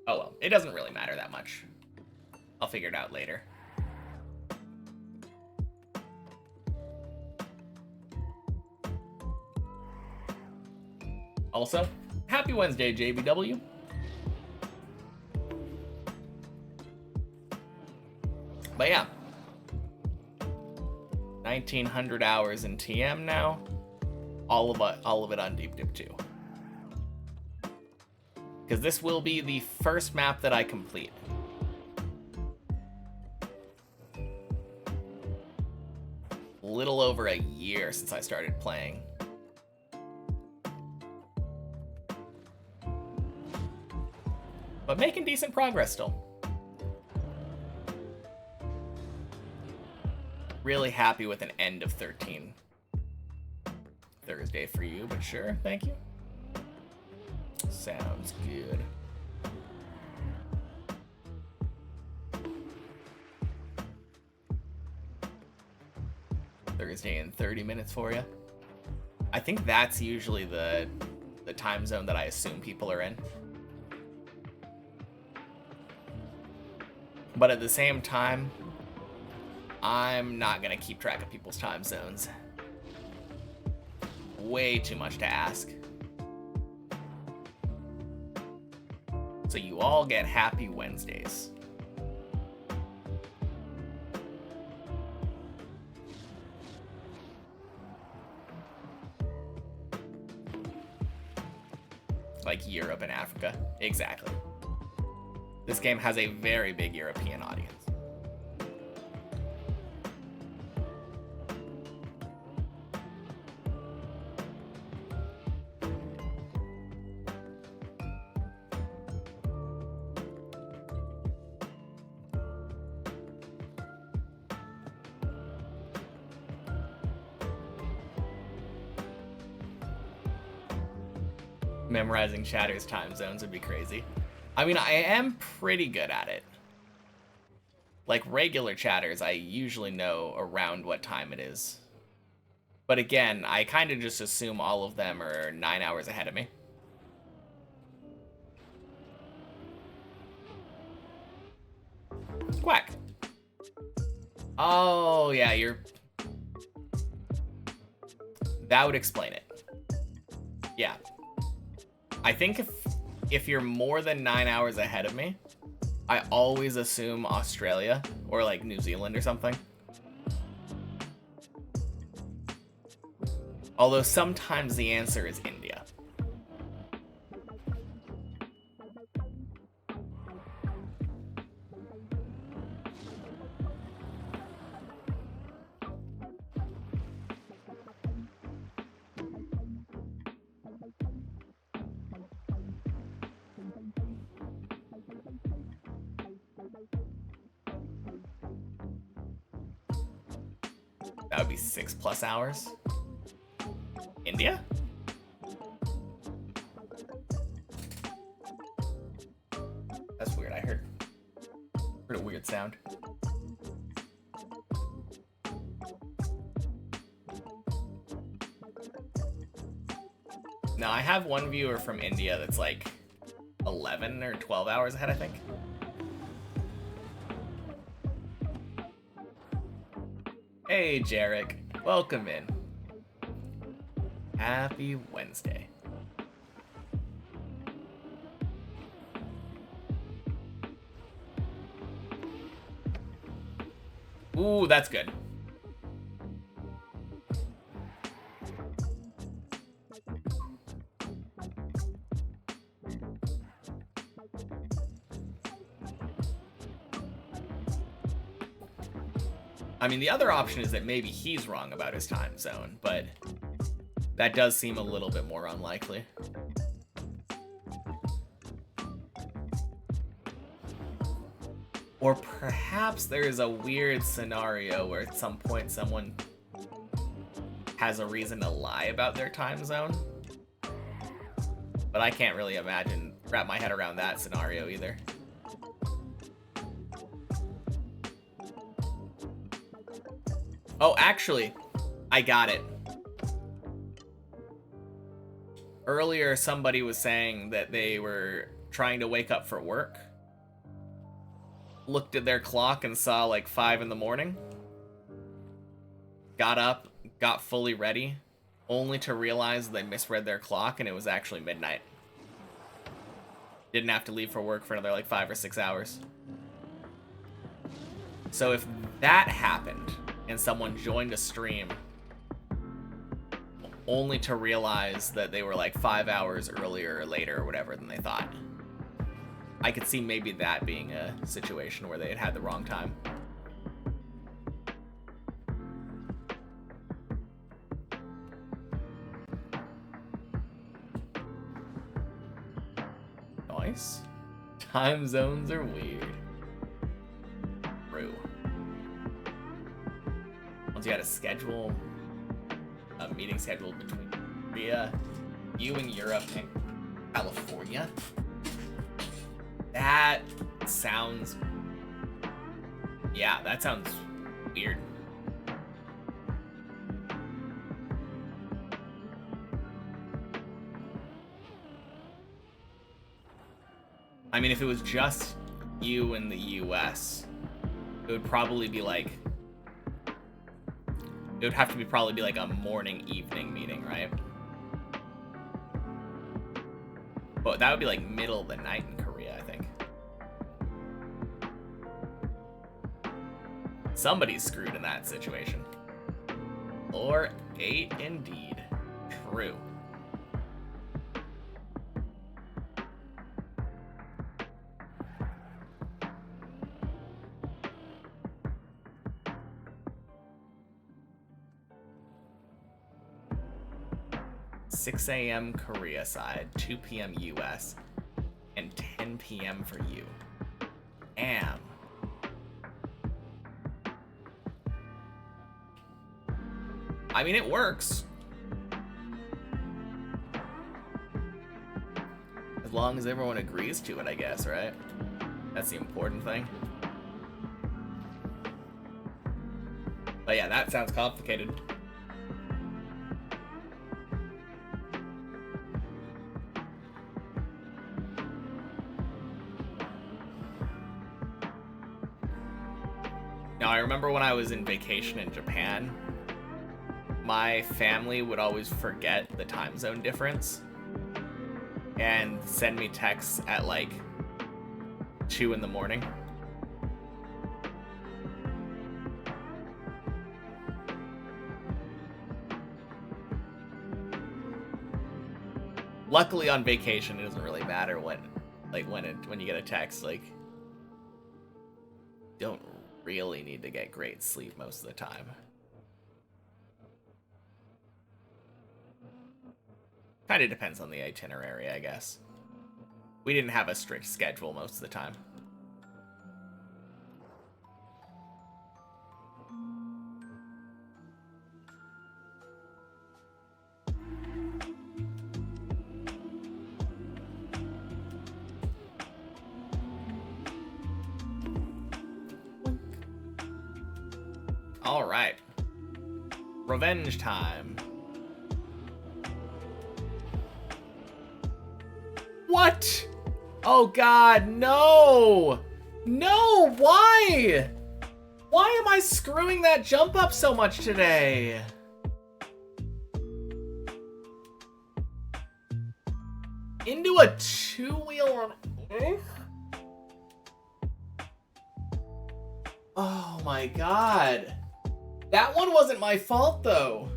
Oh well, it doesn't really matter that much. I'll figure it out later. Also, happy Wednesday, JBW. But yeah, 1,900 hours in TM now. All of it on Deep Dip 2. Because this will be the first map that I complete. A little over a year since I started playing. But making decent progress still. Really happy with an end of 13 Thursday for you, but sure, thank you. Sounds good. Thursday in 30 minutes for you. I think that's usually the time zone that I assume people are in. But at the same time, I'm not gonna keep track of people's time zones. Way too much to ask. So you all get happy Wednesdays. Like Europe and Africa. Exactly. This game has a very big European audience. Memorizing Chatter's time zones would be crazy. I mean, I am pretty good at it. Like regular Chatters, I usually know around what time it is. But again, I kind of just assume all of them are 9 hours ahead of me. Quack. Oh, yeah, that would explain it. Yeah. I think if you're more than 9 hours ahead of me, I always assume Australia or like New Zealand or something. Although sometimes the answer is India. That would be 6+ hours. India? That's weird. I heard a weird sound. Now, I have one viewer from India that's like 11 or 12 hours ahead, I think. Hey, Jarek. Welcome in. Happy Wednesday. Ooh, that's good. I mean, the other option is that maybe he's wrong about his time zone, but that does seem a little bit more unlikely. Or perhaps there's a weird scenario where at some point someone has a reason to lie about their time zone. But I can't really wrap my head around that scenario either. Oh, actually, I got it. Earlier, somebody was saying that they were trying to wake up for work, looked at their clock and saw like 5 in the morning, got up, got fully ready, only to realize they misread their clock and it was actually midnight. Didn't have to leave for work for another like 5 or 6 hours. So if that happened and someone joined a stream only to realize that they were like 5 hours earlier or later or whatever than they thought, I could see maybe that being a situation where they had the wrong time. Nice. Time zones are weird. True. Once you had a meeting scheduled between Korea, you and Europe and California. That sounds... Yeah, that sounds weird. I mean, if it was just you in the US, it would probably be like... It would have to probably be like a morning-evening meeting, right? But that would be like middle of the night in Korea, I think. Somebody's screwed in that situation. Or 8 indeed. True. $6 a.m. Korea side, 2 p.m. US, and 10 p.m. for you. Damn. I mean, it works. As long as everyone agrees to it, I guess, right? That's the important thing. But yeah, that sounds complicated. Now, I remember when I was in vacation in Japan, my family would always forget the time zone difference and send me texts at like 2 in the morning. Luckily on vacation, it doesn't really matter when you get a text. Like, don't really need to get great sleep most of the time. Kind of depends on the itinerary, I guess. We didn't have a strict schedule most of the time. All right. Revenge time. What? Oh God, no! No, why? Why am I screwing that jump up so much today? Into a two-wheel on Earth? Oh my God. That one wasn't my fault though.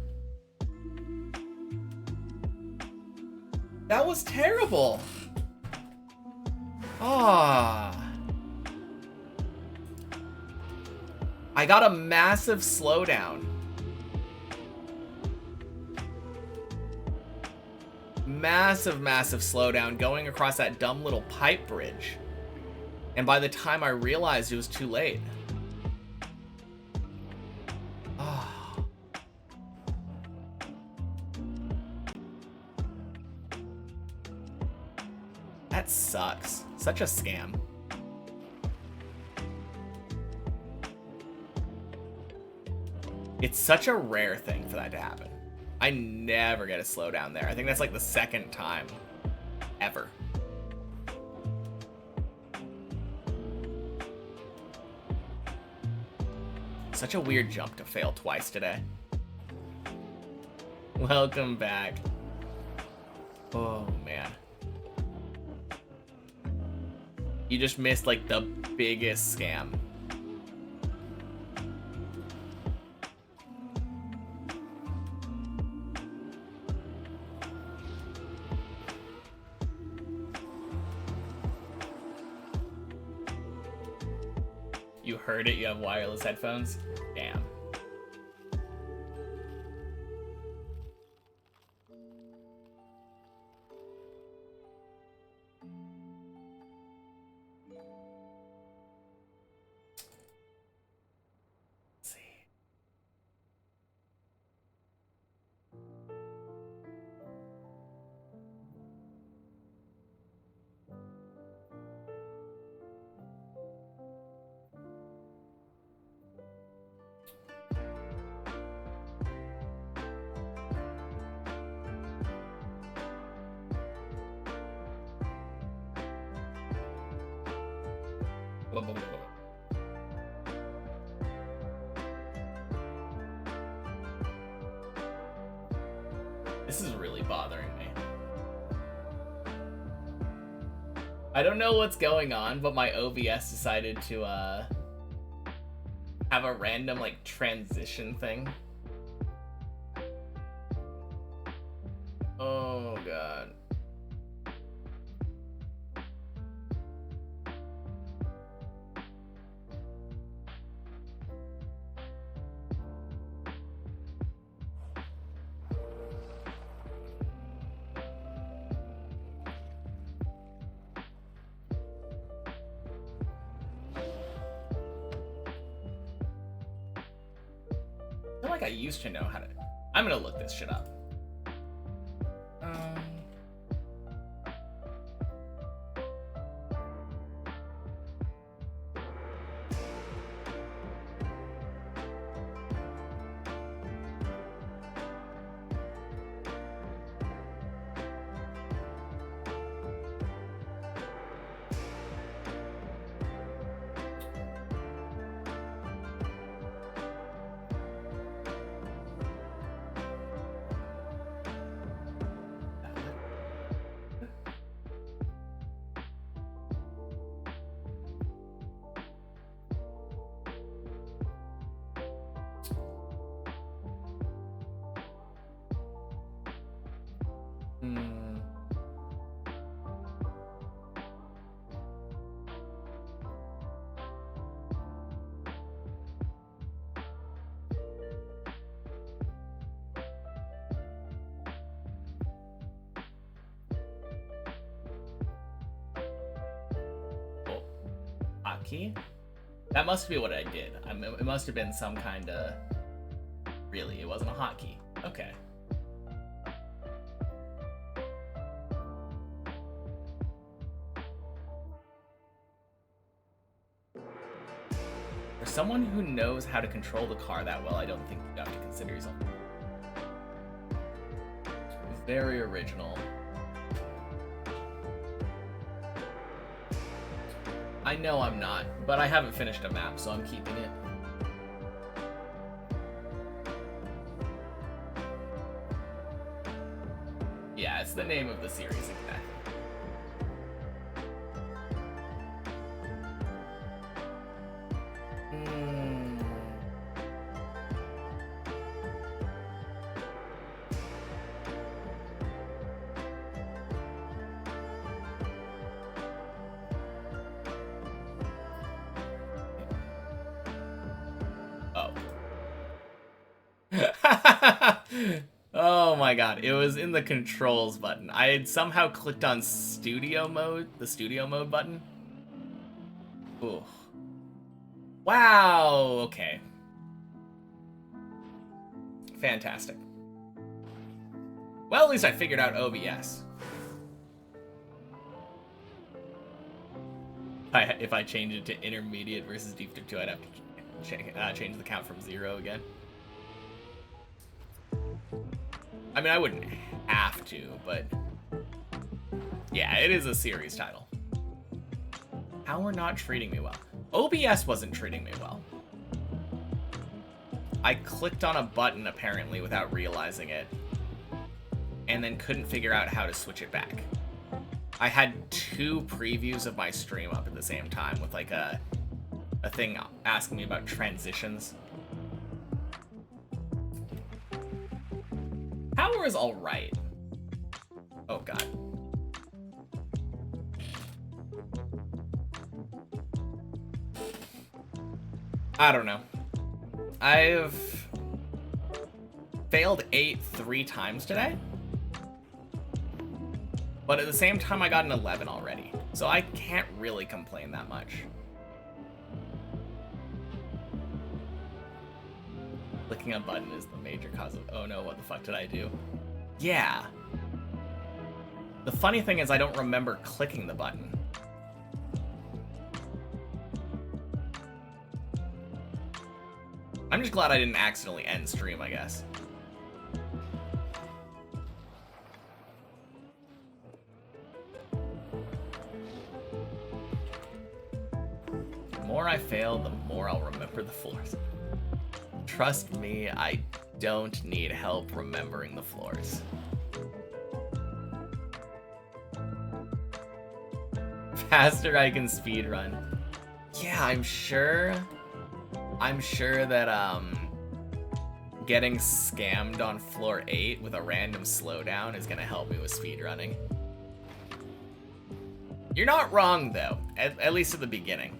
That was terrible. Ah. I got a massive slowdown. Massive slowdown going across that dumb little pipe bridge. And by the time I realized, it was too late. Ah. That sucks. Such a scam. It's such a rare thing for that to happen. I never get a slowdown there. I think that's like the second time ever. Such a weird jump to fail twice today. Welcome back. Oh, man. You just missed like the biggest scam. You heard it, you have wireless headphones? Damn. Let's see. Blah, blah, blah, blah. This is really bothering me. I don't know what's going on, but my OBS decided to have a random like transition thing. Oh God. I feel like I used to know how to. I'm gonna look this shit up. hotkey? That must be what I did. It must have been some kind of... Really, it wasn't a hotkey. Okay. For someone who knows how to control the car that well, I don't think you have to consider yourself very original. I know I'm not, but I haven't finished a map, so I'm keeping it. Yeah, it's the name of the series, exactly. Oh my god, it was in the controls button. I had somehow clicked on studio mode, the studio mode button. Ooh. Wow, okay. Fantastic. Well, at least I figured out OBS. If I change it to intermediate versus deep dip 2, I'd have to change the count from 0 again. I mean, I wouldn't have to, but yeah, it is a series title. How we're not treating me well. OBS wasn't treating me well. I clicked on a button, apparently, without realizing it, and then couldn't figure out how to switch it back. I had 2 previews of my stream up at the same time with like a thing asking me about transitions. Power is alright. Oh god. I don't know. I've failed 8 3 times today. But at the same time, I got an 11 already. So I can't really complain that much. Clicking a button is the major cause of... Oh no, what the fuck did I do? Yeah. The funny thing is I don't remember clicking the button. I'm just glad I didn't accidentally end stream, I guess. The more I fail, the more I'll remember the floors. Trust me, I don't need help remembering the floors. Faster I can speedrun. Yeah, I'm sure that getting scammed on floor 8 with a random slowdown is gonna help me with speedrunning. You're not wrong though, at least at the beginning.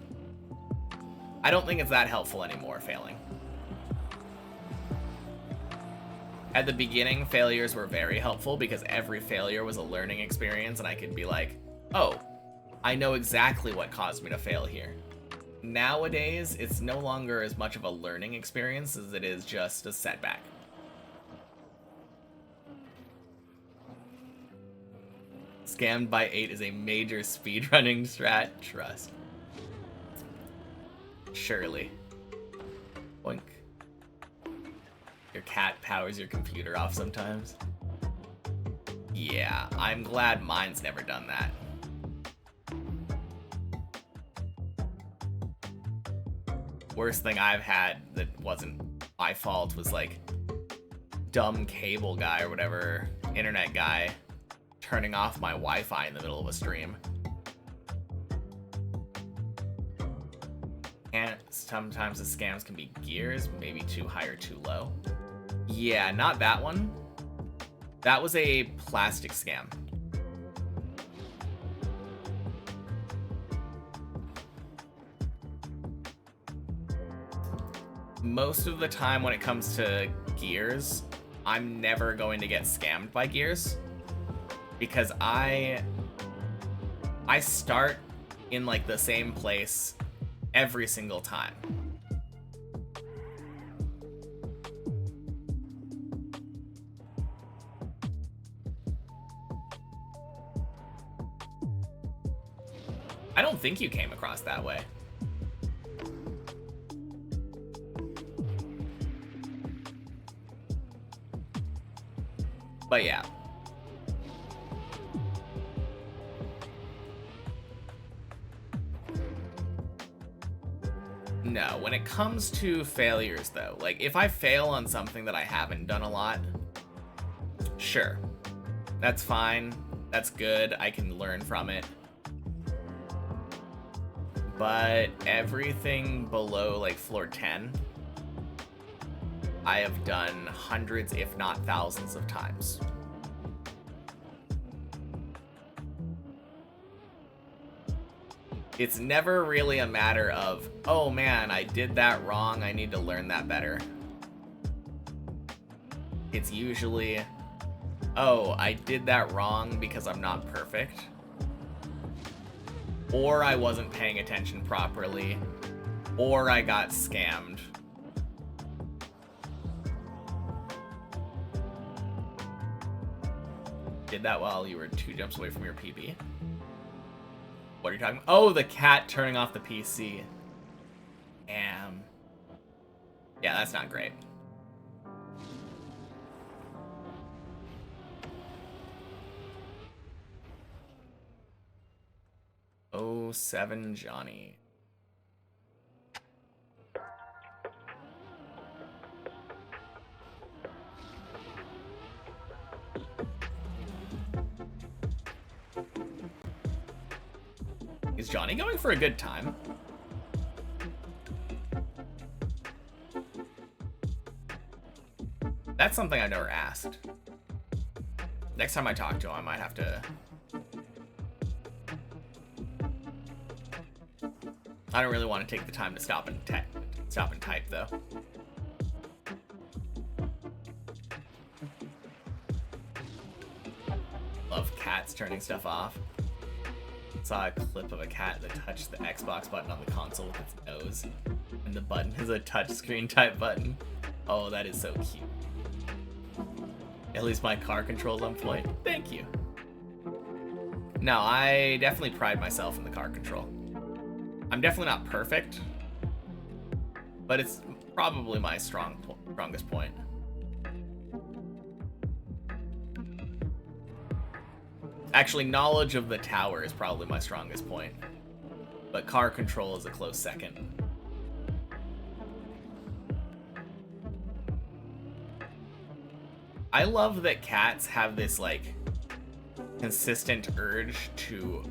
I don't think it's that helpful anymore, failing. At the beginning, failures were very helpful because every failure was a learning experience and I could be like, oh, I know exactly what caused me to fail here. Nowadays, it's no longer as much of a learning experience as it is just a setback. Scammed by 8 is a major speedrunning strat, trust. Surely. Boink. Your cat powers your computer off sometimes. Yeah, I'm glad mine's never done that. Worst thing I've had that wasn't my fault was like dumb cable guy or whatever, internet guy, turning off my Wi-Fi in the middle of a stream. And sometimes the scams can be gears, maybe too high or too low. Yeah, not that one. That was a plastic scam. Most of the time when it comes to gears, I'm never going to get scammed by gears because I start in like the same place every single time. I don't think you came across that way. But yeah. No, when it comes to failures though, like if I fail on something that I haven't done a lot, sure. That's fine. That's good. I can learn from it. But everything below like floor 10, I have done hundreds, if not thousands of times. It's never really a matter of, oh man, I did that wrong, I need to learn that better. It's usually, oh, I did that wrong because I'm not perfect. Or I wasn't paying attention properly. Or I got scammed. Did that while you were 2 jumps away from your PB? What are you talking about? Oh, the cat turning off the PC. Damn. Yeah, that's not great. Oh, 7 Johnny. Is Johnny going for a good time? That's something I've never asked. Next time I talk to him, I might have to... I don't really want to take the time to stop and type, though. Love cats turning stuff off. Saw a clip of a cat that touched the Xbox button on the console with its nose, and the button is a touchscreen type button. Oh, that is so cute. At least my car control's on point. Thank you. No, I definitely pride myself in the car control. I'm definitely not perfect, but it's probably my strongest point. Actually, knowledge of the tower is probably my strongest point, but car control is a close second. I love that cats have this, like, consistent urge to,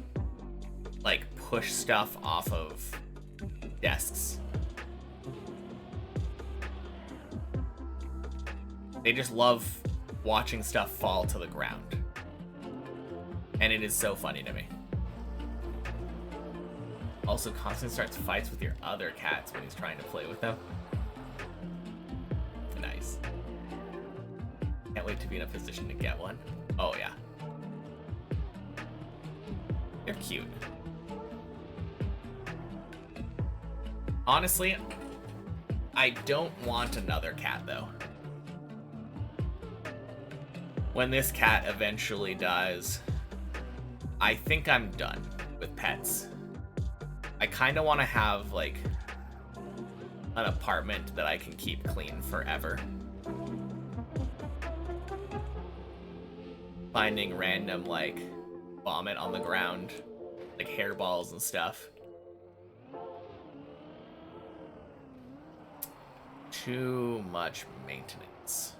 like, push stuff off of desks. They just love watching stuff fall to the ground. And it is so funny to me. Also, Constant starts fights with your other cats when he's trying to play with them. Nice. Can't wait to be in a position to get one. Oh, yeah. They're cute. Honestly, I don't want another cat, though. When this cat eventually dies, I think I'm done with pets. I kind of want to have, like, an apartment that I can keep clean forever. Finding random, like, vomit on the ground, like hairballs and stuff. Too much maintenance.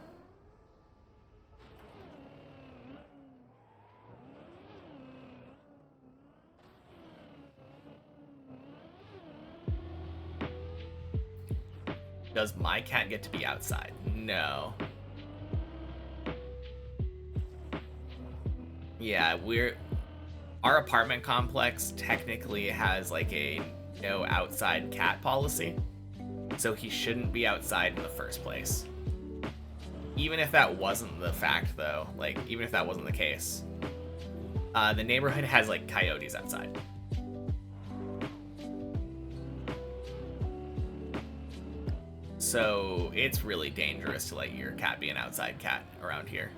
Does my cat get to be outside? No. Yeah, our apartment complex technically has like a no outside cat policy, so he shouldn't be outside in the first place. Even if that wasn't the fact, though, like, even if that wasn't the case, the neighborhood has like coyotes outside. so it's really dangerous to let your cat be an outside cat around here.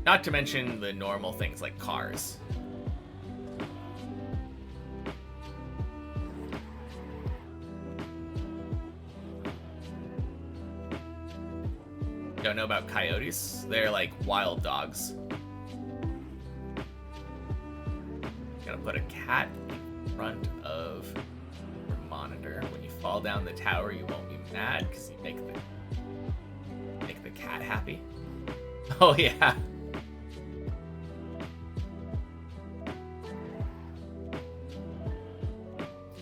Not to mention the normal things like cars. Don't know about coyotes? They're like wild dogs. Gonna put a cat in front of your monitor. When you fall down the tower, you won't be mad because you make the cat happy. Oh yeah.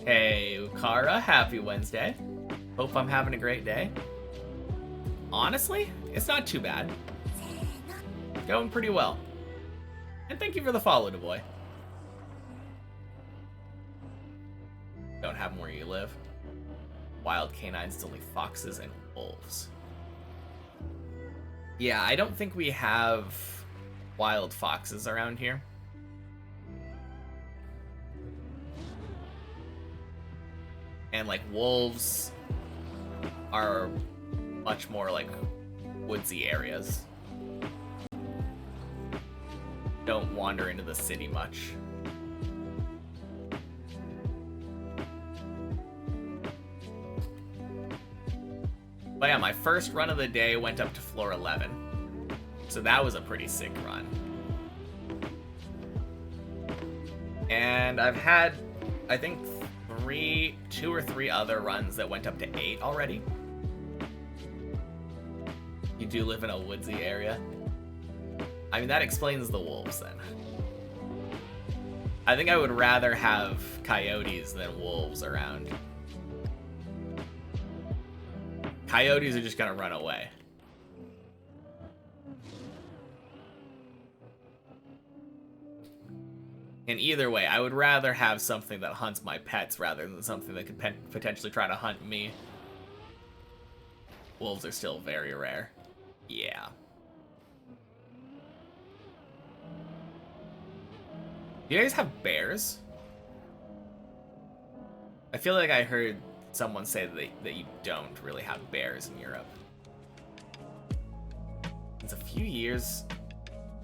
Hey, Ukara, happy Wednesday. Hope I'm having a great day. Honestly, it's not too bad. Going pretty well. And thank you for the follow, boy. Don't have them where you live. Wild canines, it's only foxes and wolves. Yeah, I don't think we have wild foxes around here. And like wolves are much more like woodsy areas. Don't wander into the city much. But yeah, my first run of the day went up to floor 11. So that was a pretty sick run. And I've had, I think, 2 or 3 other runs that went up to 8 already. You do live in a woodsy area. I mean, that explains the wolves then. I think I would rather have coyotes than wolves around. Coyotes are just gonna run away. And either way, I would rather have something that hunts my pets rather than something that could potentially try to hunt me. Wolves are still very rare. Yeah. Do you guys have bears? I feel like I heard someone say that you don't really have bears in Europe. It's a few years.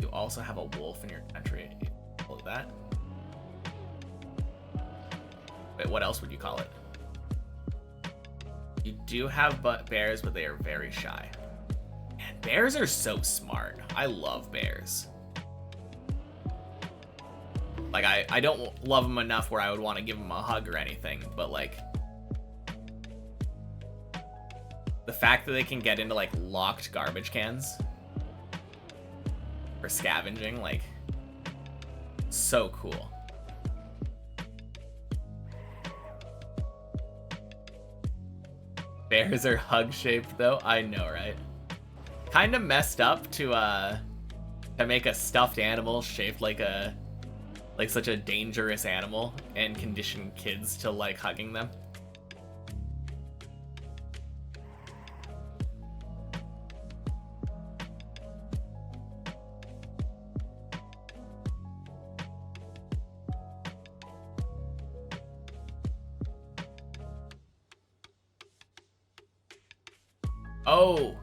You also have a wolf in your country. Call it that. Wait, what else would you call it? You do have bears, but they are very shy. Man, bears are so smart. I love bears. Like, I don't love them enough where I would want to give them a hug or anything, but like, the fact that they can get into like locked garbage cans for scavenging, like, so cool. Bears are hug-shaped though, I know, right? Kind of messed up to make a stuffed animal shaped like such a dangerous animal and condition kids to like hugging them. Oh.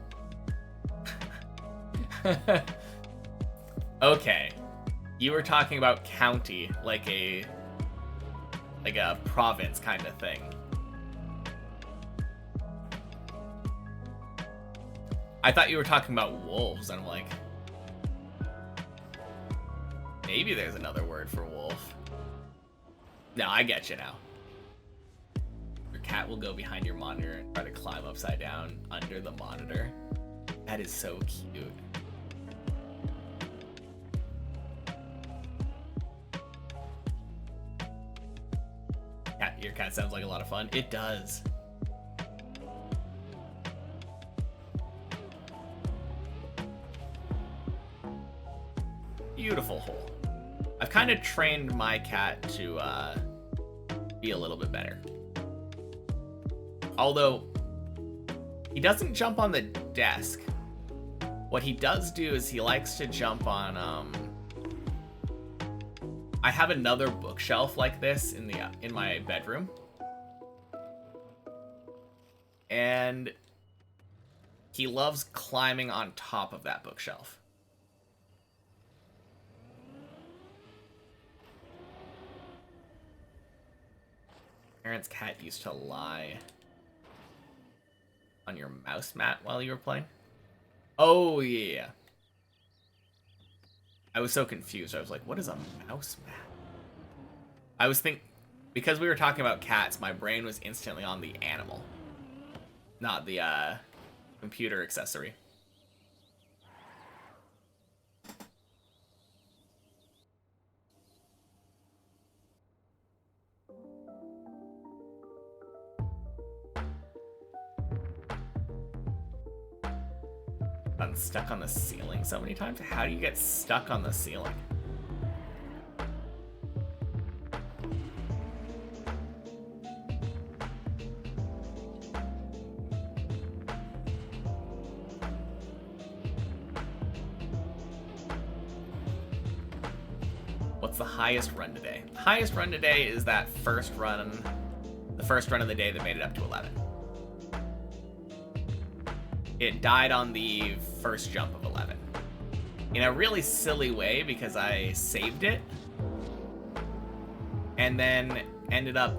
Okay. You were talking about county, like a province kind of thing. I thought you were talking about wolves, and I'm like, maybe there's another word for wolf. No, I get you now. Your cat will go behind your monitor and try to climb upside down under the monitor. That is so cute. Your cat sounds like a lot of fun. It does. Beautiful hole. I've kind of trained my cat to be a little bit better. Although, he doesn't jump on the desk. What he does do is he likes to jump on, I have another bookshelf like this in my bedroom. And he loves climbing on top of that bookshelf. Parents' cat used to lie on your mouse mat while you were playing. Oh, yeah. I was so confused. I was like, what is a mouse mat? I was because we were talking about cats, my brain was instantly on the animal, not the computer accessory. Gotten stuck on the ceiling so many times? How do you get stuck on the ceiling? What's the highest run today? The highest run today is that first run, the first run of the day that made it up to 11. It died on the first jump of 11. In a really silly way because I saved it and then ended up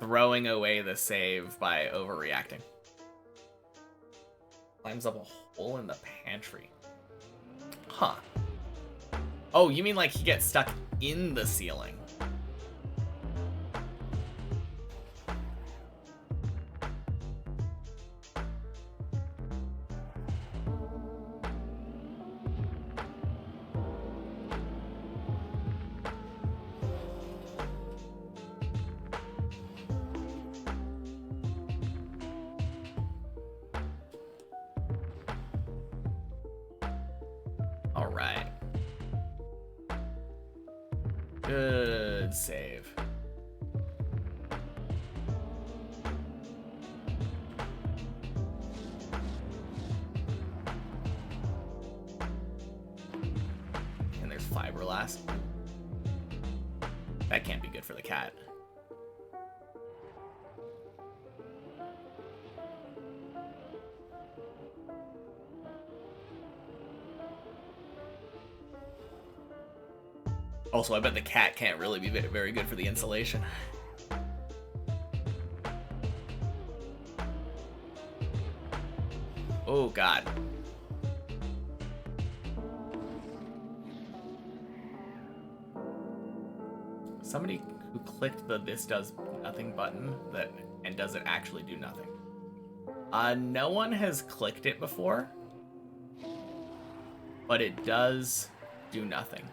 throwing away the save by overreacting. Climbs up a hole in the pantry. Huh. Oh, you mean like he gets stuck in the ceiling? All right. Good save. And there's fiberglass. That can't be good for the cat. Also, I bet the cat can't really be very good for the insulation. Oh, God. Somebody who clicked the "this does nothing" button and does it actually do nothing. No one has clicked it before, but it does do nothing.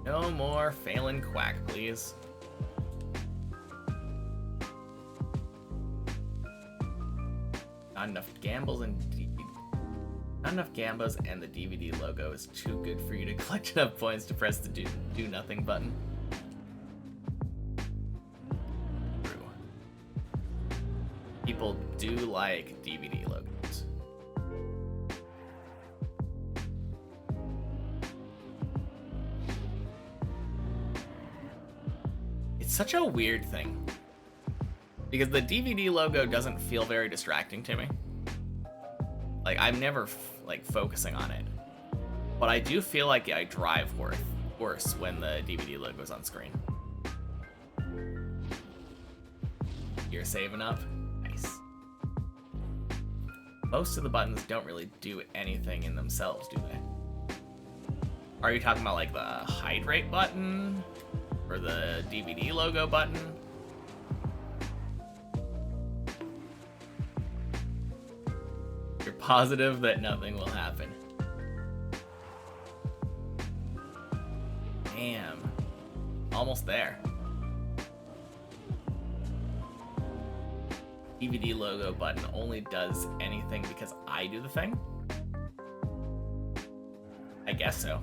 No more Phelan Quack, please. Not enough gambles and not enough gambas, and the DVD logo is too good for you to collect enough points to press the do nothing button. True. People do like DVD logos. Such a weird thing, because the DVD logo doesn't feel very distracting to me. Like, I'm never like focusing on it, but I do feel like I drive worse when the DVD logo's on screen. You're saving up? Nice. Most of the buttons don't really do anything in themselves, do they? Are you talking about like the hydrate button? Or the DVD logo button? You're positive that nothing will happen. Damn. Almost there. DVD logo button only does anything because I do the thing? I guess so.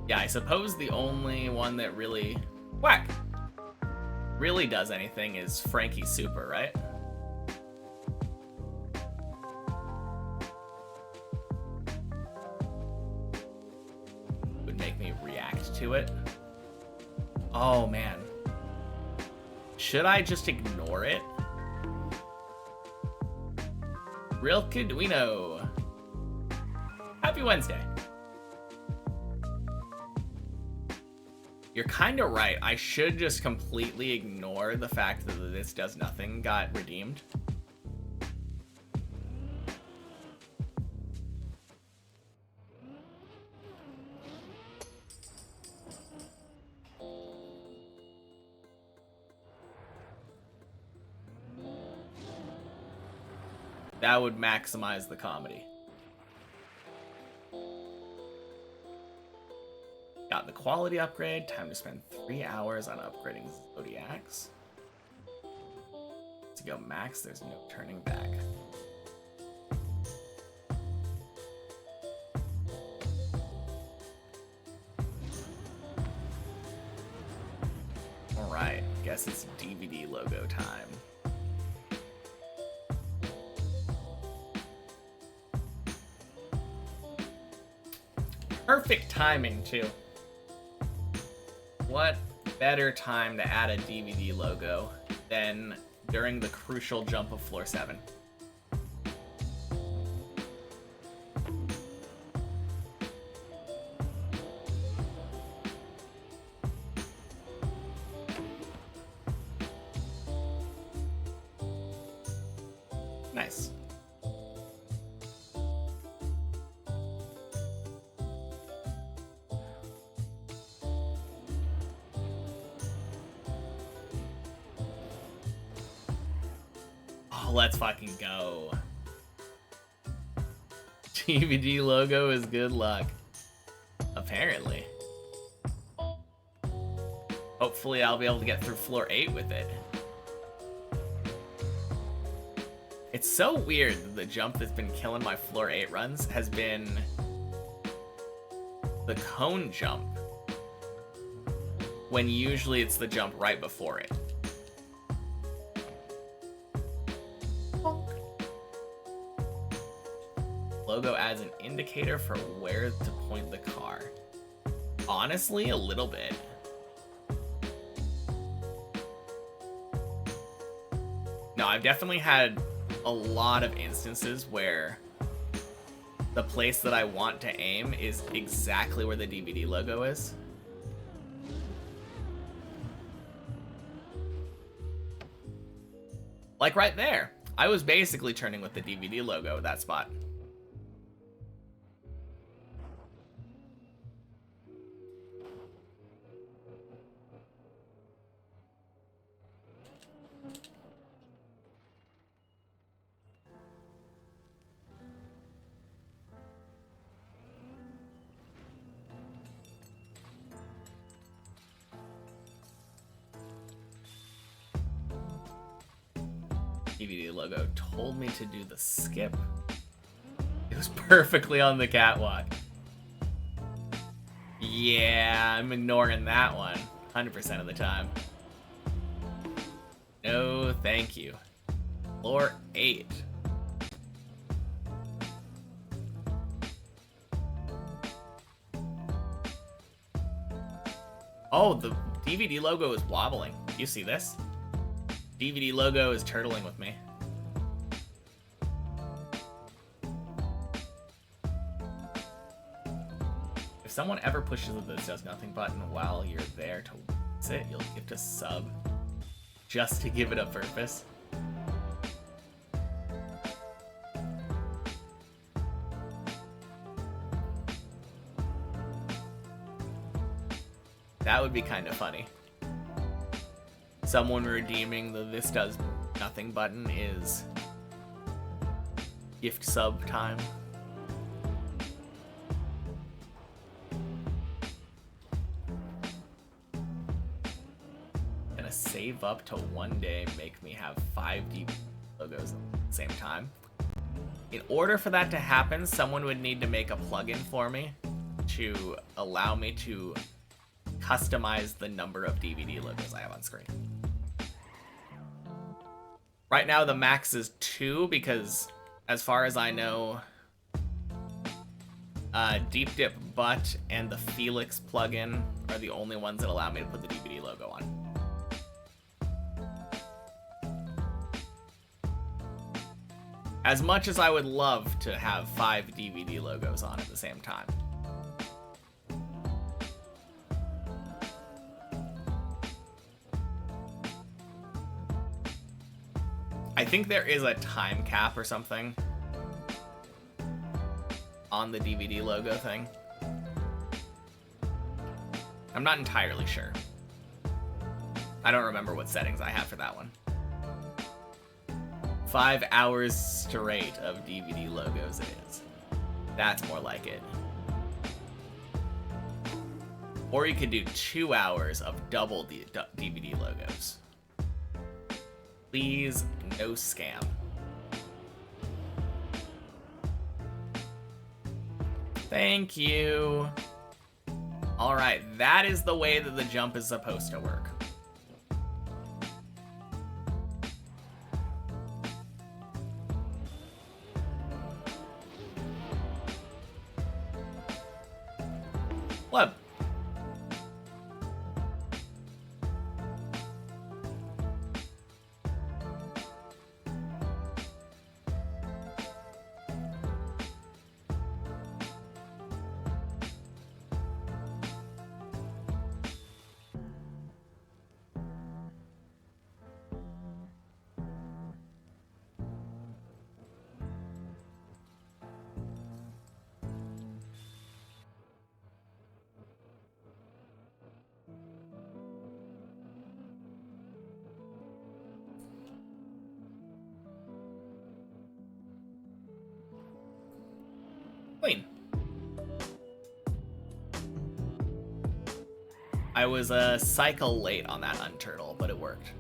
Yeah, I suppose the only one that really... Whack! Really does anything is Frankie Super, right? Would make me react to it. Oh, man. Should I just ignore it? Real Kiduino. Happy Wednesday. You're kind of right. I should just completely ignore the fact that this does nothing got redeemed. That would maximize the comedy. Got the quality upgrade. Time to spend 3 hours on upgrading Zodiacs. To go max, there's no turning back. Alright, guess it's DVD logo time. Perfect timing, too. What better time to add a DVD logo than during the crucial jump of floor 7? Nice. Let's fucking go. DVD logo is good luck. Apparently. Hopefully I'll be able to get through floor 8 with it. It's so weird that the jump that's been killing my floor 8 runs has been the cone jump, when usually it's the jump right before it. Logo adds an indicator for where to point the car. Honestly, a little bit. No, I've definitely had a lot of instances where the place that I want to aim is exactly where the DVD logo is. Like right there. I was basically turning with the DVD logo at that spot. DVD logo told me to do the skip. It was perfectly on the catwalk. Yeah, I'm ignoring that one 100% of the time. No, thank you. Floor 8. Oh, the DVD logo is wobbling. You see this? DVD logo is turtling with me. If someone ever pushes the "this does nothing" button while you're there to sit, you'll gift a sub just to give it a purpose. That would be kind of funny. someone redeeming the this does nothing button is gift sub time. Gonna save up to one day make me have 5 DVD logos at the same time. In order for that to happen, someone would need to make a plugin for me to allow me to customize the number of DVD logos I have on screen. Right now the max is 2 because, as far as I know, Deep Dip Butt and the Felix plugin are the only ones that allow me to put the DVD logo on. As much as I would love to have 5 DVD logos on at the same time. I think there is a time cap or something on the DVD logo thing. I'm not entirely sure. I don't remember what settings I have for that one. 5 hours straight of DVD logos it is. That's more like it. Or you could do 2 hours of double the DVD logos. Please, no scam. Thank you. All right, that is the way that the jump is supposed to work. What? Clean. I was a cycle late on that unturtle, but it worked.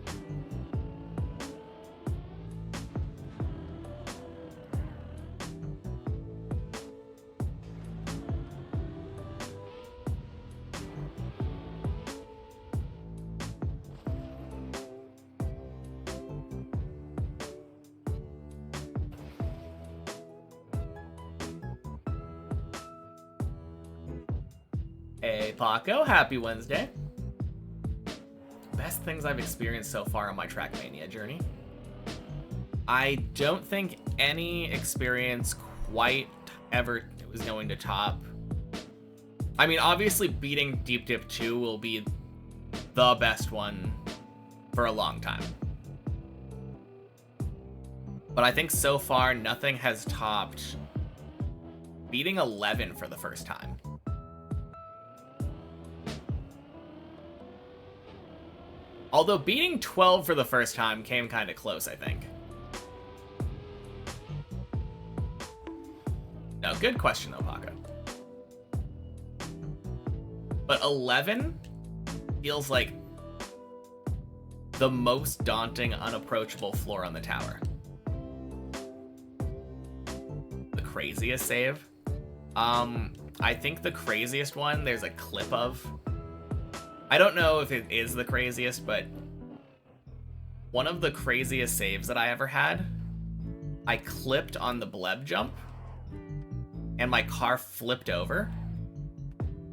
Hey, Paco, happy Wednesday. Best things I've experienced so far on my Trackmania journey. I don't think any experience quite ever was going to top. I mean, obviously beating Deep Dip 2 will be the best one for a long time. But I think so far nothing has topped beating 11 for the first time. Although beating 12 for the first time came kind of close, I think. No, good question though, Paco. But 11 feels like the most daunting, unapproachable floor on the tower. The craziest save? I think the craziest one there's a clip of. I don't know if it is the craziest, but one of the craziest saves that I ever had, I clipped on the bleb jump, and my car flipped over,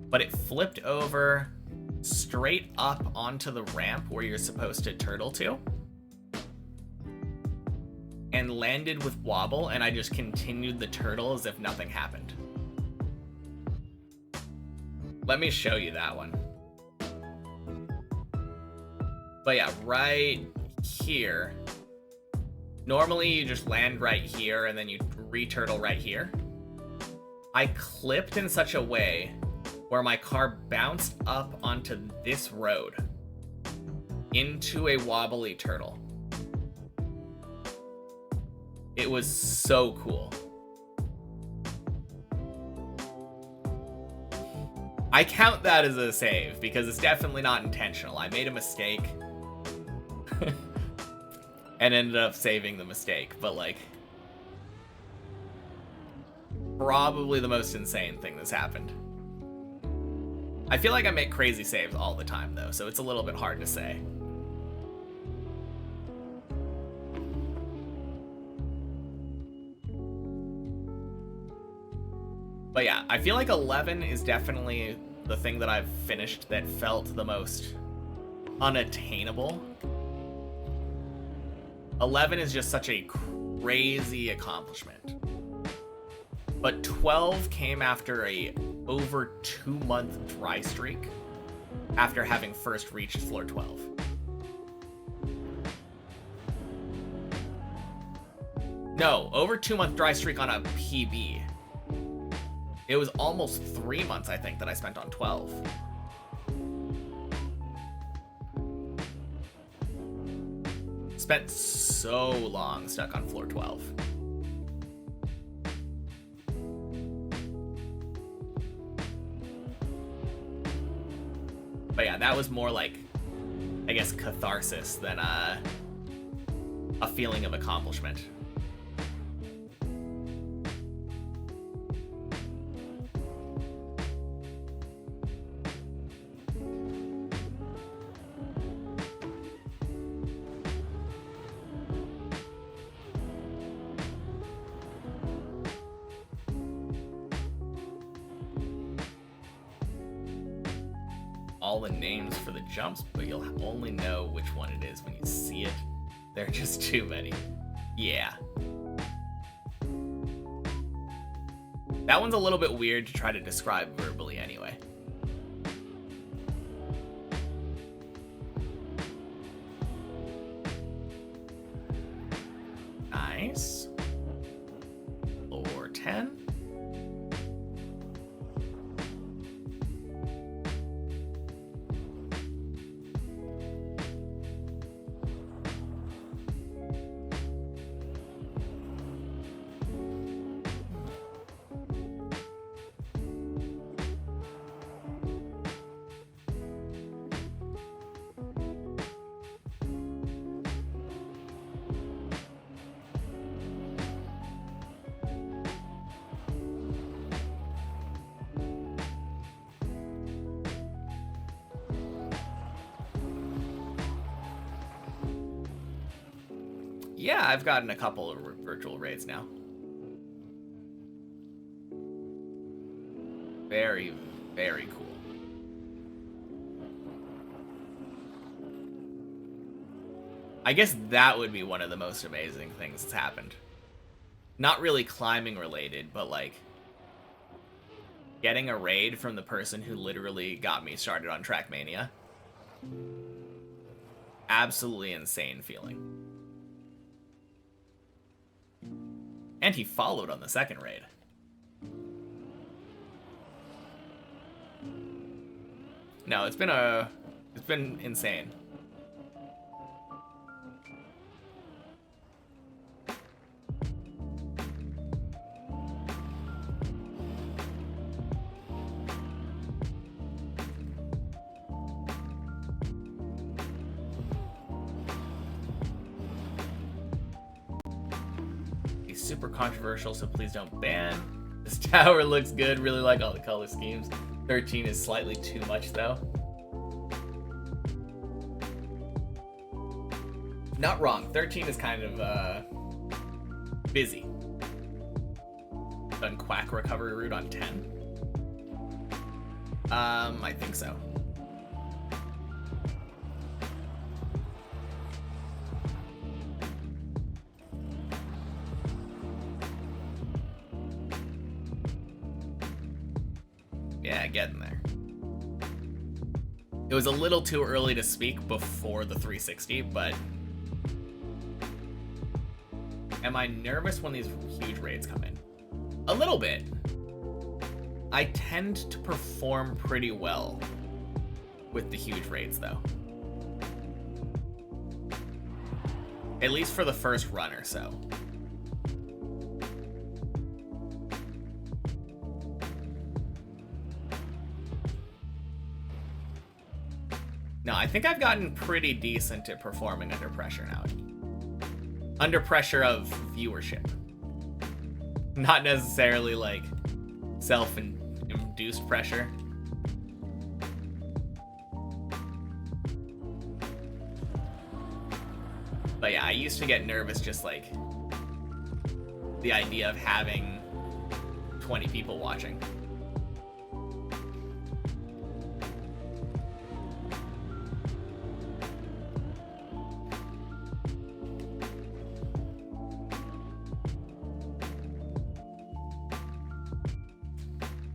but it flipped over straight up onto the ramp where you're supposed to turtle to, and landed with wobble, and I just continued the turtle as if nothing happened. Let me show you that one. But yeah, right here. Normally you just land right here and then you re-turtle right here. I clipped in such a way where my car bounced up onto this road into a wobbly turtle. It was so cool. I count that as a save because it's definitely not intentional. I made a mistake and ended up saving the mistake, but like probably the most insane thing that's happened. I feel like I make crazy saves all the time though, so it's a little bit hard to say. But yeah, I feel like 11 is definitely the thing that I've finished that felt the most unattainable. 11 is just such a crazy accomplishment. But 12 came after a over 2-month dry streak after having first reached floor 12. No, over 2-month dry streak on a PB. It was almost 3 months, I think, that I spent on 12. Spent so long stuck on floor 12. But yeah, that was more like, I guess, catharsis than a feeling of accomplishment. All the names for the jumps, but you'll only know which one it is when you see it. There are just too many. Yeah. That one's a little bit weird to try to describe verbally anyway. Nice. Floor 10. Yeah, I've gotten a couple of virtual raids now. Very, very cool. I guess that would be one of the most amazing things that's happened. Not really climbing related, but like getting a raid from the person who literally got me started on Trackmania. Absolutely insane feeling. And he followed on the second raid. No, it's been insane. Super controversial, so please don't ban. This tower looks good, really like all the color schemes. 13 is slightly too much though. Not wrong, 13 is kind of busy. Done quack recovery route on 10. I think so. Yeah, getting there. It was a little too early to speak before the 360, but am I nervous when these huge raids come in? A little bit. I tend to perform pretty well with the huge raids, though. At least for the first run or so. No, I think I've gotten pretty decent at performing under pressure now. Under pressure of viewership. Not necessarily like self-induced pressure. But yeah, I used to get nervous just like the idea of having 20 people watching.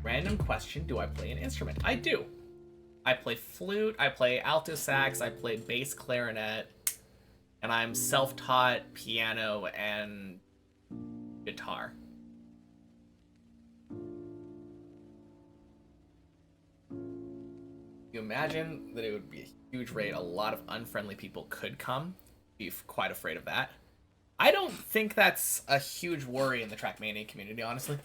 Random question, do I play an instrument? I do. I play flute, I play alto sax, I play bass clarinet, and I'm self-taught piano and guitar. You imagine that it would be a huge raid, a lot of unfriendly people could come, be quite afraid of that. I don't think that's a huge worry in the Trackmania community, honestly.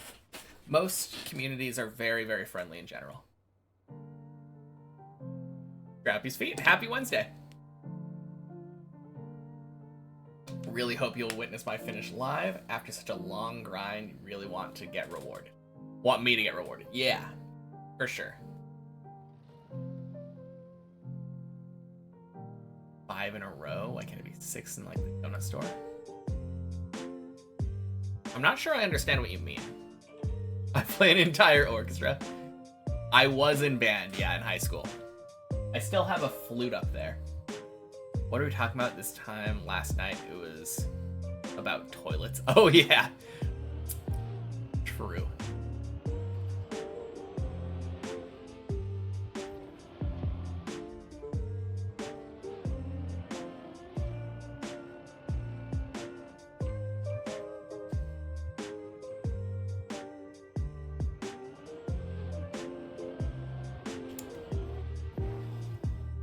Most communities are very, very friendly in general. Scrappy's feet. Happy Wednesday. Really hope you'll witness my finish live. After such a long grind, you really want to get rewarded. Want me to get rewarded? Yeah, for sure. 5 in a row? Why can't it be 6 in like the donut store? I'm not sure I understand what you mean. I play an entire orchestra. I was in band, yeah, in high school. I still have a flute up there. What are we talking about this time? Last night it was about toilets. Oh yeah. True.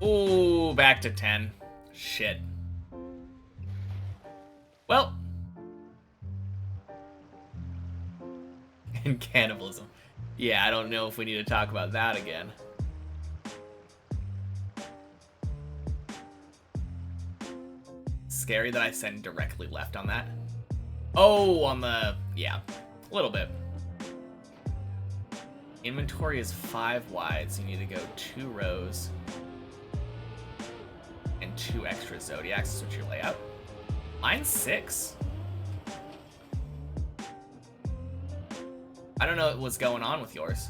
Ooh, back to 10. Shit. Well. And cannibalism. Yeah, I don't know if we need to talk about that again. Scary that I send directly left on that. Oh, on the... yeah, a little bit. Inventory is 5 wide, so you need to go 2 rows. And 2 extra zodiacs to switch your layout. Mine's 6. I don't know what's going on with yours.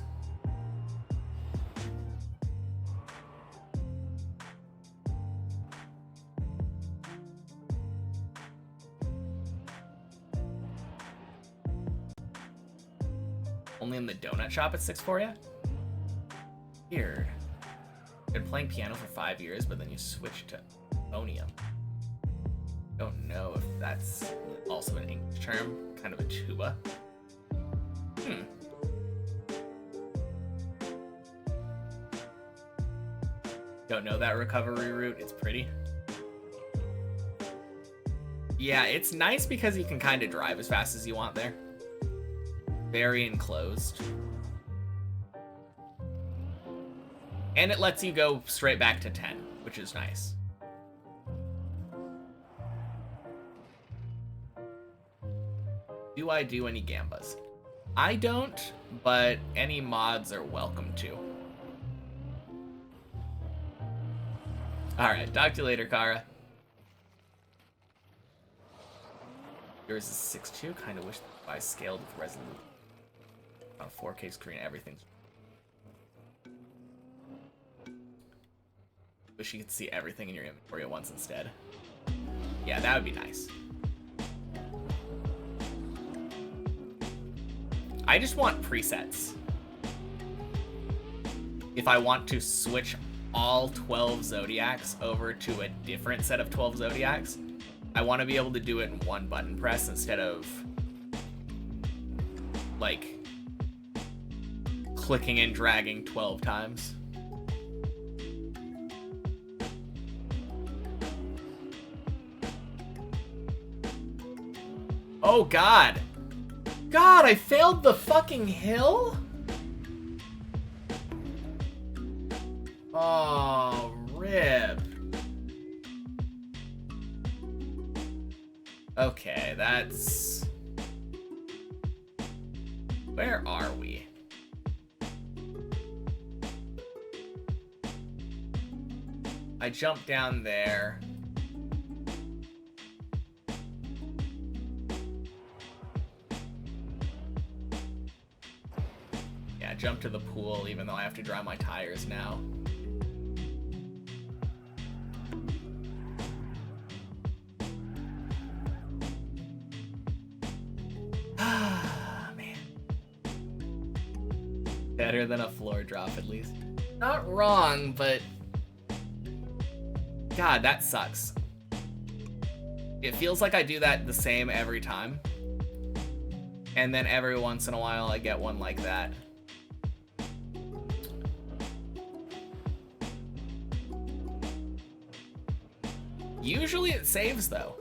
Only in the donut shop at 6 for you? Weird. Been playing piano for 5 years, but then you switched to phonium. Don't know if that's also an English term, kind of a tuba. Don't know that recovery route, it's pretty. Yeah, it's nice because you can kind of drive as fast as you want there. Very enclosed. And it lets you go straight back to 10, which is nice. Do I do any gambas? I don't, but any mods are welcome to. Alright, talk to you later, Kara. Yours is 6.2. Kind of wish I scaled with resolution. On a 4K screen, everything's... Wish you could see everything in your inventory at once instead. Yeah, that would be nice. I just want presets. If I want to switch all 12 zodiacs over to a different set of 12 zodiacs, I want to be able to do it in one button press instead of like clicking and dragging 12 times. Oh, God. God, I failed the fucking hill? Oh, rip. Okay, that's... Where are we? I jumped down there. Yeah, jump to the pool, even though I have to dry my tires now. Man. Better than a floor drop, at least. Not wrong, but... God, that sucks. It feels like I do that the same every time. And then every once in a while I get one like that. Usually it saves, though.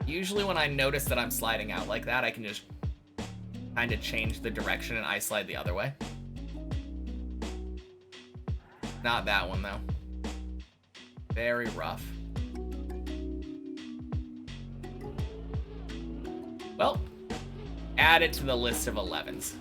Usually when I notice that I'm sliding out like that, I can just kind of change the direction and I slide the other way. Not that one, though. Very rough. Well, add it to the list of 11s.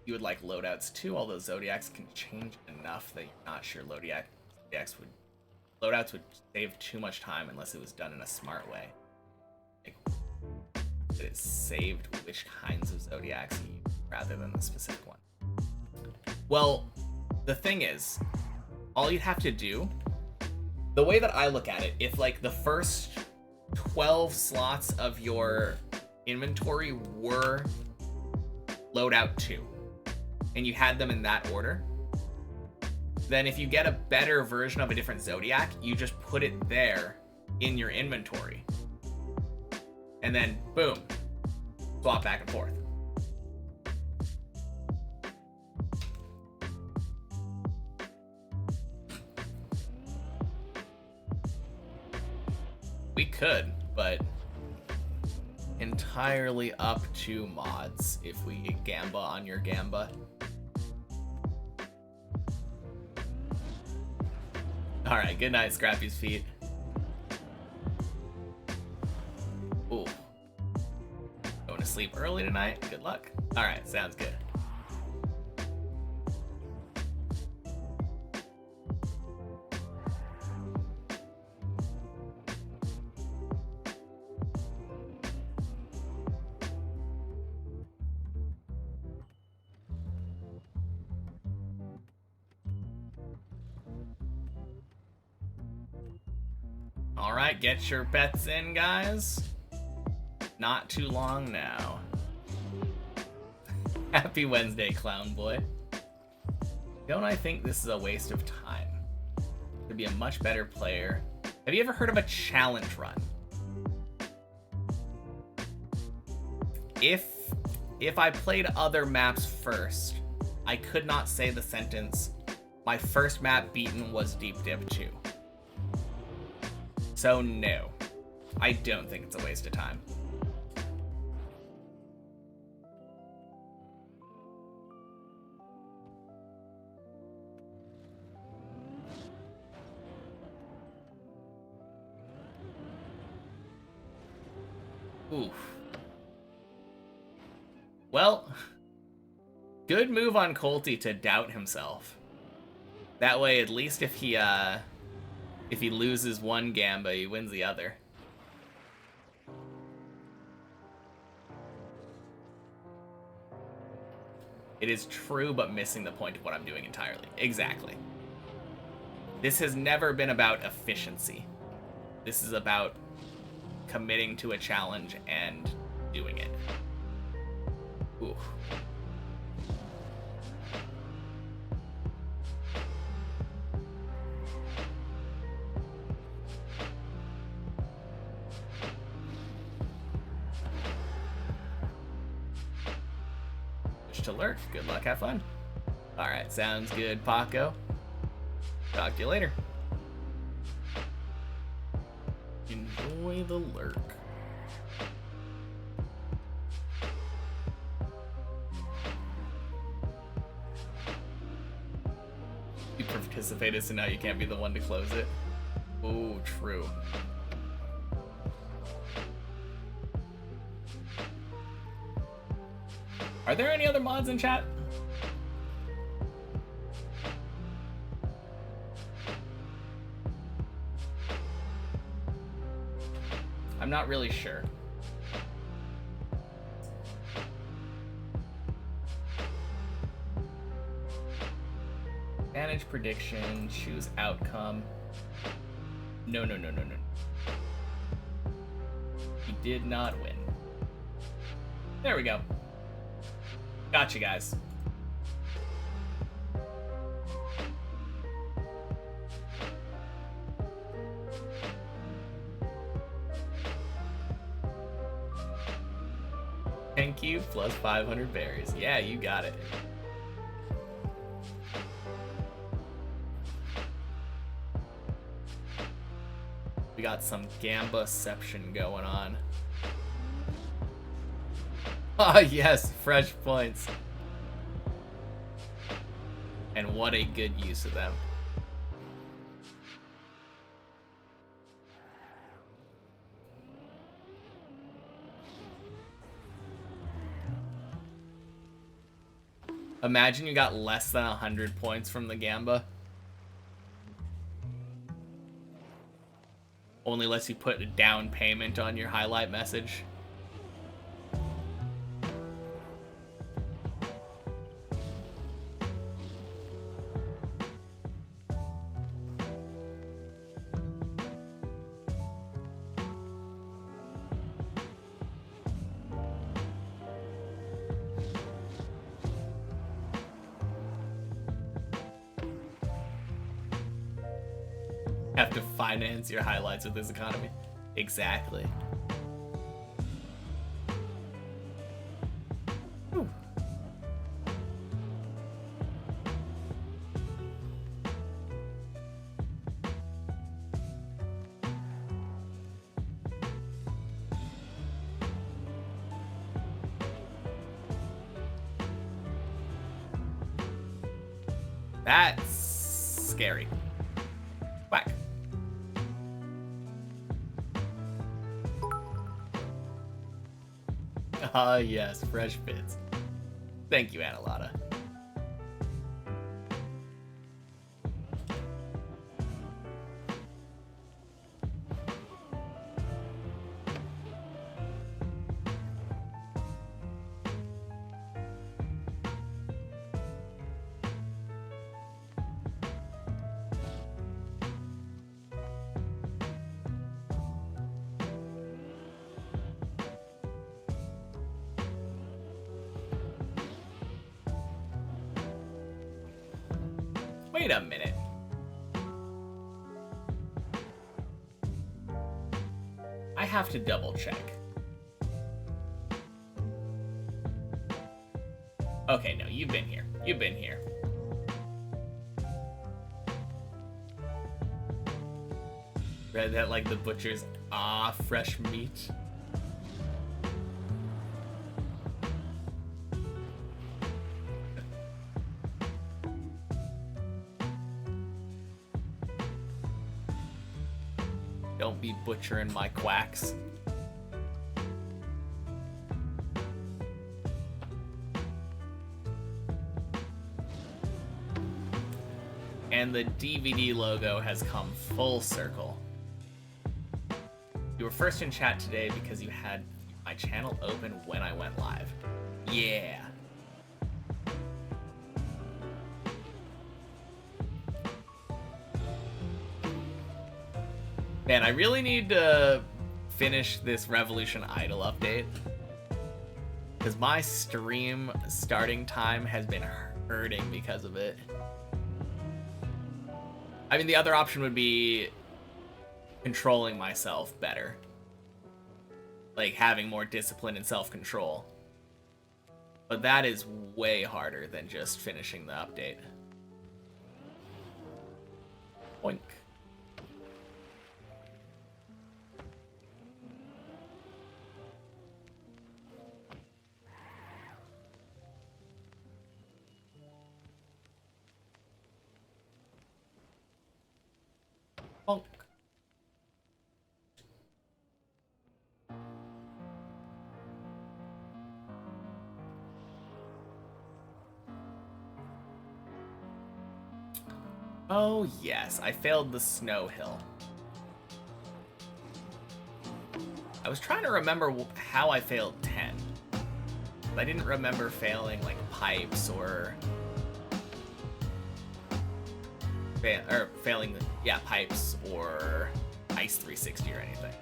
You would like loadouts too, although Zodiacs can change enough that you're not sure loadouts would save too much time unless it was done in a smart way. Like, that it saved which kinds of Zodiacs you use rather than the specific one. Well, the thing is, all you'd have to do, the way that I look at it, if like the first 12 slots of your inventory were loadout 2, and you had them in that order, then if you get a better version of a different Zodiac, you just put it there in your inventory. And then, boom, swap back and forth. We could, but entirely up to mods if we gamba on your gamba. Alright, good night, Scrappy's feet. Ooh. Going to sleep early tonight? Good luck. Alright, sounds good. Alright, get your bets in, guys. Not too long now. Happy Wednesday, clown boy. Don't I think this is a waste of time? To be a much better player. Have you ever heard of a challenge run? If I played other maps first, I could not say the sentence, my first map beaten was Deep Dip 2. So no, I don't think it's a waste of time. Oof. Well, good move on Colty to doubt himself. That way, at least if he loses one gamba, he wins the other. It is true, but missing the point of what I'm doing entirely. Exactly. This has never been about efficiency. This is about committing to a challenge and doing it. Ooh. to lurk. Good luck, have fun. Alright, sounds good, Paco. Talk to you later. Enjoy the lurk. You participated, so now you can't be the one to close it. Oh, true. Are there any other mods in chat? I'm not really sure. Manage prediction, choose outcome. No. He did not win. There we go. Gotcha, guys. Thank you, plus 500 berries. Yeah, you got it. We got some Gambaception going on. Ah, yes, fresh points. And what a good use of them. Imagine you got less than 100 points from the Gamba. Only lets you put a down payment on your highlight message. Have to finance your highlights with this economy. Exactly. Whew. That's scary. Whack. Ah, yes, fresh bits. Thank you, Analata. Wait a minute. I have to double check. Okay, no, you've been here. You've been here. Read that like the butcher's fresh meat. Don't be butchering my quacks. And the DVD logo has come full circle. You were first in chat today because you had my channel open when I went live. Yeah. Man, I really need to finish this Revolution Idol update. Because my stream starting time has been hurting because of it. I mean, the other option would be controlling myself better. Like, having more discipline and self-control. But that is way harder than just finishing the update. Oink. Bonk. Oh, yes, I failed the snow hill. I was trying to remember how I failed 10. I didn't remember failing, like, pipes or... failing, yeah, pipes or Ice 360 or anything.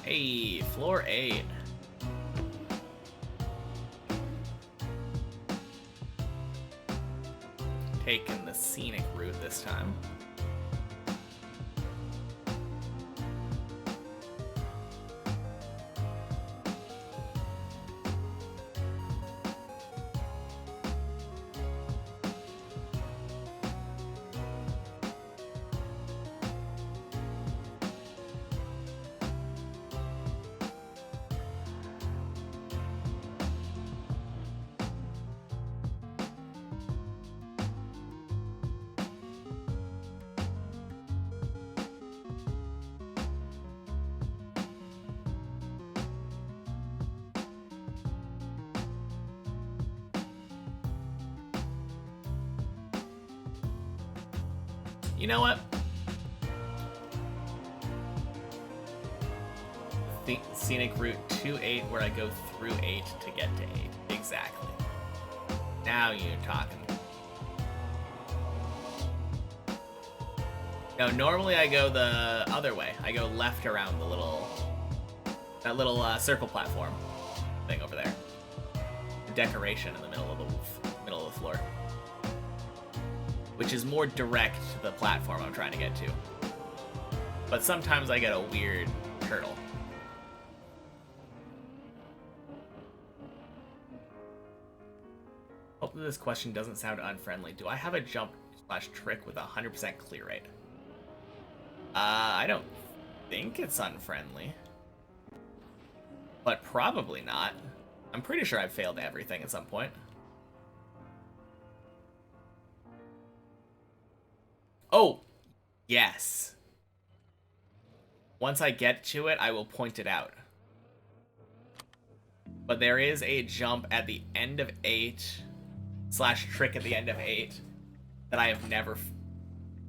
Hey, floor 8. Taking the scenic route this time. You know what? The scenic route to 8 where I go through 8 to get to 8. Exactly. Now you're talking. No, normally I go the other way. I go left around that little circle platform thing over there. The decoration in the middle of the floor. Which is more direct to the platform I'm trying to get to. But sometimes I get a weird turtle. Hopefully this question doesn't sound unfriendly. Do I have a jump/trick with a 100% clear rate? I don't think it's unfriendly. But probably not. I'm pretty sure I've failed everything at some point. Oh, yes. Once I get to it, I will point it out. But there is a jump at the end of 8/trick at the end of 8 that I have never...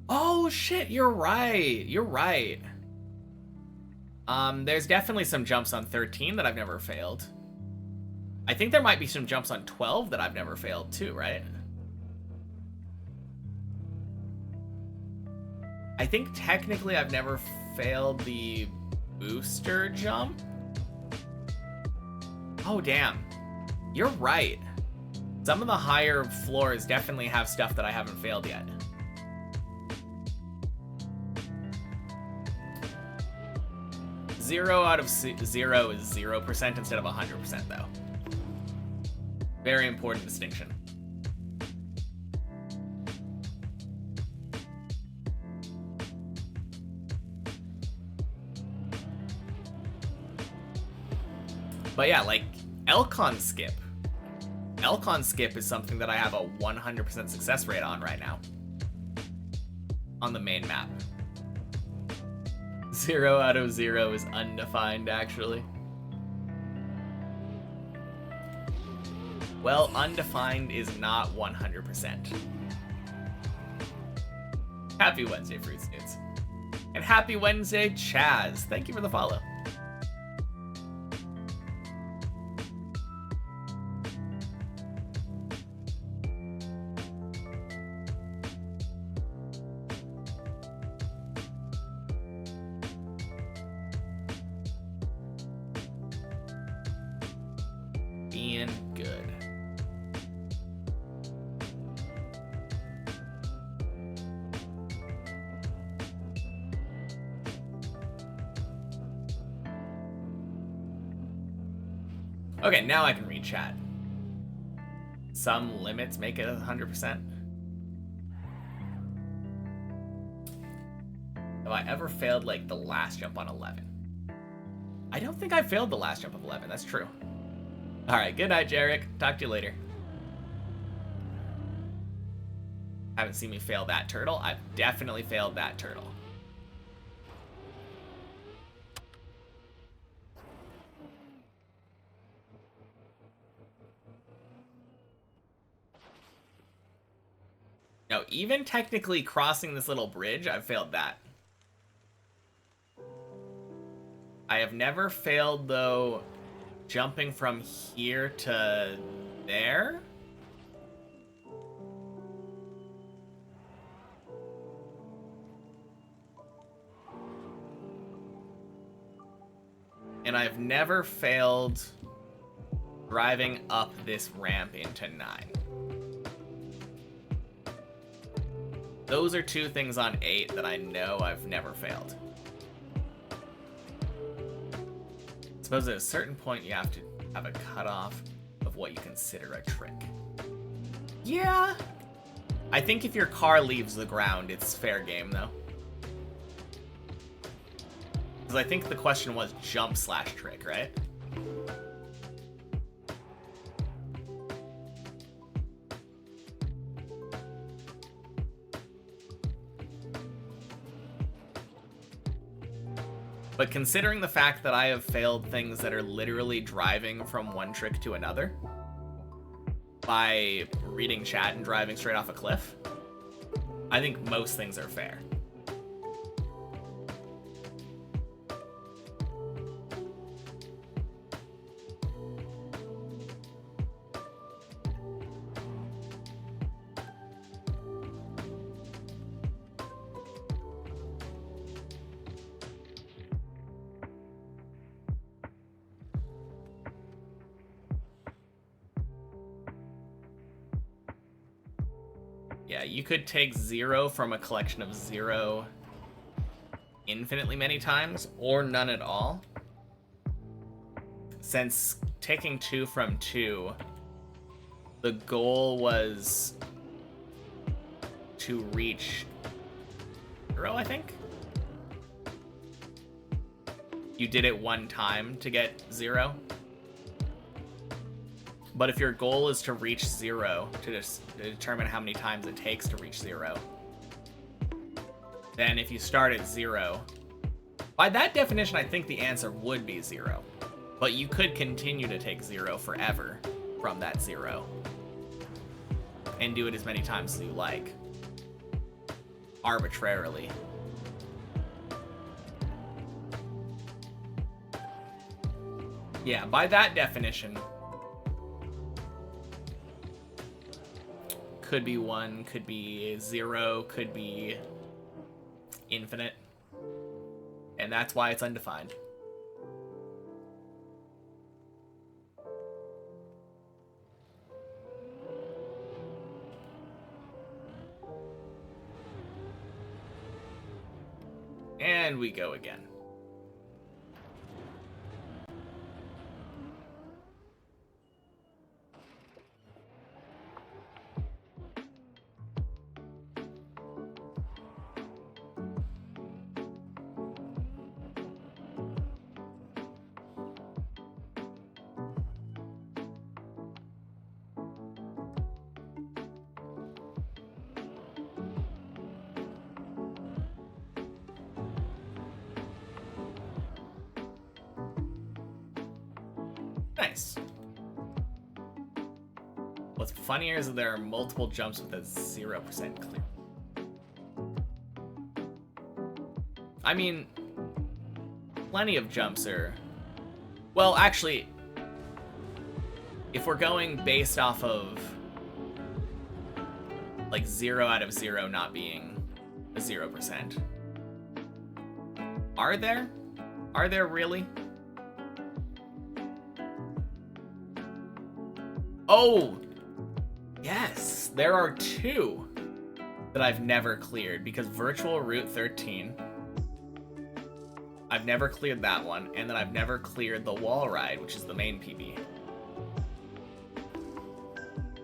Oh, shit, you're right. You're right. There's definitely some jumps on 13 that I've never failed. I think there might be some jumps on 12 that I've never failed too, right? I think technically I've never failed the booster jump. Oh, damn. You're right. Some of the higher floors definitely have stuff that I haven't failed yet. Zero out of 0 is 0% instead of 100% though. Very important distinction. But yeah, like, Elcon skip. Elcon skip is something that I have a 100% success rate on right now. On the main map. 0 out of 0 is undefined, actually. Well, undefined is not 100%. Happy Wednesday, Fruit Snoots. And happy Wednesday, Chaz. Thank you for the follow. being good. Okay, now I can read chat. Some limits make it 100%. Have I ever failed, like, the last jump on 11? I don't think I failed the last jump of 11. That's true. Alright, good night, Jarek. Talk to you later. Haven't seen me fail that turtle. I've definitely failed that turtle. No, even technically crossing this little bridge, I've failed that. I have never failed, though, jumping from here to there. And I've never failed driving up this ramp into 9. Those are two things on 8 that I know I've never failed. I suppose at a certain point you have to have a cutoff of what you consider a trick. Yeah. I think if your car leaves the ground, it's fair game, though. Because I think the question was jump/trick, right? But considering the fact that I have failed things that are literally driving from one trick to another by reading chat and driving straight off a cliff, I think most things are fair. Yeah, you could take 0 from a collection of 0 infinitely many times, or none at all. Since taking 2 from 2, the goal was to reach 0, I think? You did it one time to get 0. But if your goal is to reach 0, to determine how many times it takes to reach 0, then if you start at 0, by that definition, I think the answer would be 0. But you could continue to take 0 forever from that 0 and do it as many times as you like, arbitrarily. Yeah, by that definition, could be 1, could be 0, could be infinite. And that's why it's undefined. And we go again. Nice. What's funnier is that there are multiple jumps with a 0% clear. I mean, plenty of jumps are... Well, actually, if we're going based off of like 0 out of 0 not being a 0%, are there? Are there really? Oh! Yes, there are 2 that I've never cleared, because Virtual Route 13, I've never cleared that one, and then I've never cleared the wall ride, which is the main PB.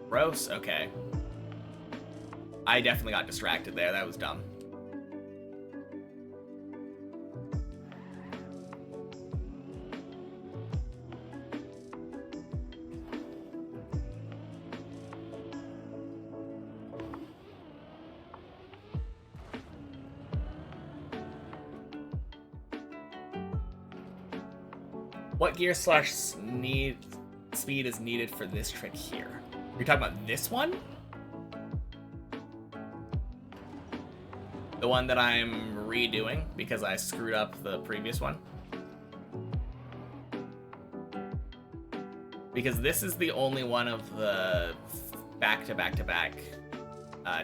Gross, okay. I definitely got distracted there, that was dumb. What gear slash speed is needed for this trick here? You're talking about this one? The one that I'm redoing because I screwed up the previous one? Because this is the only one of the back-to-back-to-back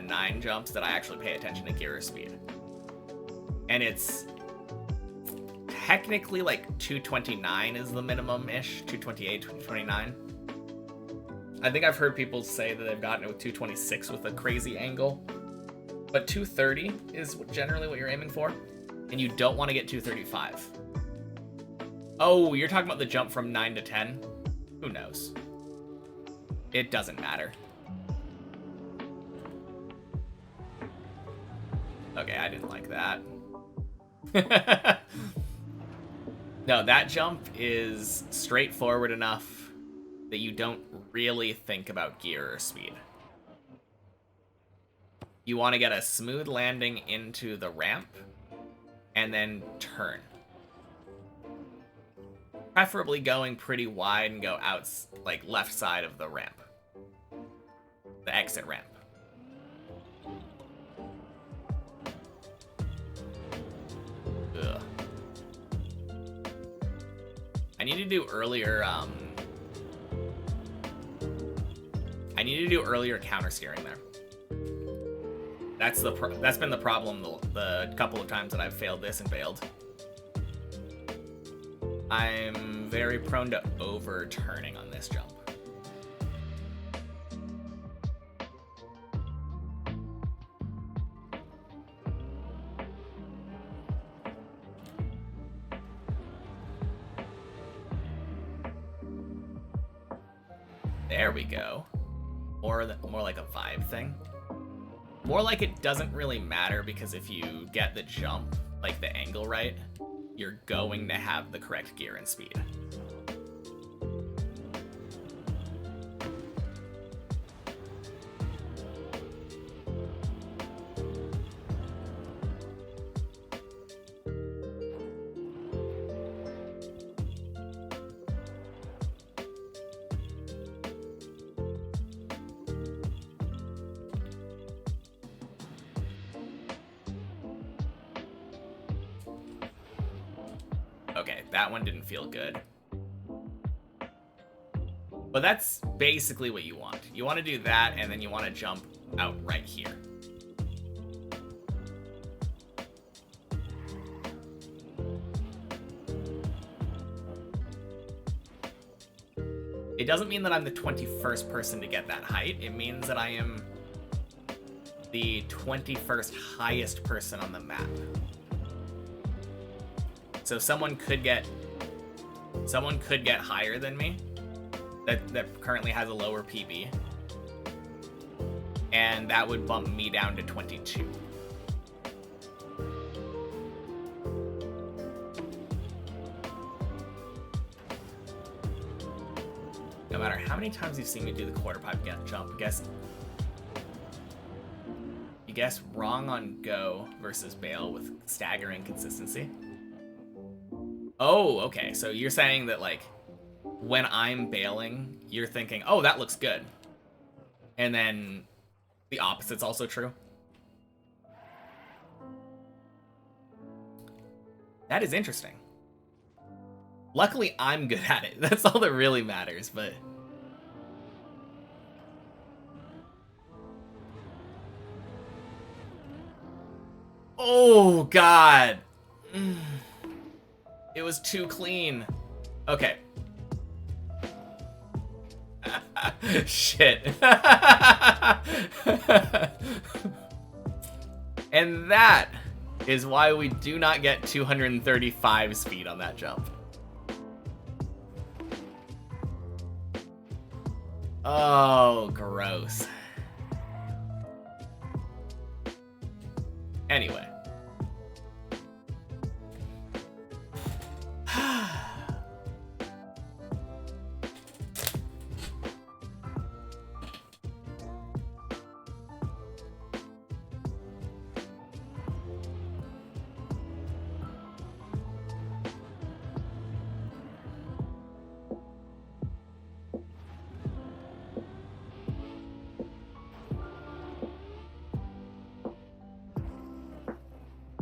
9 jumps that I actually pay attention to gear or speed. And it's technically like 229 is the minimum-ish, 228, 229. I think I've heard people say that they've gotten it with 226 with a crazy angle. But 230 is generally what you're aiming for. And you don't want to get 235. Oh, you're talking about the jump from 9 to 10? Who knows? It doesn't matter. Okay, I didn't like that. No, that jump is straightforward enough that you don't really think about gear or speed. You want to get a smooth landing into the ramp and then turn. Preferably going pretty wide and go out, like, left side of the ramp. The exit ramp. Ugh. I need to do earlier, counter steering there. That's been the problem the couple of times that I've failed this and failed. I'm very prone to overturning on this jump. There we go. More like a vibe thing. More like it doesn't really matter, because if you get the jump, like the angle right, you're going to have the correct gear and speed. Okay, that one didn't feel good. But that's basically what you want. You want to do that, and then you want to jump out right here. It doesn't mean that I'm the 21st person to get that height. It means that I am the 21st highest person on the map. So someone could get higher than me that currently has a lower PB. And that would bump me down to 22. No matter how many times you've seen me do the quarter pipe jump, you guess wrong on go versus bail with staggering consistency. Oh, okay. So you're saying that, like, when I'm bailing, you're thinking, oh, that looks good. And then the opposite's also true. That is interesting. Luckily, I'm good at it. That's all that really matters, but... Oh, God. It was too clean. Okay. Shit. And that is why we do not get 235 speed on that jump. Oh, gross. Anyway.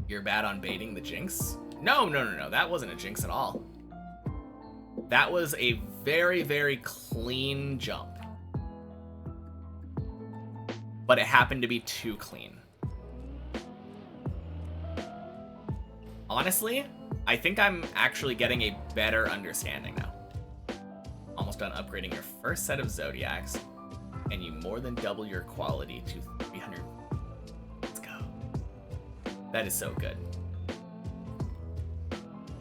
You're bad on baiting the jinx? No. That wasn't a jinx at all. That was a very, very clean jump. But it happened to be too clean. Honestly, I think I'm actually getting a better understanding now. Almost done upgrading your first set of Zodiacs, and you more than double your quality to 300. Let's go. That is so good.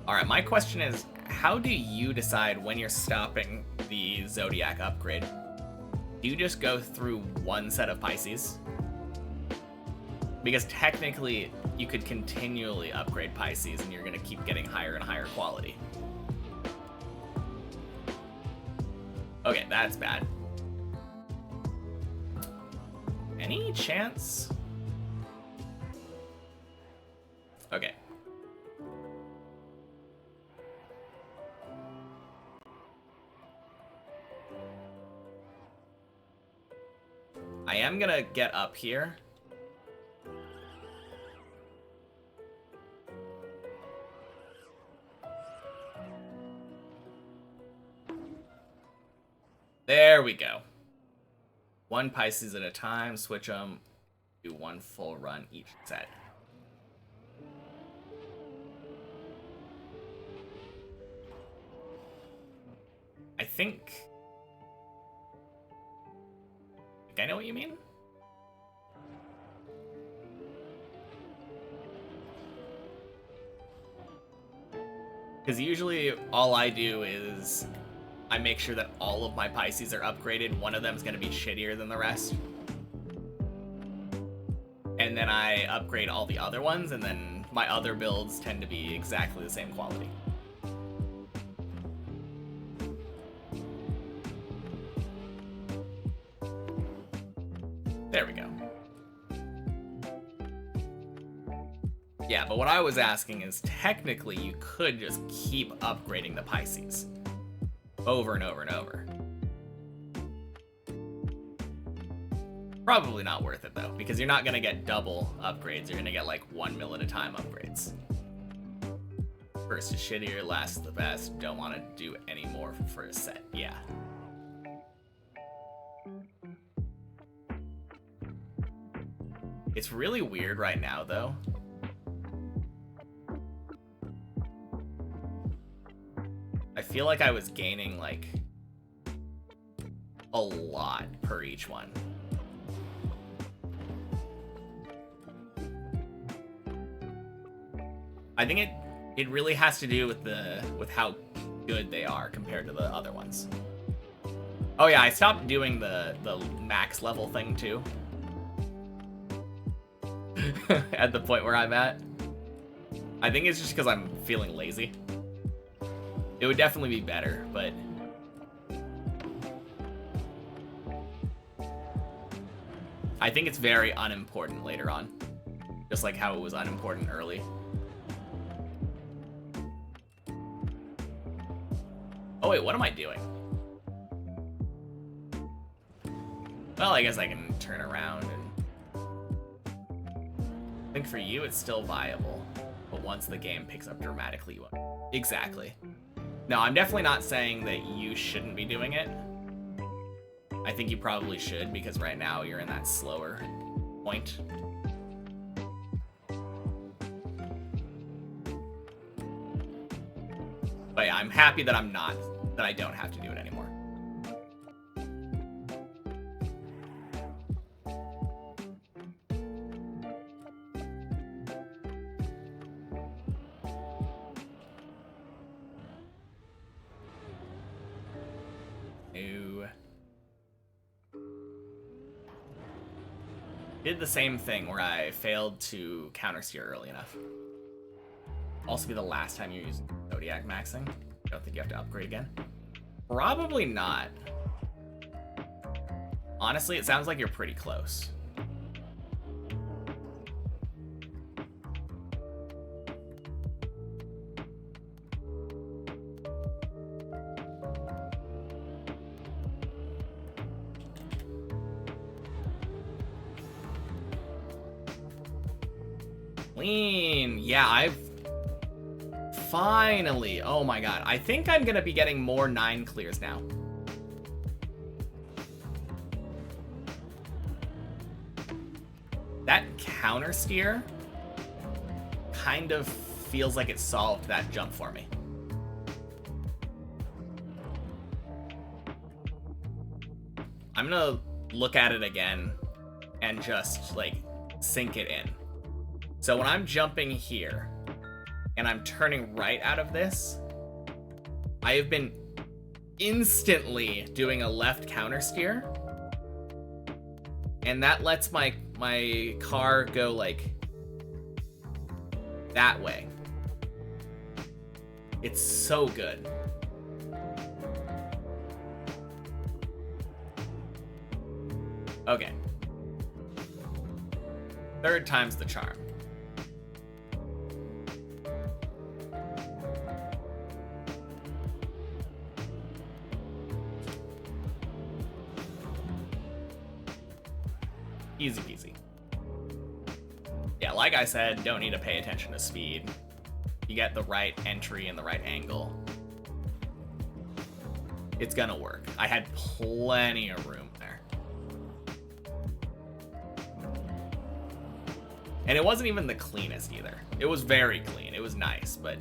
Alright, my question is, how do you decide when you're stopping the Zodiac upgrade? Do you just go through one set of Pisces? Because technically, you could continually upgrade Pisces and you're going to keep getting higher and higher quality. Okay, that's bad. Any chance? Okay. I am gonna get up here. There we go. One Pisces at a time, switch them, do one full run each set. I think I know what you mean. Because usually all I do is I make sure that all of my Pisces are upgraded. One of them is going to be shittier than the rest. And then I upgrade all the other ones, and then my other builds tend to be exactly the same quality. There we go. Yeah, but what I was asking is technically you could just keep upgrading the Pisces over and over and over. Probably not worth it though, because you're not going to get double upgrades. You're going to get like 1 mil at a time upgrades. First is shittier, last is the best. Don't want to do any more for a set. Yeah. It's really weird right now, though. I feel like I was gaining, like, a lot per each one. I think it really has to do with how good they are compared to the other ones. Oh yeah, I stopped doing the max level thing, too. At the point where I'm at. I think it's just because I'm feeling lazy. It would definitely be better, but I think it's very unimportant later on. Just like how it was unimportant early. Oh wait, what am I doing? Well, I guess I can turn around and I think for you, it's still viable, but once the game picks up dramatically, you won't. Exactly. No, I'm definitely not saying that you shouldn't be doing it. I think you probably should, because right now you're in that slower point. But yeah, I'm happy that I don't have to do it anymore. Did the same thing where I failed to counter steer early enough. Also be the last time you're using Zodiac maxing. Don't think you have to upgrade again. Probably not. Honestly, it sounds like you're pretty close. Clean. Yeah, I've finally. Oh my god. I think I'm gonna be getting more 9 clears now. That counter steer kind of feels like it solved that jump for me. I'm gonna look at it again and just like sink it in. So when I'm jumping here and I'm turning right out of this, I have been instantly doing a left counter steer, and that lets my car go like that way. It's so good. Okay. Third time's the charm. Easy peasy. Yeah, like I said, don't need to pay attention to speed. You get the right entry and the right angle, it's gonna work. I had plenty of room there. And it wasn't even the cleanest either. It was very clean. It was nice, but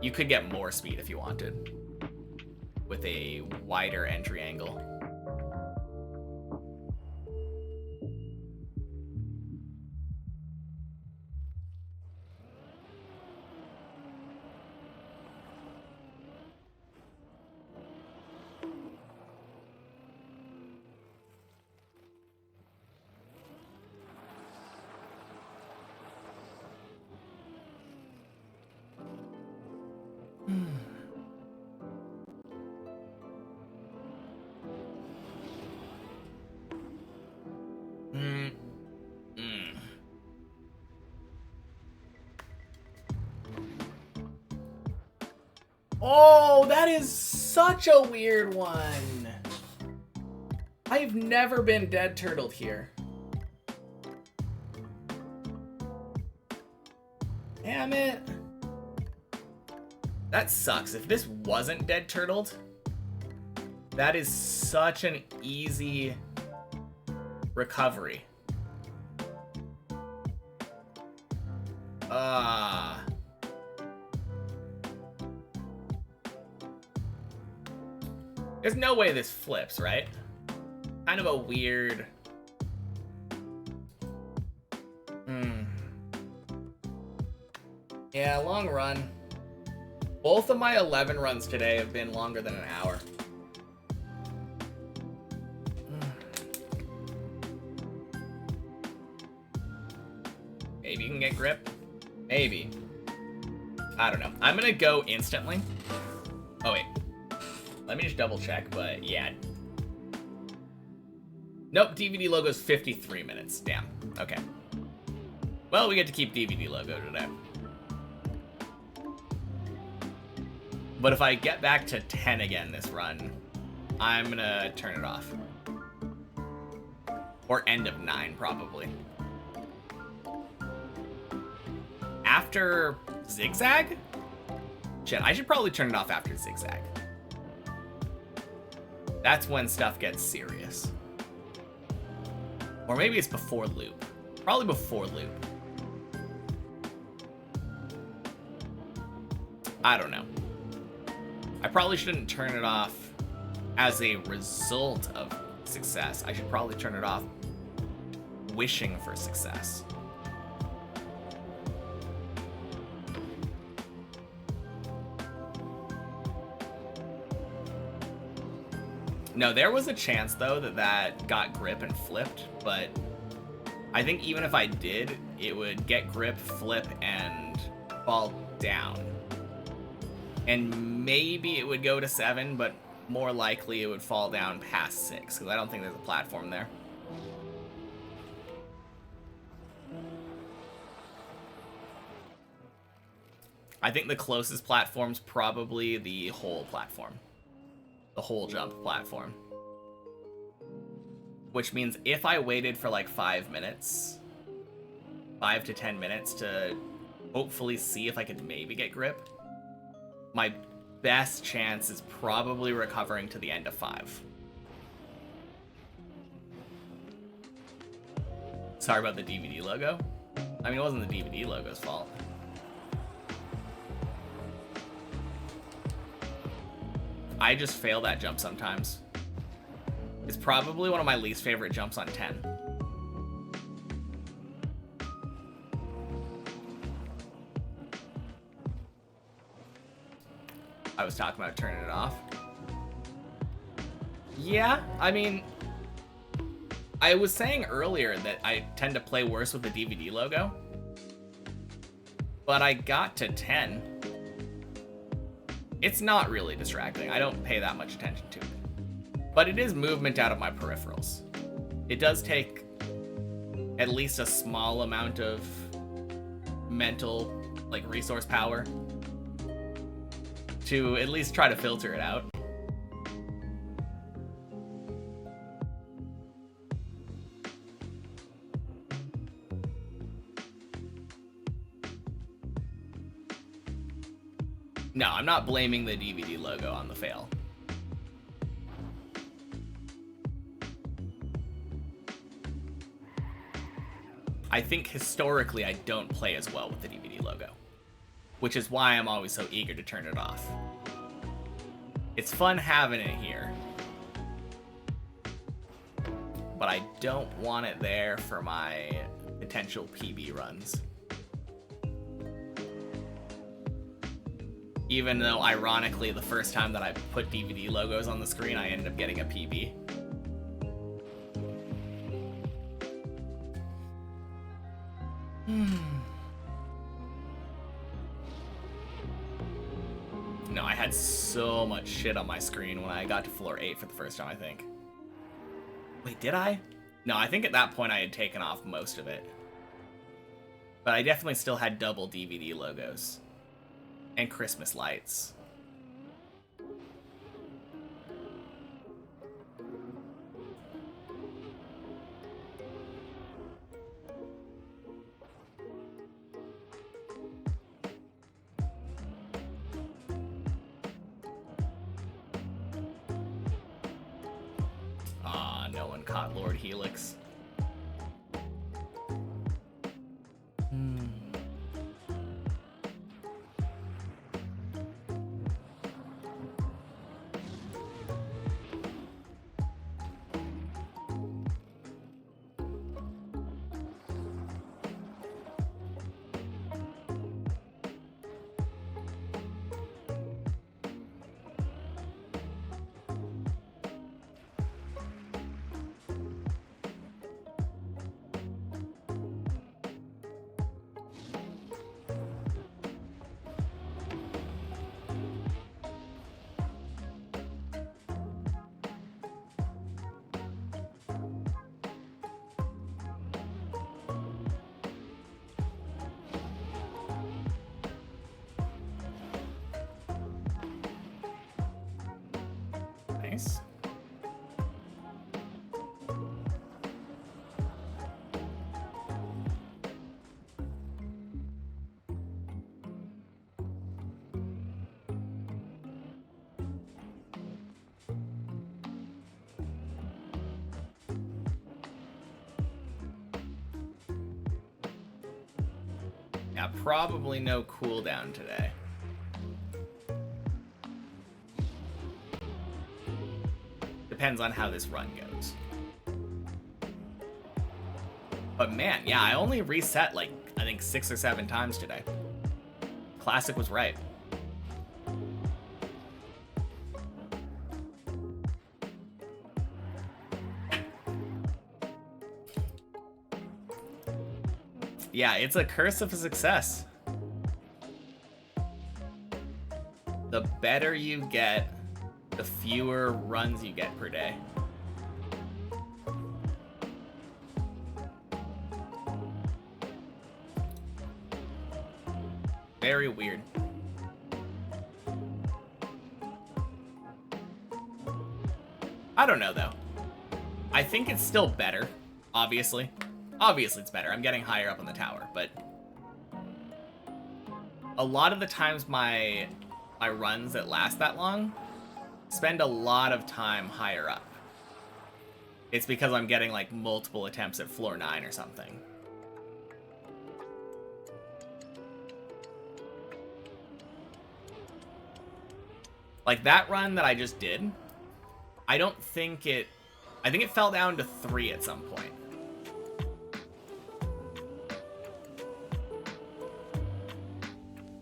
you could get more speed if you wanted with a wider entry angle. Oh, that is such a weird one. I've never been dead turtled here. Damn it. That sucks. If this wasn't dead turtled, that is such an easy recovery. There's no way this flips, right? Kind of a weird... Yeah, long run. Both of my 11 runs today have been longer than an hour. Maybe you can get grip. Maybe. I don't know. I'm gonna go instantly. Oh, wait. Let me just double check, but yeah. Nope, DVD logo's 53 minutes. Damn. Okay. Well, we get to keep DVD logo today. But if I get back to 10 again this run, I'm gonna turn it off. Or end of 9, probably. After Zigzag? Shit, I should probably turn it off after Zigzag. That's when stuff gets serious. Or maybe it's before Loop. Probably before Loop. I don't know. I probably shouldn't turn it off as a result of success. I should probably turn it off wishing for success. No, there was a chance, though, that got grip and flipped, but I think even if I did, it would get grip, flip, and fall down. And maybe it would go to 7, but more likely it would fall down past 6, because I don't think there's a platform there. I think the closest platform's probably the hole platform. The hole jump platform. Which means if I waited for like 5 minutes, 5 to 10 minutes to hopefully see if I could maybe get grip, my best chance is probably recovering to the end of 5. Sorry about the DVD logo. I mean, it wasn't the DVD logo's fault. I just fail that jump sometimes. It's probably one of my least favorite jumps on 10. I was talking about turning it off. Yeah, I mean, I was saying earlier that I tend to play worse with the DVD logo, but I got to 10. It's not really distracting. I don't pay that much attention to it. But it is movement out of my peripherals. It does take at least a small amount of mental, like, resource power to at least try to filter it out. No, I'm not blaming the DVD logo on the fail. I think historically I don't play as well with the DVD logo, which is why I'm always so eager to turn it off. It's fun having it here, but I don't want it there for my potential PB runs. Even though, ironically, the first time that I put DVD logos on the screen, I ended up getting a PB. No, I had so much shit on my screen when I got to floor 8 for the first time, I think. Wait, did I? No, I think at that point I had taken off most of it. But I definitely still had double DVD logos. And Christmas lights. Ah, no one caught Lord Helix. Nice. Yeah, probably no cooldown today. Depends on how this run goes. But man, yeah, I only reset like, I think 6 or 7 times today. Classic was right. Yeah, it's a curse of success. The better you get, the fewer runs you get per day. Very weird. I don't know, though. I think it's still better, obviously. Obviously it's better. I'm getting higher up on the tower, but a lot of the times my runs that last that long spend a lot of time higher up. It's because I'm getting like multiple attempts at floor 9 or something. Like that run that I just did, I think it fell down to 3 at some point.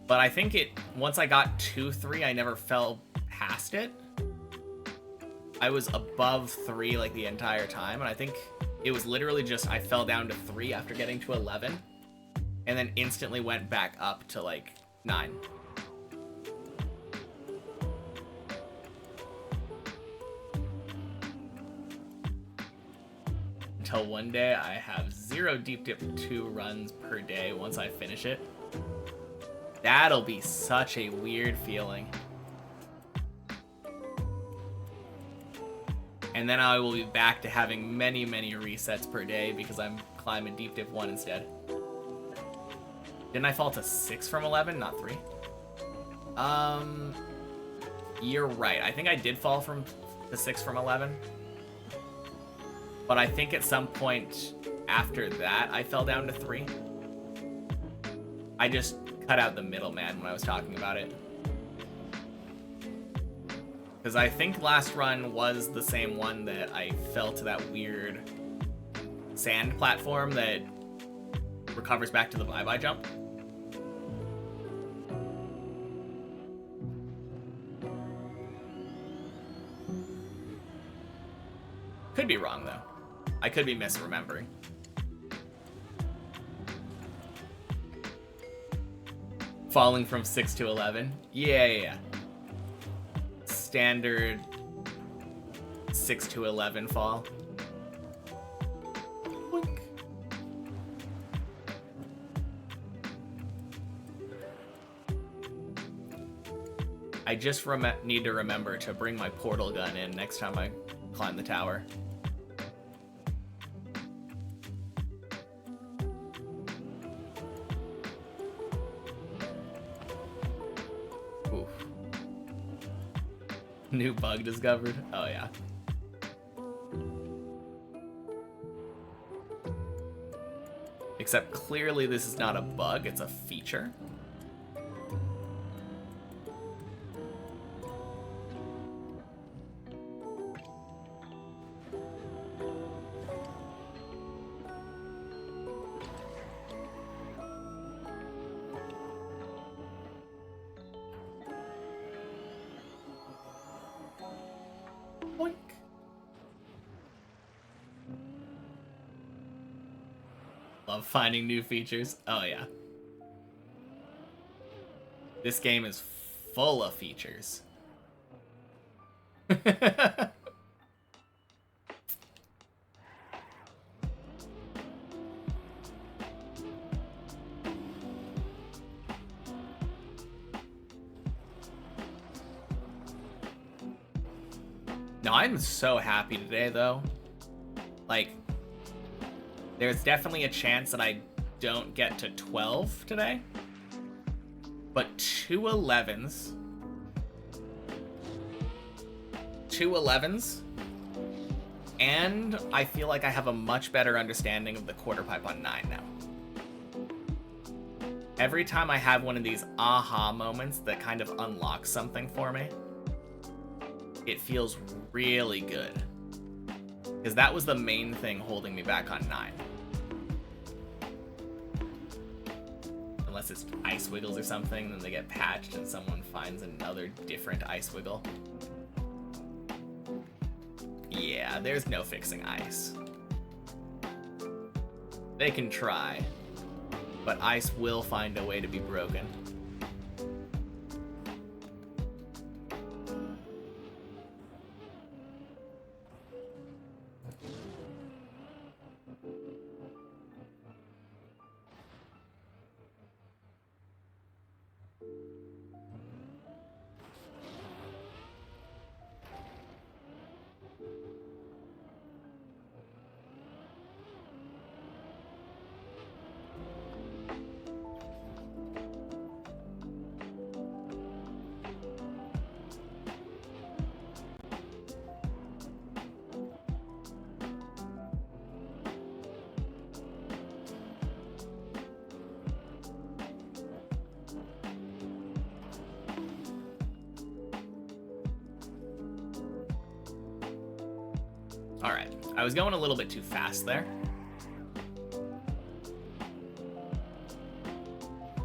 But I think once I got to 3, I never fell past it. I was above 3 like the entire time, and I think it was literally just I fell down to 3 after getting to 11, and then instantly went back up to like 9. Until one day I have 0 deep dip 2 runs per day once I finish it. That'll be such a weird feeling. And then I will be back to having many, many resets per day because I'm climbing deep dip 1 instead. Didn't I fall to 6 from 11, not 3? You're right. I think I did fall from to 6 from 11. But I think at some point after that, I fell down to 3. I just cut out the middleman when I was talking about it. Because I think last run was the same one that I fell to that weird sand platform that recovers back to the bye-bye jump. Could be wrong, though. I could be misremembering. Falling from 6 to 11. Yeah. Standard 6 to 11 fall. Boink. I just need to remember to bring my portal gun in next time I climb the tower. New bug discovered? Oh, yeah. Except clearly this is not a bug, it's a feature. Love finding new features. Oh, yeah. This game is full of features. No, I'm so happy today, though. Like, there's definitely a chance that I don't get to 12 today. But 2 11s. 2 11s. And I feel like I have a much better understanding of the quarter pipe on 9 now. Every time I have one of these aha moments that kind of unlocks something for me, it feels really good. Because that was the main thing holding me back on 9. Unless it's ice wiggles or something, then they get patched and someone finds another different ice wiggle. Yeah, there's no fixing ice. They can try. but ice will find a way to be broken. Alright, I was going a little bit too fast there.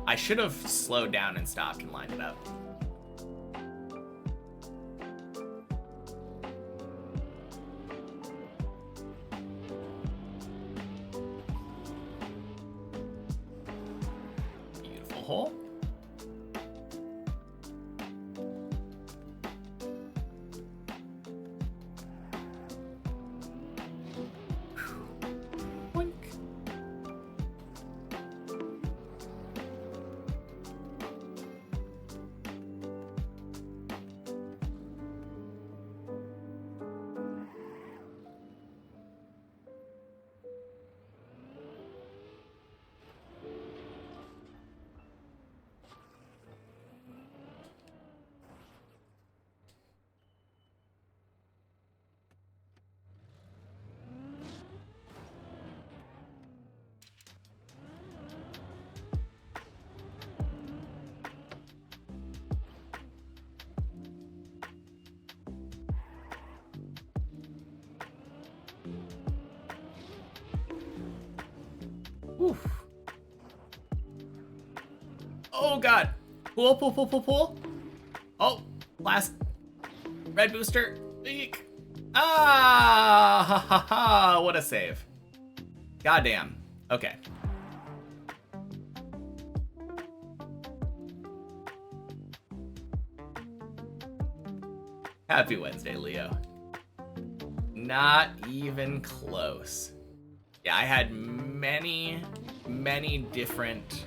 I should have slowed down and stopped and lined it up. Beautiful hole. Oof. Oh god. Pull, pull, pull, pull, pull. Oh, last red booster. Eek. Ah, ha, ha, ha. What a save. Goddamn. Okay. Happy Wednesday, Leo. Not even close. Yeah, I had many different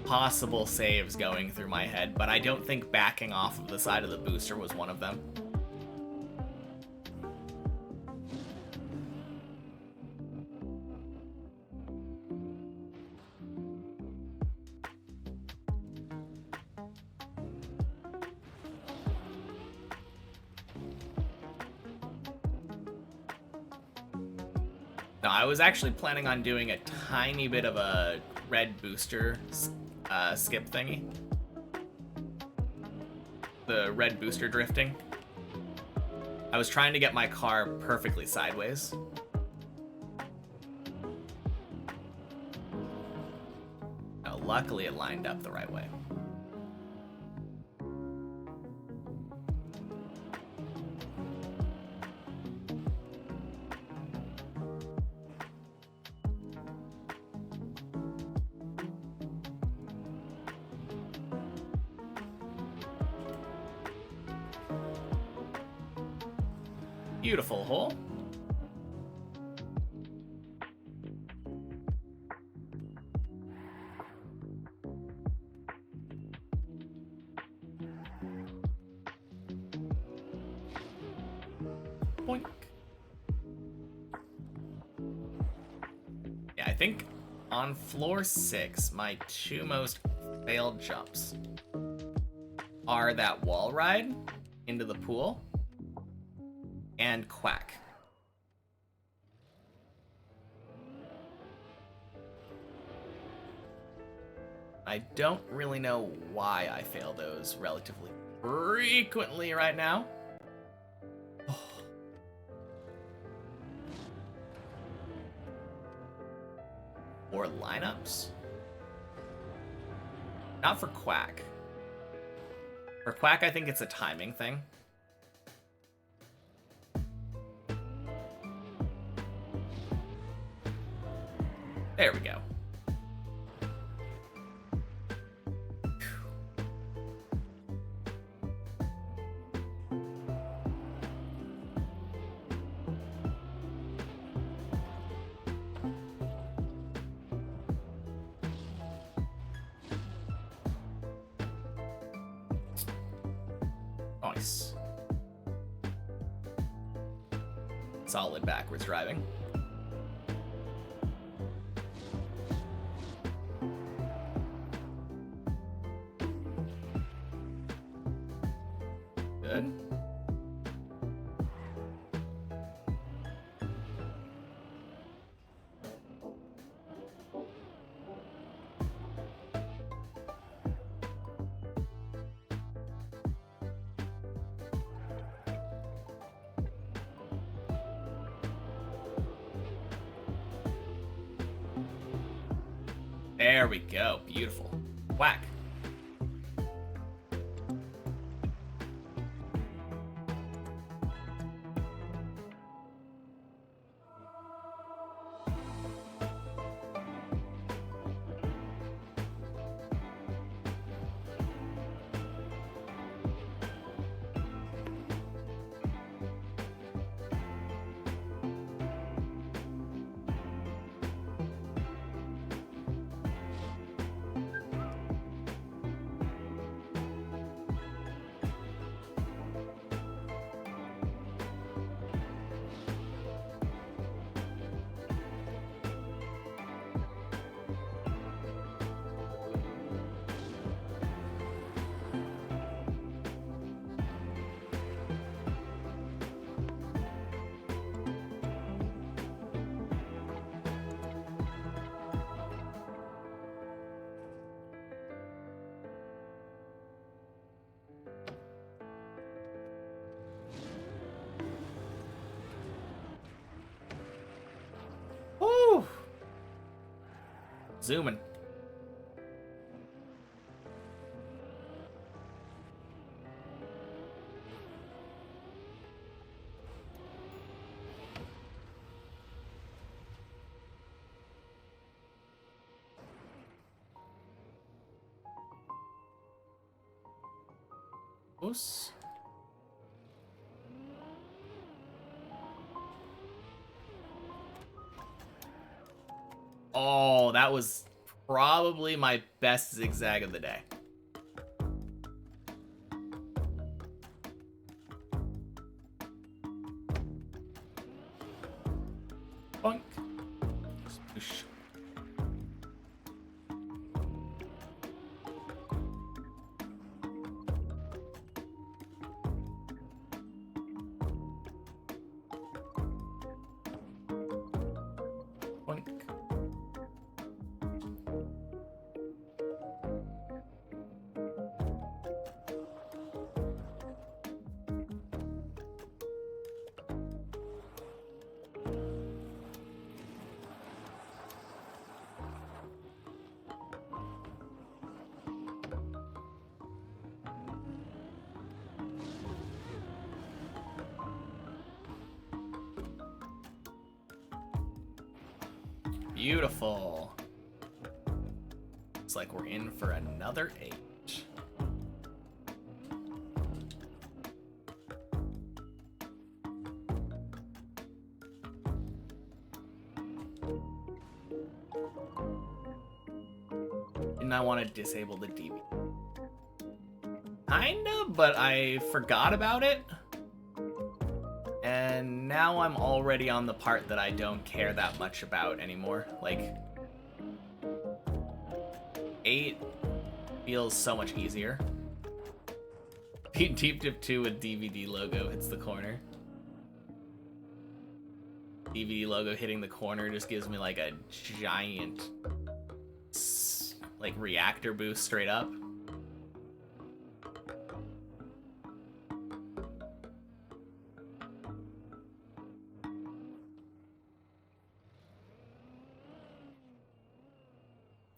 possible saves going through my head, but I don't think backing off of the side of the booster was one of them. No, I was actually planning on doing a tiny bit of a red booster skip thingy. The red booster drifting. I was trying to get my car perfectly sideways. Now, luckily it lined up the right way. Beautiful hole. Boink. Yeah, I think on floor 6, my two most failed jumps are that wall ride into the pool and quack. I don't really know why I fail those relatively frequently right now. Oh. Or lineups? Not for quack. For quack, I think it's a timing thing. There we go. Nice. Solid backwards driving. Good. There we go. Beautiful. Whack. Woo! Zooming. Oops. Oh, that was probably my best zigzag of the day. Boink. Spoosh. Boink. Beautiful. Looks like we're in for another 8. Didn't I want to disable the DB? Kinda, but I forgot about it. And now I'm already on the part that I don't care that much about anymore. Like, 8 feels so much easier. Deep Dip 2 with DVD logo hits the corner. DVD logo hitting the corner just gives me like a giant, like, reactor boost straight up.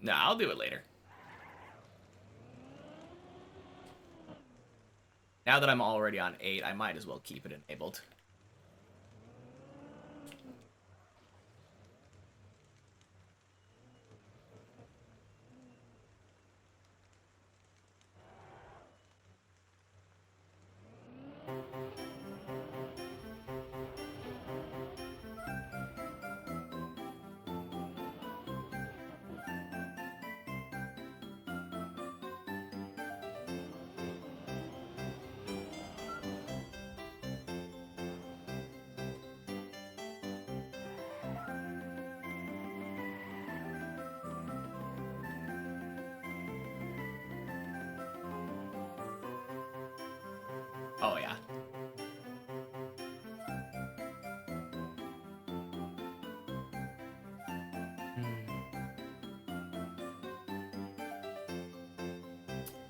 No, I'll do it later. Now that I'm already on 8, I might as well keep it enabled. Oh, yeah.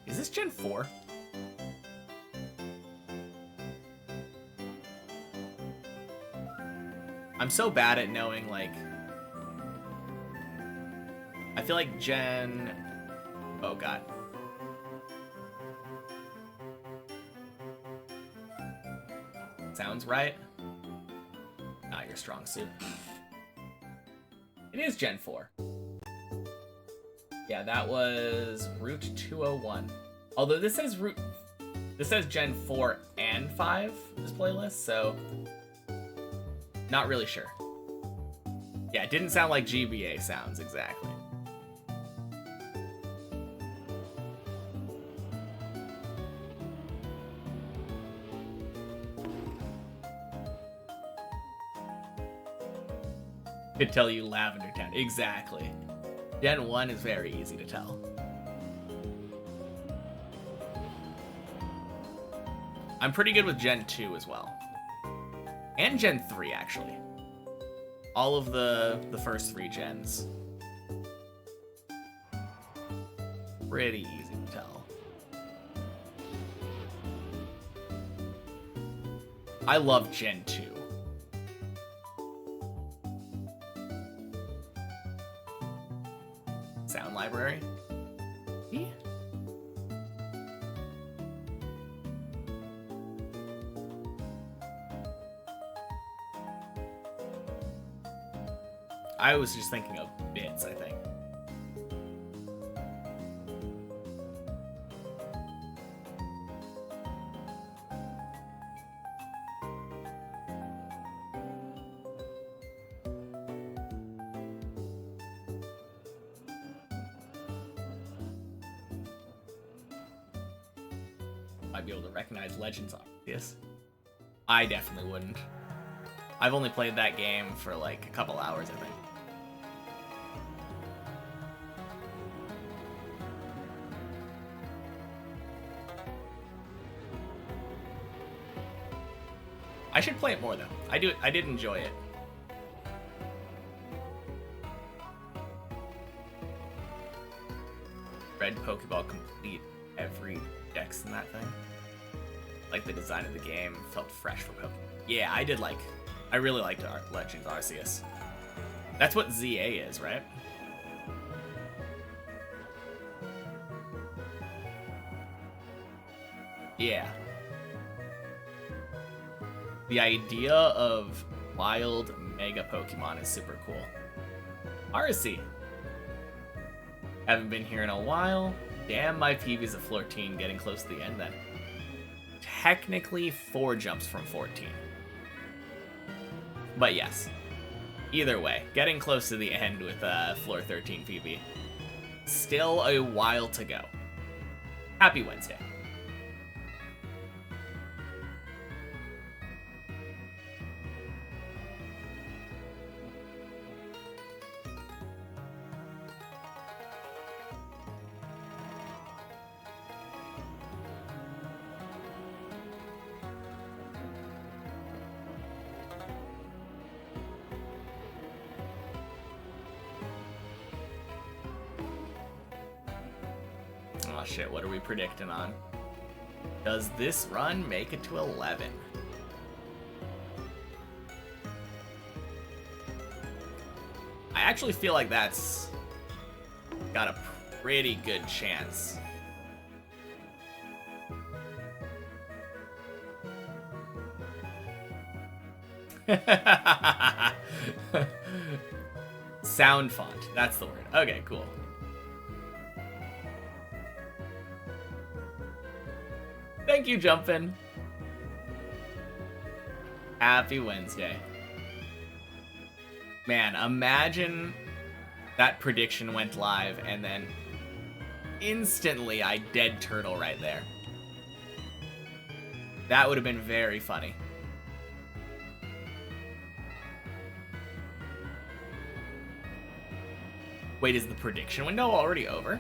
Is this Gen 4? I'm so bad at knowing, like... I feel like Gen... Oh, God. Sounds right. Not your strong suit. It is Gen 4. Yeah, that was Route 201. Although this says This says Gen 4 and 5, this playlist, so... Not really sure. Yeah, it didn't sound like GBA sounds exactly. Could tell you Lavender Town. Exactly. Gen 1 is very easy to tell. I'm pretty good with Gen 2 as well. And Gen 3, actually. All of the first 3 gens. Pretty easy to tell. I love Gen 2. Sound library? Yeah. I was just thinking of bits, I think. Might be able to recognize Legends Arceus. I definitely wouldn't. I've only played that game for like a couple hours, I think. I should play it more though. I did enjoy it. Red Pokeball complete every dex in that thing. Like the design of the game felt fresh for Pokemon. Yeah, I really liked Legends Arceus. That's what ZA is, right? Yeah. The idea of wild mega Pokemon is super cool. Arcee. Haven't been here in a while. Damn, my PB's at 14, getting close to the end then. Technically 4 jumps from 14. But yes. Either way, getting close to the end with floor 13 PB. Still a while to go. Happy Wednesday. Oh shit, what are we predicting on? Does this run make it to 11? I actually feel like that's got a pretty good chance. Sound font, that's the word. Okay, cool. Thank you, Jumpin'. Happy Wednesday. Man, imagine that prediction went live and then instantly I dead turtle right there. That would have been very funny. Wait, is the prediction window already over?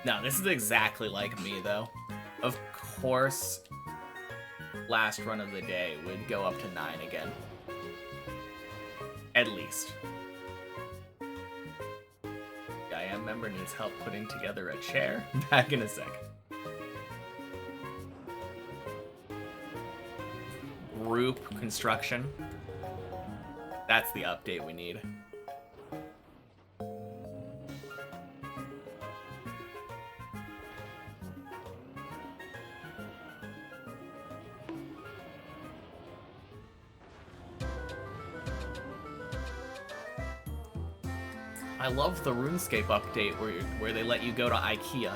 No, this is exactly like me, though. Of course, last run of the day would go up to 9 again. At least. The IM member needs help putting together a chair. Back in a sec. Group construction. That's the update we need. I love the RuneScape update where they let you go to IKEA.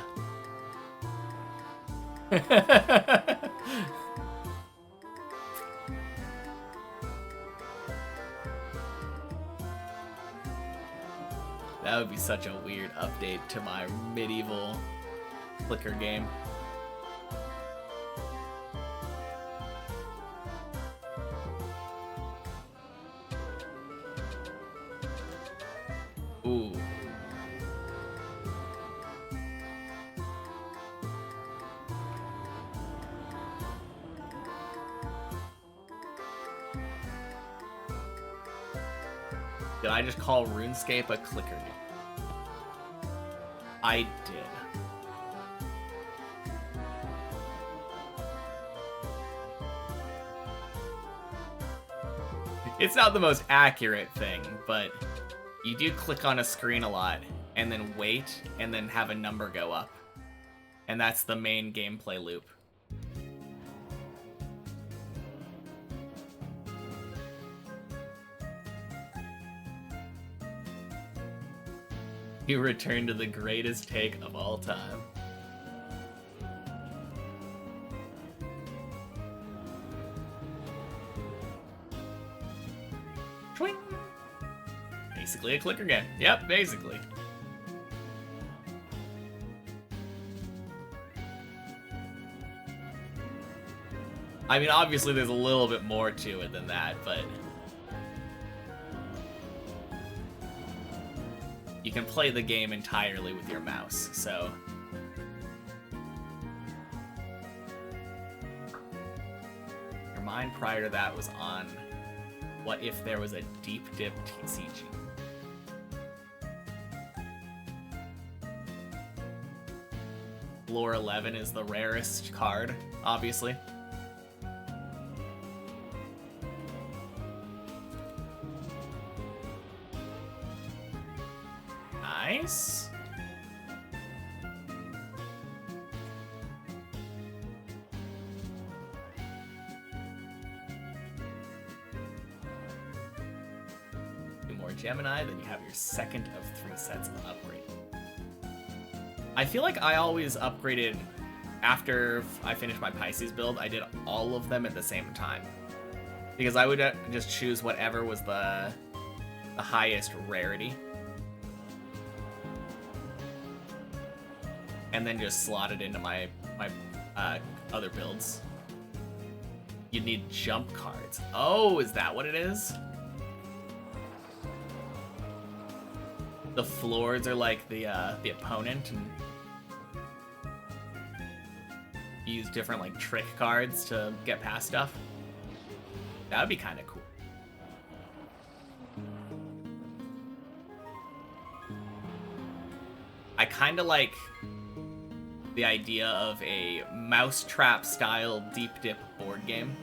That would be such a weird update to my medieval clicker game. Ooh. Did I just call RuneScape a clicker game? I did. It's not the most accurate thing, but you do click on a screen a lot, and then wait, and then have a number go up. And that's the main gameplay loop. You return to the greatest take of all time. Twing! Basically a clicker game. Yep, basically. I mean, obviously there's a little bit more to it than that, but you can play the game entirely with your mouse, so your mind prior to that was on what if there was a deep dip TCG. Floor 11 is the rarest card, obviously. Nice. Two more Gemini, then you have your second of 3 sets of upgrade. I feel like I always upgraded after I finished my Pisces build. I did all of them at the same time because I would just choose whatever was the highest rarity. And then just slot it into my other builds. You need jump cards. Oh, is that what it is? The floors are like the opponent, and you use different like trick cards to get past stuff. That would be kind of cool. I kind of like the idea of a mousetrap style deep dip board game.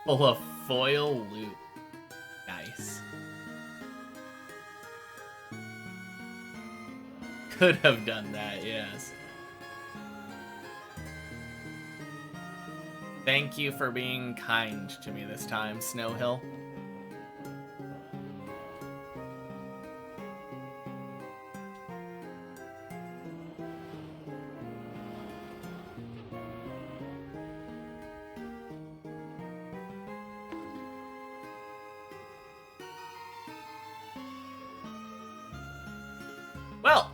Full of foil loot. Nice. Could have done that, yes. Thank you for being kind to me this time, Snowhill. Well,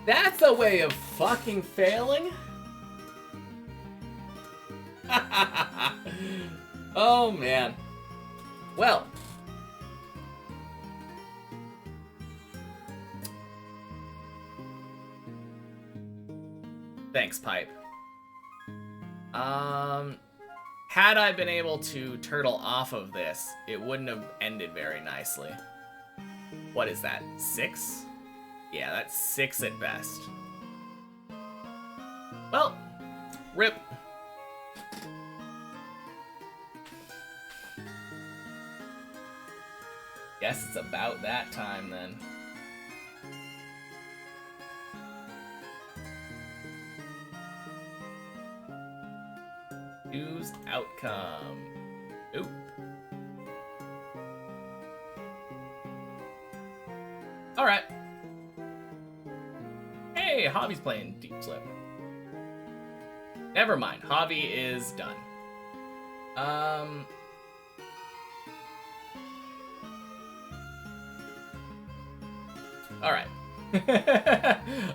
that's a way of fucking failing. Oh, man. Well. Thanks, Pipe. Had I been able to turtle off of this, it wouldn't have ended very nicely. What is that? 6? Yeah, that's 6 at best. Well, rip. Guess it's about that time then. Choose outcome. Oop. Alright. Hey, Javi's playing Deep Slip. Never mind, Javi is done. Alright.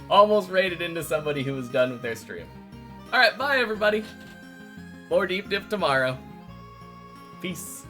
Almost raided into somebody who was done with their stream. Alright, bye everybody. More Deep Dip tomorrow. Peace.